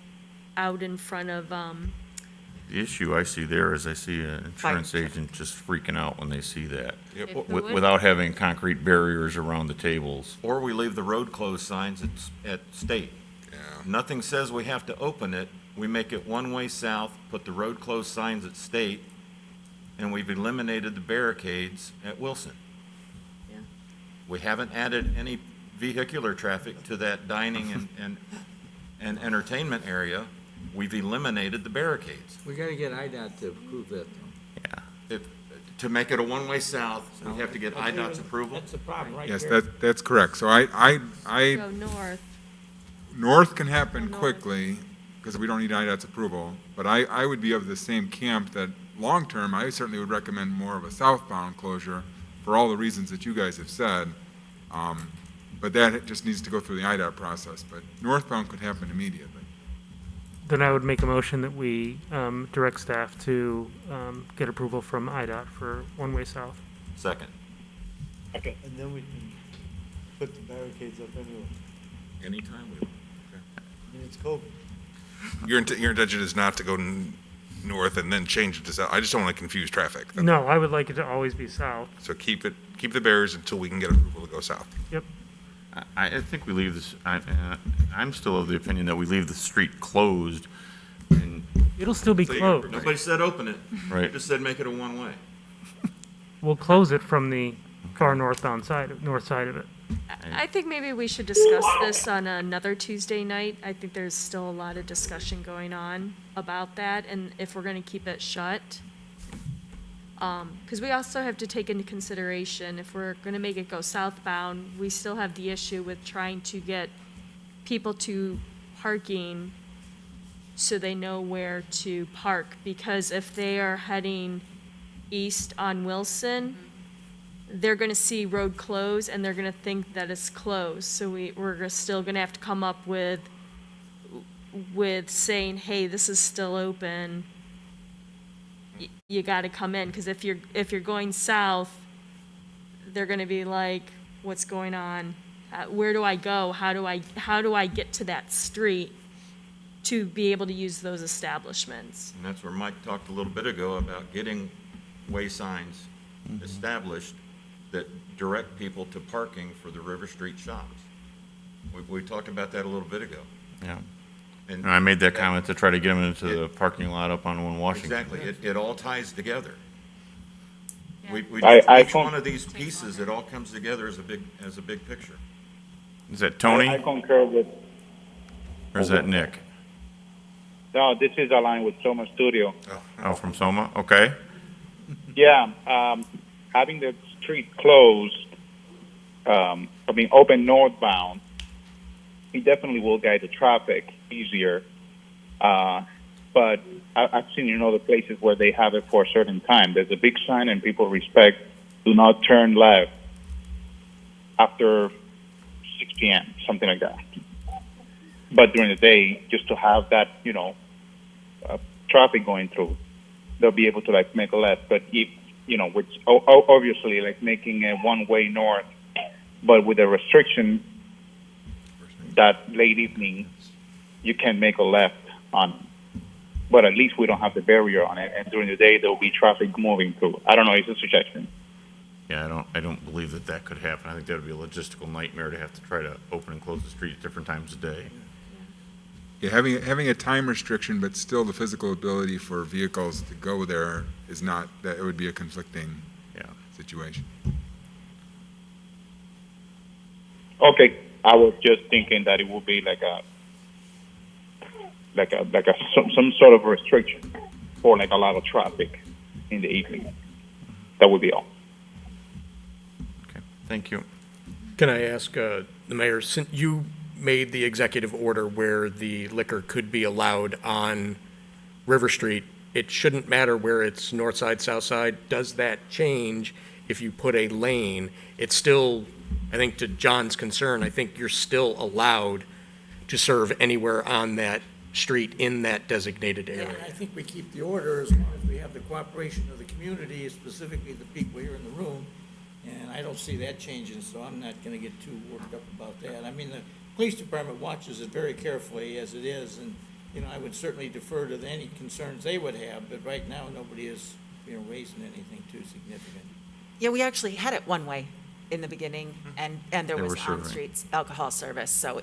out in front of, The issue I see there is I see an insurance agent just freaking out when they see that, Yep. Who would? without having concrete barriers around the tables. Or we leave the road closed signs at State. Yeah. Nothing says we have to open it. We make it one-way south, put the road closed signs at State, and we've eliminated the barricades at Wilson. Yeah. We haven't added any vehicular traffic to that dining and entertainment area. We've eliminated the barricades. We gotta get IDOT to approve that, though. To make it a one-way south, we have to get IDOT's approval. That's the problem, right Yes, there. that's correct. So I go north. north can happen North. quickly because we don't need IDOT's approval. But I would be of the same camp that long-term, I certainly would recommend more of a southbound closure for all the reasons that you guys have said. But that just needs to go through the IDOT process. But northbound could happen immediately. Then I would make a motion that we direct staff to get approval from IDOT for one-way south. Second. And then we can put the barricades up anyway. Anytime we want. I mean, it's COVID. Your intention is not to go north and then change it to south. I just don't want to confuse traffic. No, I would like it to always be south. So keep the barriers until we can get approval to go south. Yep. I think we leave this, I'm still of the opinion that we leave the street closed and, It'll still be So closed. Nobody said open it. Right. Just said make it a one-way. We'll close it from the far north side of it. I think maybe we should discuss this on another Tuesday night. I think there's still a lot of discussion going on about that, and if we're gonna keep it shut. Because we also have to take into consideration, if we're gonna make it go southbound, we still have the issue with trying to get people to parking so they know where to park. Because if they are heading east on Wilson, they're gonna see road closed and they're gonna think that it's closed. So we're still gonna have to come up with saying, hey, this is still open. You gotta come in, because if you're going south, they're gonna be like, what's going on? Where do I go? How do I get to that street to be able to use those establishments? And that's where Mike talked a little bit ago about getting way signs established that direct people to parking for the River Street shops. We talked about that a little bit ago. yeah. And And I made that comment to try to get them into the parking lot up on 1 Washington. exactly, it all ties together. Each one of these pieces, it all comes together as a big picture. Is that Tony? I concur with. Or is that Nick? No, this is aligned with Soma Studio. Oh, from Soma? Okay. Yeah, having the street closed, open northbound, it definitely will guide the traffic easier. But I've seen in other places where they have it for a certain time. There's a big sign and people respect, do not turn left after 6 p.m., something like that. But during the day, just to have that, traffic going through, they'll be able to make a left. But if, with obviously making a one-way north, but with a restriction that late evening you can make a left on. But at least we don't have the barrier on it, and during the day there will be traffic moving through. I don't know. It's a suggestion. Yeah, I don't believe that could happen. I think that would be a logistical nightmare to have to try to open and close the street at different times of day. Yeah, having a time restriction, but still the physical ability for vehicles to go there is not, that it would be a conflicting situation. Okay, I was just thinking that it would be some sort of restriction for a lot of traffic in the evening. That would be all. Okay, thank you. Can I ask the mayor, since you made the executive order where the liquor could be allowed on River Street, it shouldn't matter where it's north side, south side. Does that change if you put a lane? It's still, I think to John's concern, I think you're still allowed to serve anywhere on that street in that designated area. I think we keep the order as long as we have the cooperation of the community, specifically the people here in the room, and I don't see that changing, so I'm not gonna get too worked up about that. I mean, the police department watches it very carefully as it is, and, I would certainly defer to any concerns they would have, but right now, nobody is, raising anything too significant. Yeah, we actually had it one way in the beginning, and there They was were serving. on-street alcohol service. So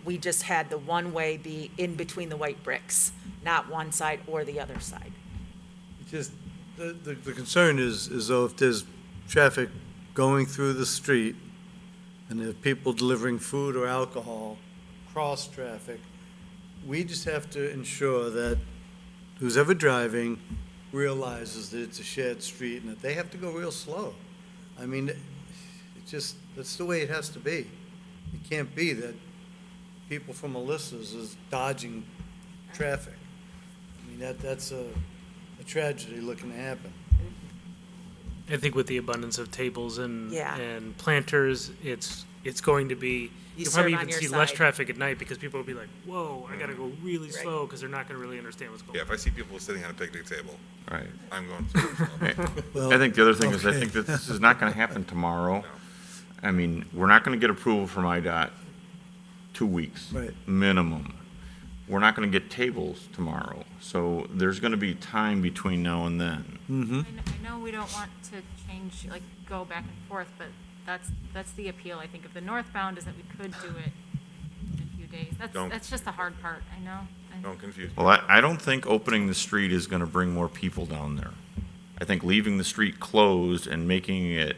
we just had the one way be in between the white bricks, not one side or the other side. Just, the concern is though if there's traffic going through the street and there are people delivering food or alcohol, cross traffic, we just have to ensure that who's ever driving realizes that it's a shared street and that they have to go real slow. I mean, that's the way it has to be. It can't be that people from Alyssa's is dodging traffic. I mean, that's a tragedy looking to happen. I think with the abundance of tables and Yeah. and planters, it's going to be, you'll serve probably on even your see less side. traffic at night because people will be like, whoa, I gotta go really slow because they're not gonna really understand what's going Yeah, on. if I see people sitting on a picnic table, Right. I'm going to. Well, I think the other thing is, I okay. think that this is not going to happen tomorrow. I mean, we're not going to get approval from IDOT 2 weeks. Right. Minimum. We're not going to get tables tomorrow. So there's going to be time between now and then. Mm-hmm. I know we don't want to change, go back and forth, but that's the appeal, I think, of the northbound, is that we could do it in a few days. Don't- That's just the hard part, I know. Don't confuse me. Well, I don't think opening the street is going to bring more people down there. I think leaving the street closed and making it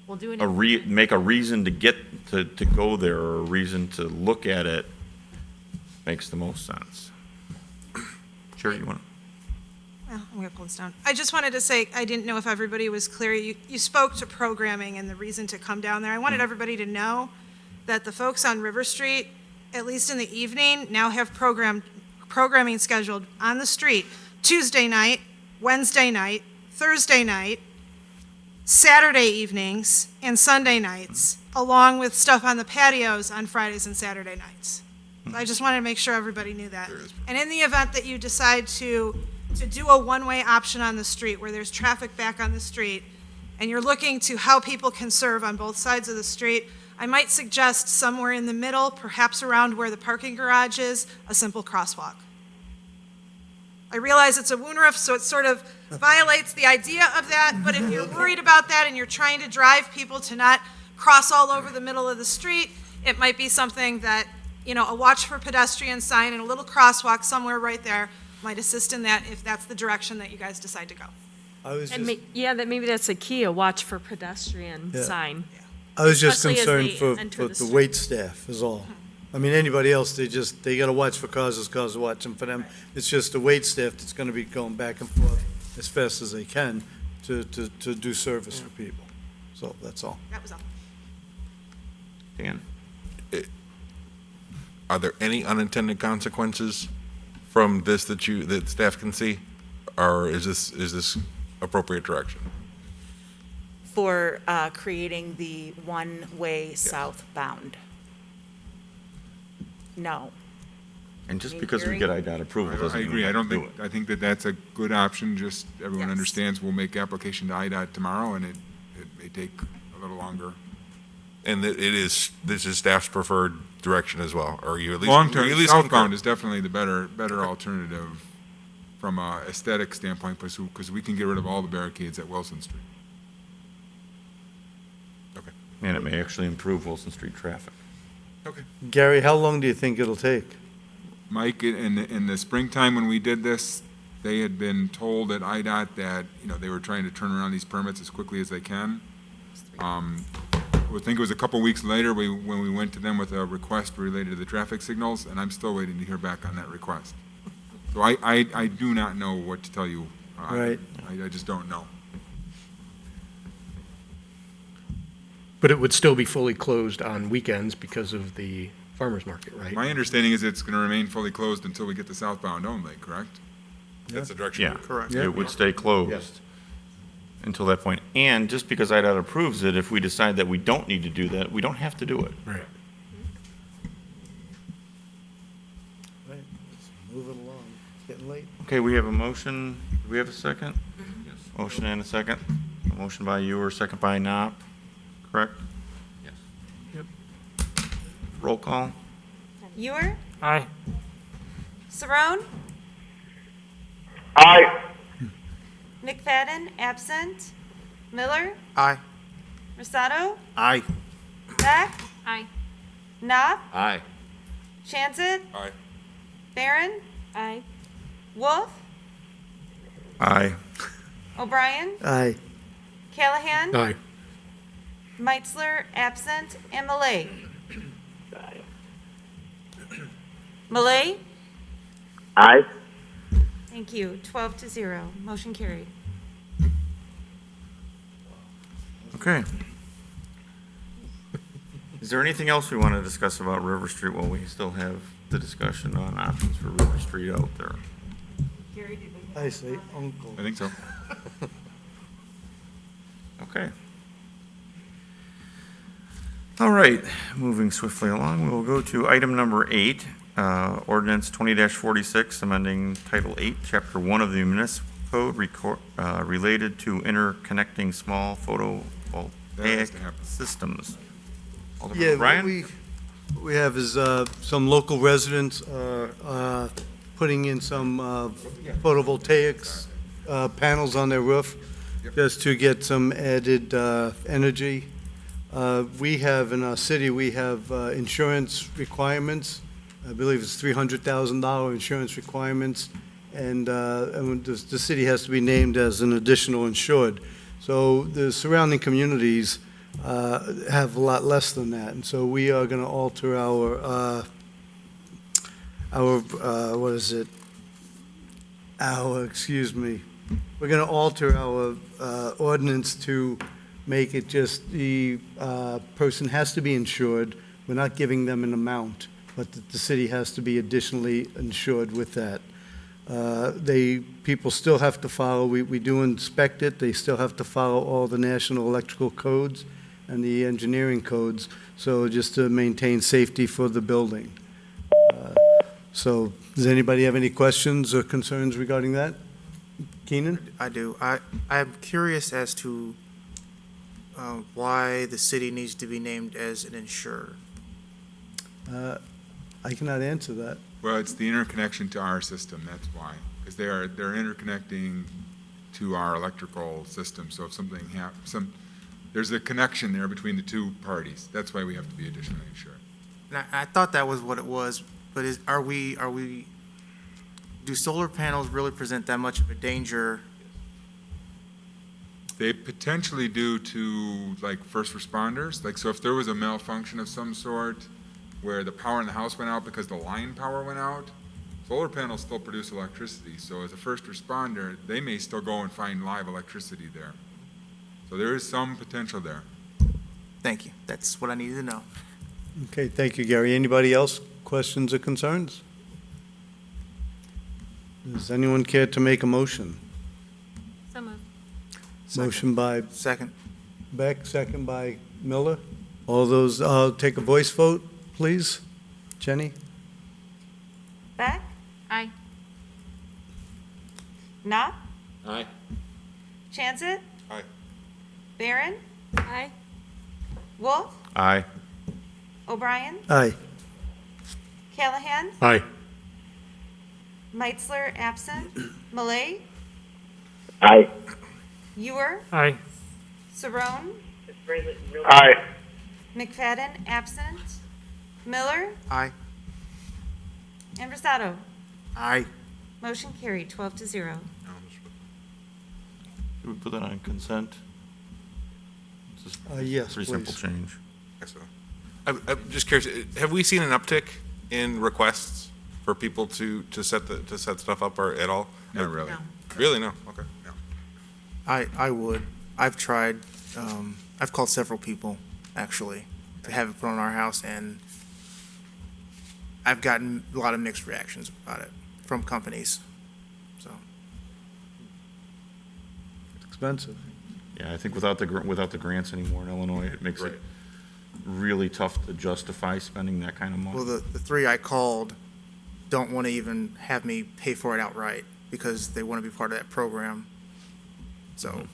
We'll do it. make a reason to get to go there, or a reason to look at it makes the most sense. Sure, you want to? Well, I'm going to pull this down. I just wanted to say, I didn't know if everybody was clear. You spoke to programming and the reason to come down there. I wanted everybody to know that the folks on River Street, at least in the evening, now have programming scheduled on the street Tuesday night, Wednesday night, Thursday night, Saturday evenings, and Sunday nights, along with stuff on the patios on Fridays and Saturday nights. So I just wanted to make sure everybody knew that. And in the event that you decide to do a one-way option on the street where there's traffic back on the street, and you're looking to how people can serve on both sides of the street, I might suggest somewhere in the middle, perhaps around where the parking garage is, a simple crosswalk. I realize it's a Woonruff, so it sort of violates the idea of that, but if you're worried about that and you're trying to drive people to not cross all over the middle of the street, it might be something that, a watch for pedestrian sign and a little crosswalk somewhere right there might assist in that if that's the direction that you guys decide to go. I was And just, yeah, that maybe that's a key, a watch for pedestrian Yeah. sign. I was just especially as concerned they for, enter for the the street. wait staff is all. I mean, anybody else, they gotta watch for cars as cars are watching for them. It's just the wait staff that's gonna be going back and forth as fast as they can to do service for people. So that's all. That was all. Dan? Are there any unintended consequences from this that staff can see? Or is this appropriate direction? For creating the one-way southbound. No. And just Are you because we hearing? get IDOT approval doesn't I mean agree. we I have don't to do think, I think that that's a good option, just everyone Yes. understands we'll make application to IDOT tomorrow, and it may take a little longer. And this is staff's preferred direction as well, or you at least? Long-term, you at least southbound concur? is definitely the better alternative from a aesthetic standpoint, because we can get rid of all the barricades at Wilson Street. Okay. And it may actually improve Wilson Street traffic. Okay. Gary, how long do you think it'll take? Mike, in the springtime when we did this, they had been told at IDOT that, they were trying to turn around these permits as quickly as they can. I think it was a couple weeks later when we went to them with a request related to the traffic signals, and I'm still waiting to hear back on that request. So I do not know what to tell you. Right. I just don't know. But it would still be fully closed on weekends because of the farmer's market, right? My understanding is it's going to remain fully closed until we get the southbound only, correct? That's the direction. Yeah. Correct. It would stay closed until that point. And just because IDOT approves it, if we decide that we don't need to do that, we don't have to do it. Right. Right, let's move it along. It's getting late. Okay, we have a motion. Do we have a second? Motion and a second. A motion by you or second by Knopp, correct? Yes. Yep. Roll call. Ewer? Aye. Saron? Aye. McFadden, absent. Miller? Aye. Rosato? Aye. Beck? Aye. Knopf? Aye. Chanzit? Aye. Barron? Aye. Wolf? Aye. O'Brien? Aye. Callahan? Aye. Meitzler, absent. And Malay? Malay? Aye. Thank you. 12-0. Motion carried. Okay. Is there anything else we want to discuss about River Street while we still have the discussion on options for River Street out there? I say uncle. I think so. Okay. All right, moving swiftly along, we'll go to item number 8, ordinance 20-46, amending Title 8, Chapter 1 of the Municipal Code related to interconnecting small That has photovoltaic to happen. systems. Alderman Yeah, O'Brien? what we have is some local residents are putting in some photovoltaics panels on their roof just to get some added energy. We have, in our city, we have insurance requirements. I believe it's $300,000 insurance requirements, and the city has to be named as an additional insured. So the surrounding communities have a lot less than that, and so we are going to alter our what is it? We're going to alter our ordinance to make it just the person has to be insured. We're not giving them an amount, but the city has to be additionally insured with that. People still have to follow, we do inspect it, they still have to follow all the national electrical codes and the engineering codes, so just to maintain safety for the building. So, does anybody have any questions or concerns regarding that? Keenan? I do. I'm curious as to why the city needs to be named as an insurer. I cannot answer that. Well, it's the interconnection to our system, that's why. Because they're interconnecting to our electrical system, so if something there's a connection there between the two parties. That's why we have to be additionally insured. And I thought that was what it was, but do solar panels really present that much of a danger They potentially do to like first responders. Like, so if there was a malfunction of some sort where the power in the house went out because the line power went out, solar panels still produce electricity. So as a first responder, they may still go and find live electricity there. So there is some potential there. Thank you. That's what I needed to know. Okay, thank you, Gary. Anybody else, questions or concerns? Does anyone care to make a motion? So moved. Motion by Second. Beck, second by Miller. All those, take a voice vote, please. Jenny? Beck? Aye. Knopf? Aye. Chansett? Aye. Barron? Aye. Wolf? Aye. O'Brien? Aye. Callahan? Aye. Meitzler absent. Malay? Aye. Ewer? Aye. Saron? Aye. McFadden absent. Miller? Aye. And Rosado? Aye. Motion carried, 12-0. Should we put that on consent? It's just Yes, pretty simple please. change. Yes, sir. I'm just curious, have we seen an uptick in requests for people to set stuff up or at all? Not really. No. Really? No? Okay. Yeah. I would. I've tried, I've called several people, actually, to have it put on our house, and I've gotten a lot of mixed reactions about it from companies, so. It's expensive. Yeah, I think without the grants anymore in Illinois, it makes it really tough to justify spending that kind of money. Well, the three I called don't want to even have me pay for it outright because they want to be part of that program. So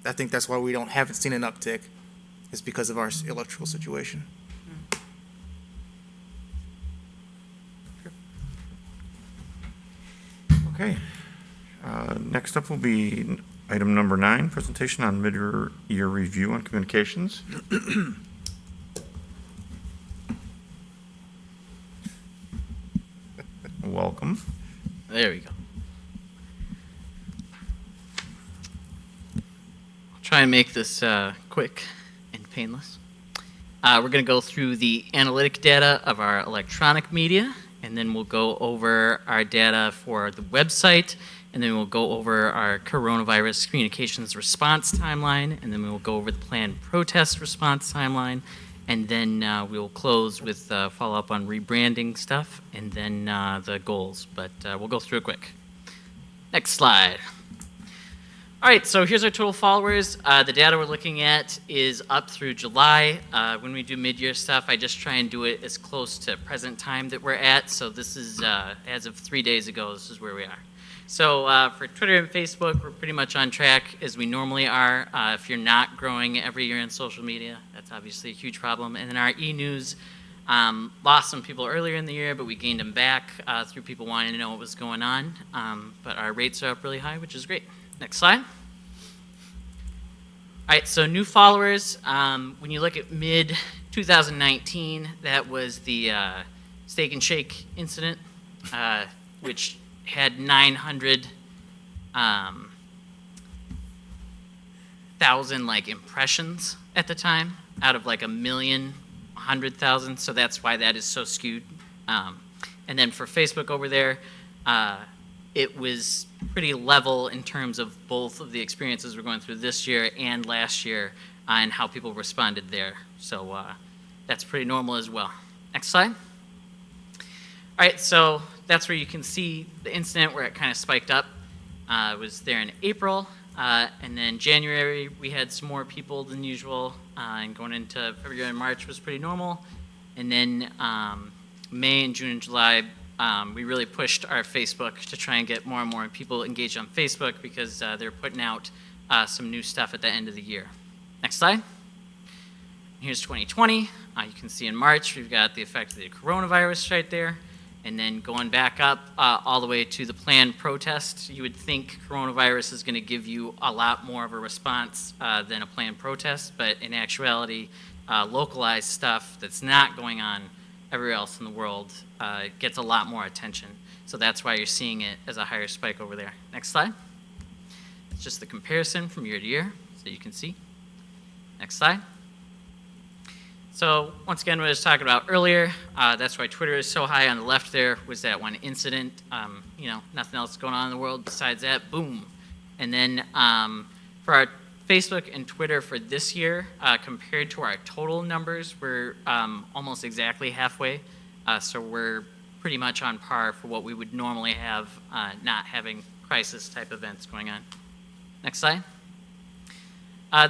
I think that's why we haven't seen an uptick, is because of our electrical situation. Okay. Next up will be item number 9, presentation on mid-year review on communications. Welcome. There we go. I'll try and make this quick and painless. We're going to go through the analytic data of our electronic media, and then we'll go over our data for the website, and then we'll go over our coronavirus communications response timeline, and then we will go over the planned protest response timeline, and then we will close with follow-up on rebranding stuff, and then the goals. But we'll go through it quick. Next slide. All right, so here's our total followers. The data we're looking at is up through July. When we do mid-year stuff, I just try and do it as close to present time that we're at. So this is, as of 3 days ago, this is where we are. So for Twitter and Facebook, we're pretty much on track as we normally are. If you're not growing every year in social media, that's obviously a huge problem. And then our e-news lost some people earlier in the year, but we gained them back through people wanting to know what was going on. But our rates are up really high, which is great. Next slide. All right, so new followers. When you look at mid-2019, that was the Steak and Shake incident, which had 900,000 like impressions at the time out of like 1,100,000. So that's why that is so skewed. And then for Facebook over there, it was pretty level in terms of both of the experiences we're going through this year and last year and how people responded there. So that's pretty normal as well. Next slide. All right, so that's where you can see the incident where it kind of spiked up. It was there in April, and then January we had some more people than usual, and going into February and March was pretty normal. And then May and June and July, we really pushed our Facebook to try and get more and more people engaged on Facebook because they're putting out some new stuff at the end of the year. Next slide. Here's 2020. You can see in March we've got the effect of the coronavirus right there. And then going back up all the way to the planned protest, you would think coronavirus is going to give you a lot more of a response than a planned protest. But in actuality, localized stuff that's not going on everywhere else in the world gets a lot more attention. So that's why you're seeing it as a higher spike over there. Next slide. just the comparison from year to year, so you can see. Next slide. So once again, what I was talking about earlier, that's why Twitter is so high on the left there, was that one incident. You know, nothing else going on in the world besides that, boom. And then for our Facebook and Twitter for this year, compared to our total numbers, we're almost exactly halfway. So we're pretty much on par for what we would normally have, not having crisis type events going on. Next slide.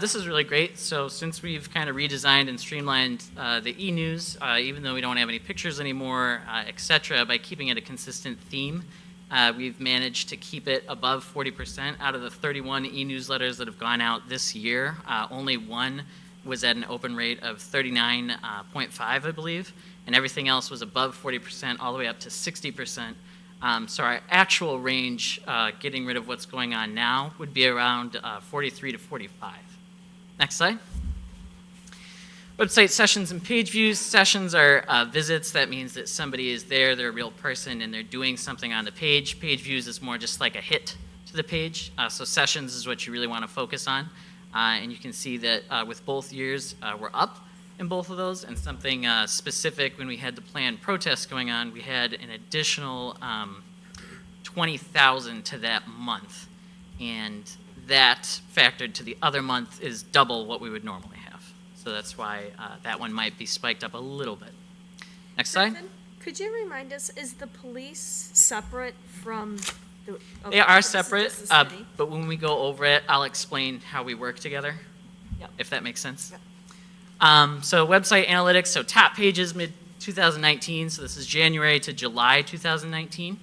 This is really great. So since we've kind of redesigned and streamlined the e-news, even though we don't have any pictures anymore, et cetera, by keeping it a consistent theme, we've managed to keep it above 40%. Out of the 31 e-newsletters that have gone out this year, only one was at an open rate of 39.5, I believe, and everything else was above 40%, all the way up to 60%. So our actual range, getting rid of what's going on now, would be around 43 to 45. Next slide. Website sessions and page views. Sessions are visits. That means that somebody is there, they're a real person, and they're doing something on the page. Page views is more just like a hit to the page. So sessions is what you really want to focus on. And you can see that with both years, we're up in both of those. And something specific, when we had the planned protests going on, we had an additional 20,000 to that month. And that factored to the other month is double what we would normally have. So that's why that one might be spiked up a little bit. Next slide. Could you remind us, is the police separate from the... They are separate, but when we go over it, I'll explain how we work together, if that makes sense. So website analytics, so top pages mid-2019, so this is January to July 2019.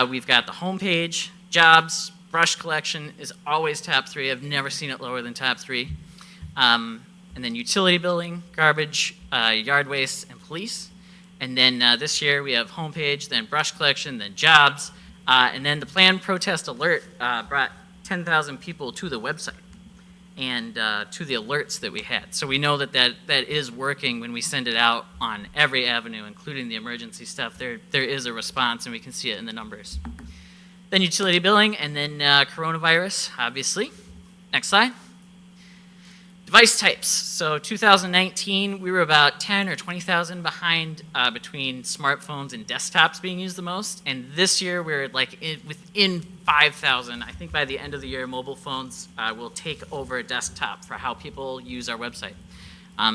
We've got the home page, jobs, brush collection is always top 3. I've never seen it lower than top 3. And then utility billing, garbage, yard waste, and police. And then this year we have homepage, then brush collection, then jobs. And then the planned protest alert brought 10,000 people to the website and to the alerts that we had. So we know that that is working when we send it out on every avenue, including the emergency stuff. There is a response, and we can see it in the numbers. Then utility billing, and then coronavirus, obviously. Next slide. Device types. So 2019, we were about 10 or 20,000 behind between smartphones and desktops being used the most. And this year, we're like within 5,000. I think by the end of the year, mobile phones will take over a desktop for how people use our website.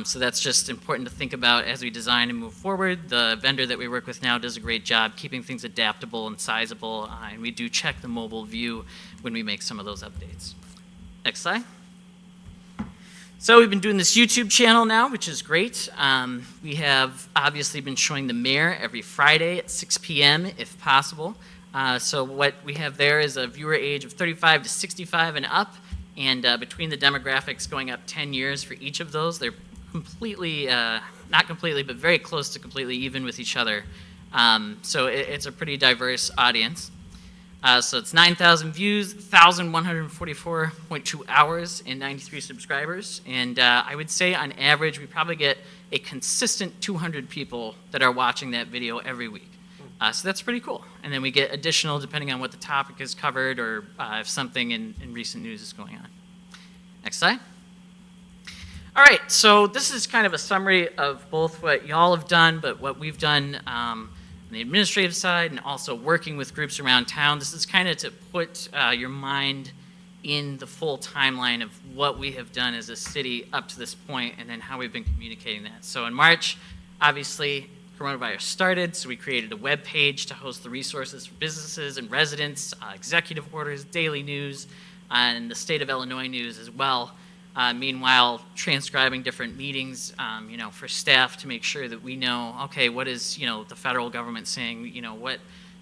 So that's just important to think about as we design and move forward. The vendor that we work with now does a great job keeping things adaptable and sizable, and we do check the mobile view when we make some of those updates. Next slide. So we've been doing this YouTube channel now, which is great. We have obviously been showing the mayor every Friday at 6 p.m. if possible. So what we have there is a viewer age of 35 to 65 and up, and between the demographics going up 10 years for each of those, they're completely, not completely, but very close to completely even with each other. So it's a pretty diverse audience. So it's 9,000 views, 1,144.2 hours, and 93 subscribers. And I would say on average, we probably get a consistent 200 people that are watching that video every week. So that's pretty cool. And then we get additional depending on what the topic is covered or if something in recent news is going on. Next slide. All right, so this is kind of a summary of both what y'all have done, but what we've done on the administrative side and also working with groups around town. This is kind of to put your mind in the full timeline of what we have done as a city up to this point and then how we've been communicating that. So in March, obviously, coronavirus started, so we created a web page to host the resources for businesses and residents, executive orders, daily news, and the state of Illinois news as well. Meanwhile, transcribing different meetings, for staff to make sure that we know, okay, what is, the federal government saying, what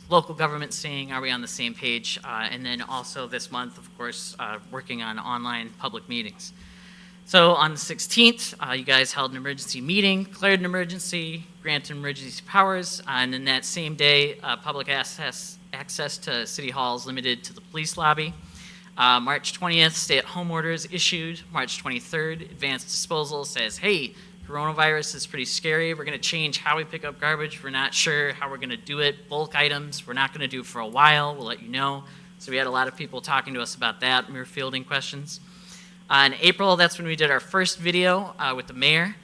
local government saying, are we on the same page? And then also this month, of course, working on online public meetings. So on the 16th, you guys held an emergency meeting, declared an emergency, granted emergency powers, and then that same day, public access to City Hall is limited to the police lobby. March 20th, stay-at-home orders issued. March 23rd, advanced disposal says, hey, coronavirus is pretty scary. We're going to change how we pick up garbage. We're not sure how we're going to do it. Bulk items, we're not going to do for a while. We'll let you know. So we had a lot of people talking to us about that, and we were fielding questions. In April, that's when we did our first video with the mayor.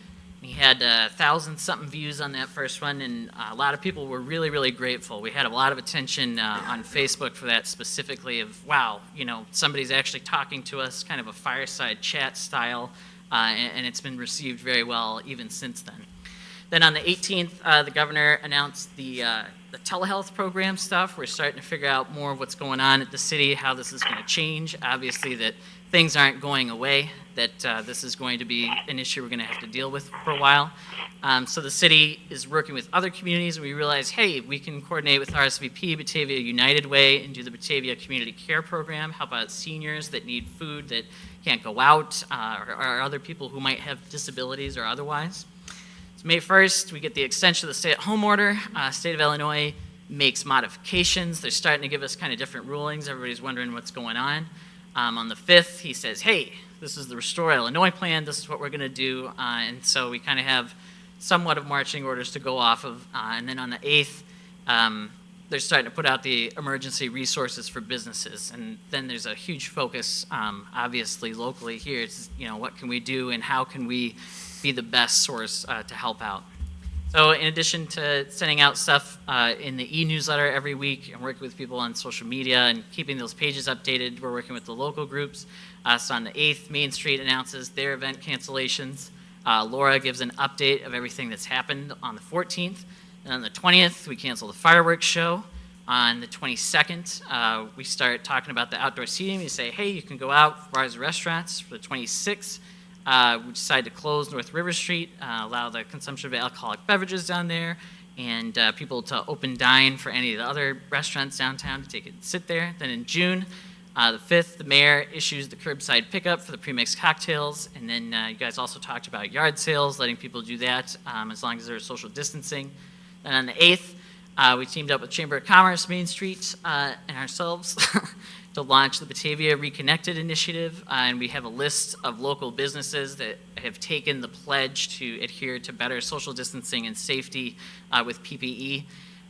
We had 1,000-something views on that first one, and a lot of people were really, really grateful. We had a lot of attention on Facebook for that specifically of, wow, you know, somebody's actually talking to us, kind of a fireside chat style, and it's been received very well even since then. Then on the 18th, the governor announced the telehealth program stuff. We're starting to figure out more of what's going on at the city, how this is going to change. Obviously that things aren't going away, that this is going to be an issue we're going to have to deal with for a while. So the city is working with other communities, and we realize, hey, we can coordinate with RSVP, Batavia United Way, and do the Batavia Community Care Program, help out seniors that need food that can't go out, or other people who might have disabilities or otherwise. So May 1st, we get the extension of the stay-at-home order. State of Illinois makes modifications. They're starting to give us kind of different rulings. Everybody's wondering what's going on. On the 5th, he says, hey, this is the Restore Illinois plan. This is what we're going to do. And so we kind of have somewhat of marching orders to go off of. And then on the 8th, they're starting to put out the emergency resources for businesses. And then there's a huge focus, obviously, locally here. It's, you know, what can we do and how can we be the best source to help out? So in addition to sending out stuff in the e-newsletter every week and working with people on social media and keeping those pages updated, we're working with the local groups. So on the 8th, Main Street announces their event cancellations. Laura gives an update of everything that's happened on the 14th. And on the 20th, we cancel the fireworks show. On the 22nd, we start talking about the outdoor seating. We say, hey, you can go out, bars and restaurants. For the 26th, we decide to close North River Street, allow the consumption of alcoholic beverages down there, and people to open dine for any of the other restaurants downtown to take it and sit there. Then in June, the 5th, the mayor issues the curbside pickup for the pre-mixed cocktails, and then you guys also talked about yard sales, letting people do that as long as there's social distancing. Then on the 8th, we teamed up with Chamber of Commerce, Main Street, and ourselves to launch the Batavia Reconnected initiative, and we have a list of local businesses that have taken the pledge to adhere to better social distancing and safety with PPE,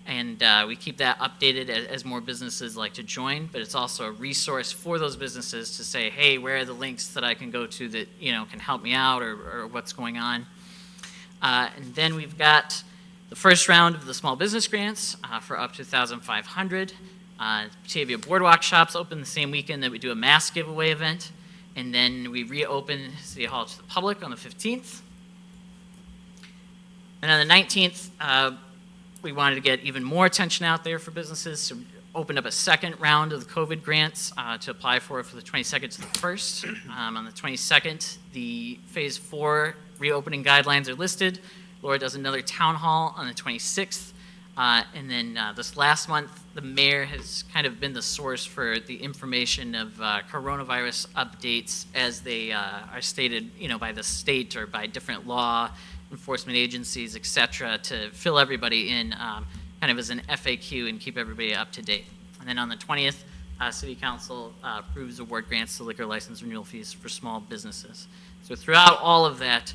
and we keep that updated as more businesses like to join, but it's also a resource for those businesses to say, hey, where are the links that I can go to that, you know, can help me out or what's going on. And then we've got the first round of the small business grants for up to $1,500. Batavia Boardwalk shops open the same weekend that we do a mask giveaway event. And then we reopen City Hall to the public on the 15th. And on the 19th, we wanted to get even more attention out there for businesses. So we opened up a second round of the COVID grants to apply for the 22nd to the 1st. On the 22nd, the Phase 4 reopening guidelines are listed. Laura does another town hall on the 26th. And then this last month, the mayor has kind of been the source for the information of coronavirus updates as they are stated, you know, by the state or by different law enforcement agencies, et cetera, to fill everybody in kind of as an FAQ and keep everybody up to date. And then on the 20th, City Council approves award grants to liquor license renewal fees for small businesses. So throughout all of that,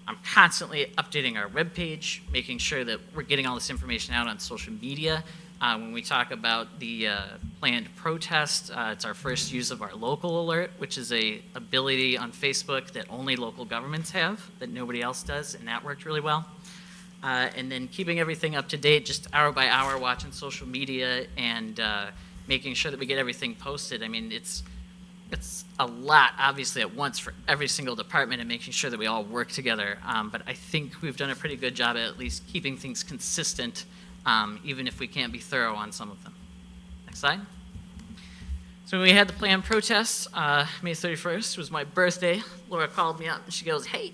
I'm constantly updating our webpage, making sure that we're getting all this information out on social media. When we talk about the planned protest, it's our first use of our local alert, which is a ability on Facebook that only local governments have, that nobody else does, and that worked really well. And then keeping everything up to date, just hour by hour, watching social media and making sure that we get everything posted. I mean, it's a lot, obviously, at once for every single department and making sure that we all work together. But I think we've done a pretty good job at least keeping things consistent, even if we can't be thorough on some of them. Next slide. So when we had the planned protests, May 31st was my birthday. Laura called me up and she goes, hey,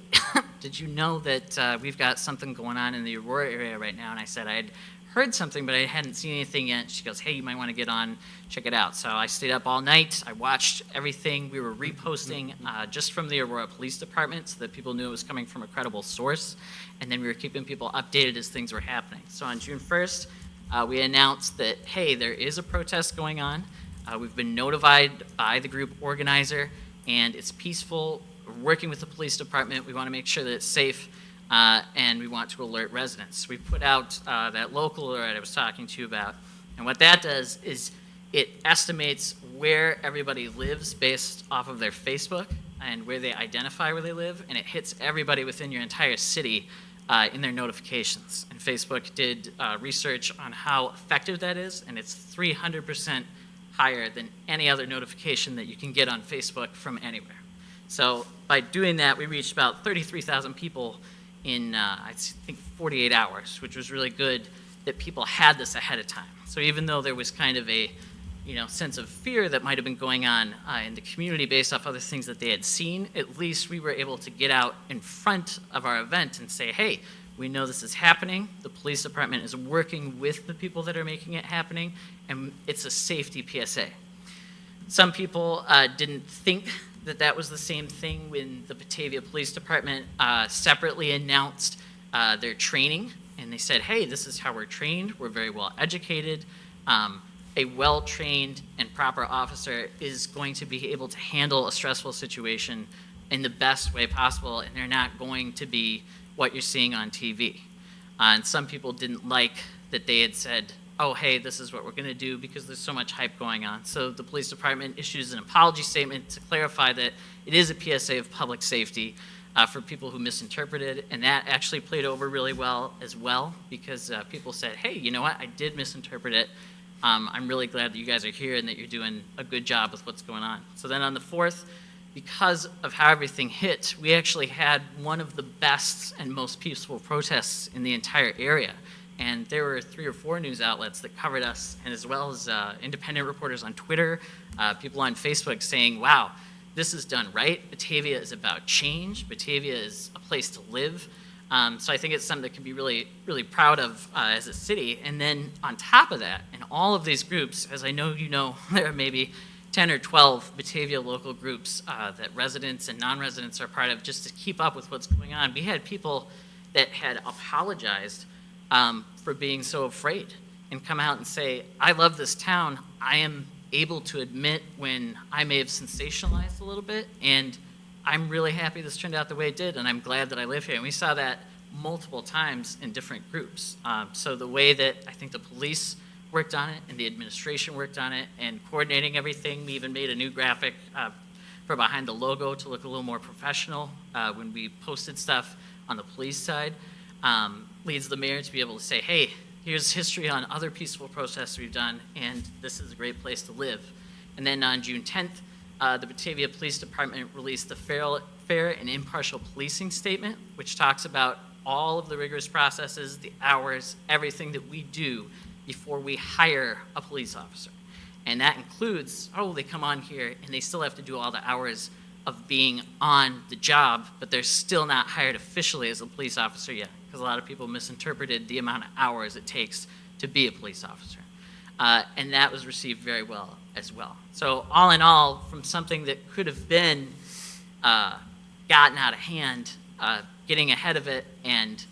did you know that we've got something going on in the Aurora area right now? And I said I'd heard something, but I hadn't seen anything yet. She goes, hey, you might want to get on, check it out. So I stayed up all night. I watched everything. We were reposting just from the Aurora Police Department so that people knew it was coming from a credible source. And then we were keeping people updated as things were happening. So on June 1st, we announced that, hey, there is a protest going on. We've been notified by the group organizer, and it's peaceful. We're working with the police department. We want to make sure that it's safe. And we want to alert residents. We put out that local alert I was talking to you about, and what that does is It estimates where everybody lives based off of their Facebook and where they identify where they live, and it hits everybody within your entire city in their notifications. And Facebook did research on how effective that is, and it's 300% higher than any other notification that you can get on Facebook from anywhere. So by doing that, we reached about 33,000 people in, I think, 48 hours, which was really good that people had this ahead of time. So even though there was kind of a sense of fear that might have been going on in the community based off other things that they had seen, at least we were able to get out in front of our event and say, hey, we know this is happening. The police department is working with the people that are making it happening, and it's a safety PSA. Some people didn't think that that was the same thing when the Batavia Police Department separately announced their training, and they said, hey, this is how we're trained. We're very well educated. A well-trained and proper officer is going to be able to handle a stressful situation in the best way possible, and they're not going to be what you're seeing on TV. And some people didn't like that they had said, oh, hey, this is what we're going to do because there's so much hype going on. So the police department issues an apology statement to clarify that it is a PSA of public safety for people who misinterpreted, and that actually played over really well as well because people said, hey, you know what, I did misinterpret it. I'm really glad that you guys are here and that you're doing a good job with what's going on. So then on the 4th, because of how everything hit, we actually had one of the best and most peaceful protests in the entire area. And there were 3 or 4 news outlets that covered us, and as well as independent reporters on Twitter, people on Facebook saying, wow, this is done right. Batavia is about change. Batavia is a place to live. So I think it's something that can be really, really proud of as a city. And then on top of that, in all of these groups, as I know you know, there are maybe 10 or 12 Batavia local groups that residents and non-residents are part of just to keep up with what's going on. We had people that had apologized for being so afraid and come out and say, I love this town. I am able to admit when I may have sensationalized a little bit, and I'm really happy this turned out the way it did, and I'm glad that I live here. And we saw that multiple times in different groups. So the way that I think the police worked on it and the administration worked on it and coordinating everything, we even made a new graphic for behind the logo to look a little more professional when we posted stuff on the police side, leads the mayor to be able to say, hey, here's history on other peaceful protests we've done, and this is a great place to live. And then on June 10th, the Batavia Police Department released the Fair and Impartial Policing Statement, which talks about all of the rigorous processes, the hours, everything that we do before we hire a police officer. And that includes, oh, they come on here and they still have to do all the hours of being on the job, but they're still not hired officially as a police officer yet, because a lot of people misinterpreted the amount of hours it takes to be a police officer. And that was received very well as well. So all in all, from something that could have been gotten out of hand, getting ahead of it and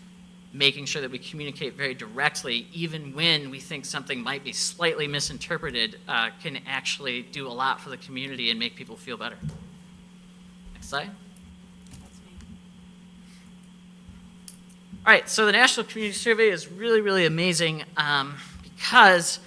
making sure that we communicate very directly, even when we think something might be slightly misinterpreted, can actually do a lot for the community and make people feel better. Next slide. All right, so the National Community Survey is really, really amazing because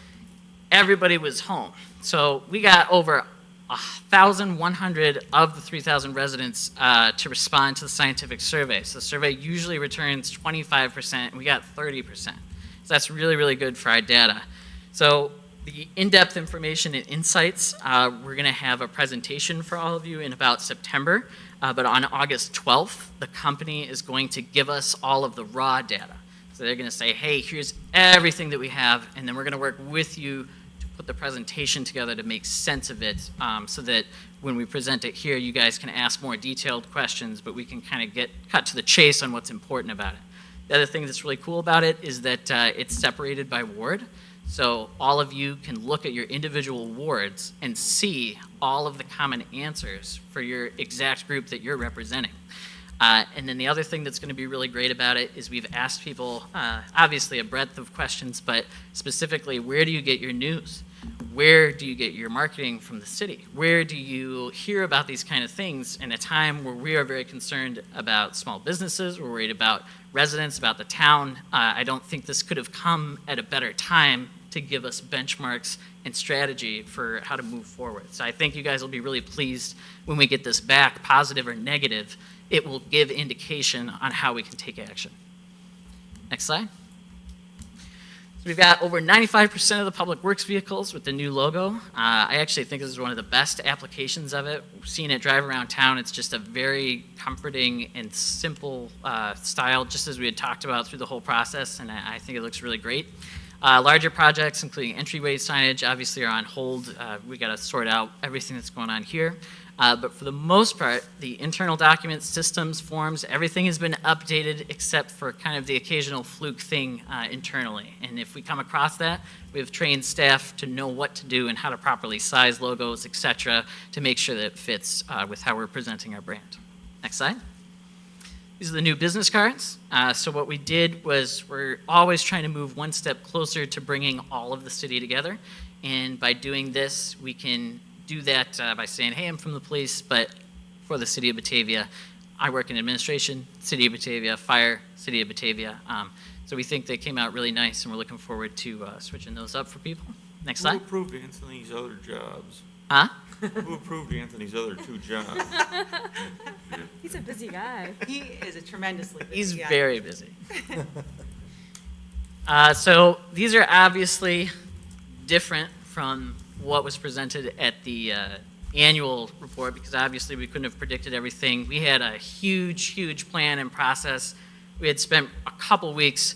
everybody was home. So we got over 1,100 of the 3,000 residents to respond to the scientific survey. So the survey usually returns 25%, and we got 30%. So that's really, really good for our data. So the in-depth information and insights, we're going to have a presentation for all of you in about September. But on August 12th, the company is going to give us all of the raw data. So they're going to say, hey, here's everything that we have, and then we're going to work with you to put the presentation together to make sense of it so that when we present it here, you guys can ask more detailed questions, but we can kind of cut to the chase on what's important about it. The other thing that's really cool about it is that it's separated by ward. So all of you can look at your individual wards and see all of the common answers for your exact group that you're representing. And then the other thing that's going to be really great about it is we've asked people, obviously a breadth of questions, but specifically, where do you get your news? Where do you get your marketing from the city? Where do you hear about these kind of things in a time where we are very concerned about small businesses, we're worried about residents, about the town? I don't think this could have come at a better time to give us benchmarks and strategy for how to move forward. So I think you guys will be really pleased when we get this back, positive or negative. It will give indication on how we can take action. Next slide. So we've got over 95% of the public works vehicles with the new logo. I actually think this is one of the best applications of it. Seeing it drive around town, it's just a very comforting and simple style, just as we had talked about through the whole process, and I think it looks really great. Larger projects, including entryway signage, obviously are on hold. We got to sort out everything that's going on here. But for the most part, the internal documents, systems, forms, everything has been updated except for kind of the occasional fluke thing internally. And if we come across that, we have trained staff to know what to do and how to properly size logos, et cetera, to make sure that it fits with how we're presenting our brand. Next slide. These are the new business cards. So what we did was we're always trying to move one step closer to bringing all of the city together. And by doing this, we can do that by saying, hey, I'm from the police, but for the city of Batavia. I work in administration, city of Batavia, fire, city of Batavia. So we think they came out really nice, and we're looking forward to switching those up for people. Next slide. Who approved Anthony's other jobs? Huh? Who approved Anthony's other 2 jobs? He's a busy guy. He is a tremendously busy He's guy. very busy. So these are obviously different from what was presented at the annual report, because obviously we couldn't have predicted everything. We had a huge plan and process. We had spent a couple weeks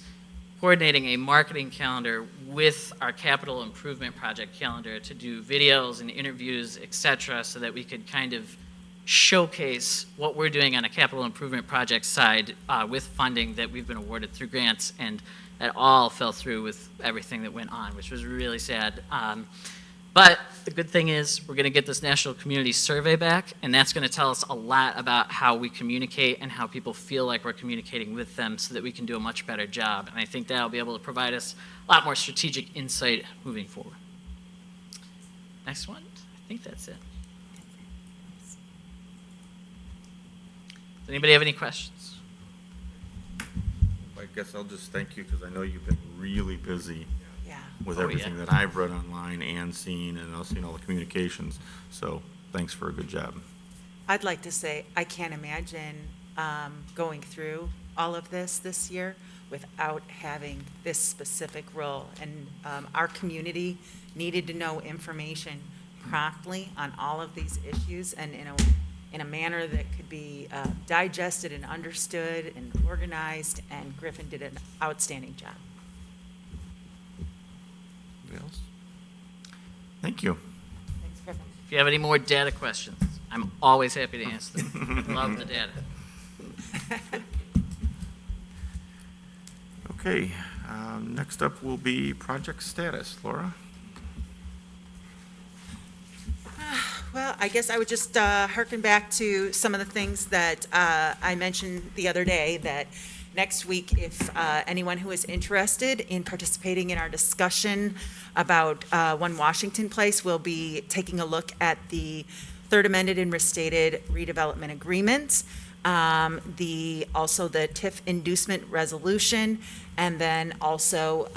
coordinating a marketing calendar with our capital improvement project calendar to do videos and interviews, et cetera, so that we could kind of showcase what we're doing on a capital improvement project side with funding that we've been awarded through grants, and that all fell through with everything that went on, which was really sad. But the good thing is we're going to get this national community survey back, and that's going to tell us a lot about how we communicate and how people feel like we're communicating with them so that we can do a much better job. And I think that'll be able to provide us a lot more strategic insight moving forward. Next one. I think that's it. Does anybody have any questions? I guess I'll just thank you because I know you've been really busy Yeah. with Oh, everything yeah. that I've read online and seen, and I've seen all the communications. So thanks for a good job. I'd like to say, I can't imagine going through all of this year without having this specific role. And our community needed to know information promptly on all of these issues and in a manner that could be digested and understood and organized, and Griffin did an outstanding job. Anybody else? Thank you. Thanks, Griffin. If you have any more data questions, I'm always happy to answer them. Love the data. Okay, next up will be project status. Laura? Well, I guess I would just harken back to some of the things that I mentioned the other day, that next week, if anyone who is interested in participating in our discussion about 1 Washington Place, will be taking a look at the third amended and restated redevelopment agreement, also the TIF inducement resolution, and then also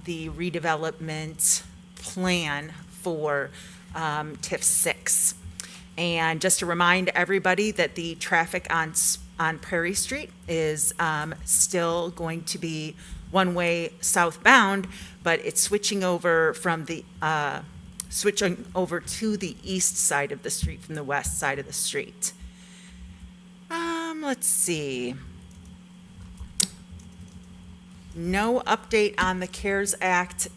the redevelopment plan for TIF 6. And just to remind everybody that the traffic on Prairie Street is still going to be one-way southbound, but it's switching over from the switching over to the east side of the street from the west side of the street. Let's see. No update on the CARES Act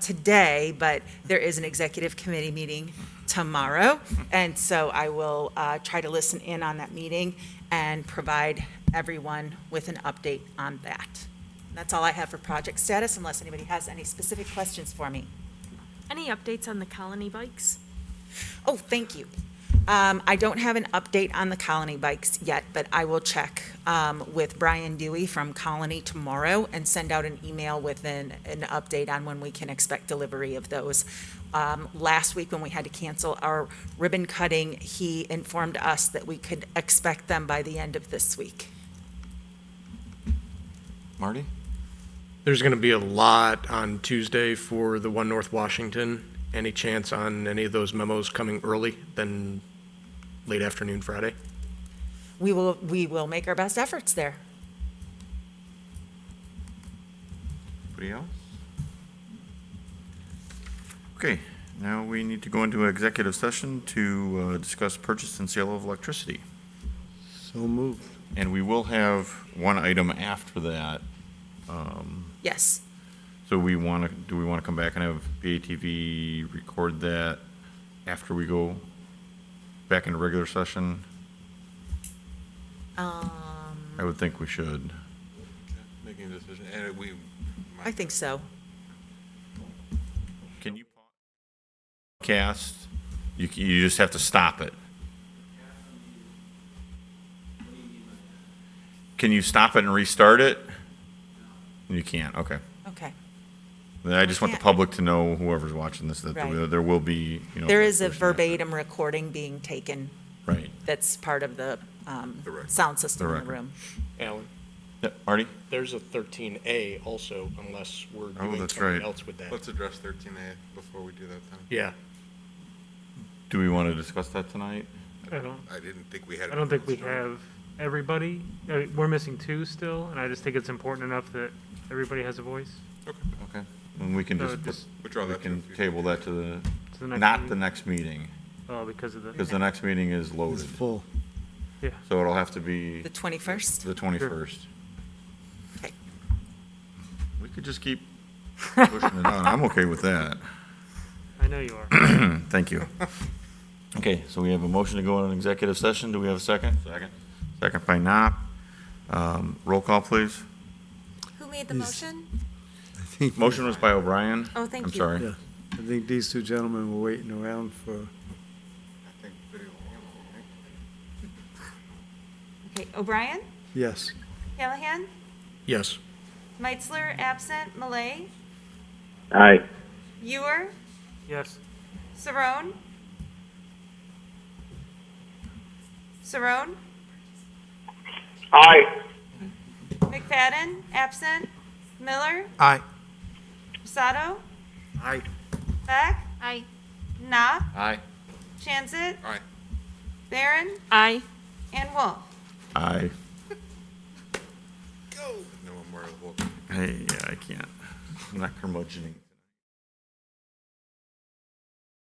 today, but there is an executive committee meeting tomorrow, and so I will try to listen in on that meeting and provide everyone with an update on that. That's all I have for project status, unless anybody has any specific questions for me. Any updates on the colony bikes? Oh, thank you. I don't have an update on the Colony bikes yet, but I will check with Brian Dewey from Colony tomorrow and send out an email with an update on when we can expect delivery of those. Last week when we had to cancel our ribbon cutting, he informed us that we could expect them by the end of this week. Marty? There's going to be a lot on Tuesday for the One North Washington. Any chance on any of those memos coming early than late afternoon Friday? We will make our best efforts there. Anybody else? Okay, now we need to go into an executive session to discuss purchase and sale of electricity. So moved. And we will have one item after that. Yes. So do we want to come back and have BATV record that after we go back into regular session? I would think we should. Making a decision, and we. I think so. Can you cast? You just have to stop it. Can you stop it and restart it? You can't, okay. Okay. Then I just want the public to know, whoever's watching this, that Right. there will be, There is a verbatim recording being taken. Right. That's part of the sound system in the record. room. Alan? Yeah, Artie? There's a 13A also, unless we're Oh, doing that's something right. else with that. Let's address 13A before we do that then. Yeah. Do we want to discuss that tonight? I didn't think we had. I don't think we have everybody. We're missing 2 still, and I just think it's important enough that everybody has a voice. Okay. And we can So just, withdraw we that can to the table that to To the next not meeting? the next meeting, Oh, because of the. because the next meeting is loaded. It's full. Yeah. So it'll have to be The 21st? the 21st. Okay. We could just keep pushing it on. I'm okay with that. I know you are. Thank you. Okay, so we have a motion to go into an executive session. Do we have a second? Second. Second by Knopp. Roll call, please. Who made the motion? I think. Motion was by O'Brien. Oh, thank I'm you. sorry. Yeah, I think these two gentlemen were waiting around for, I think video. Okay, O'Brien, yes. Callahan, Yes. Meitzler, absent, Malay, Aye. Ewer, Yes. Saron, Saron, Aye. McFadden, absent, Miller, Aye. Sato, Aye. Beck, Aye. Knopf, Aye. Chanzit, Aye. Barron, Aye. and Wolf. Aye. No more. Hey, yeah, I can't. I'm not curmudgeoning.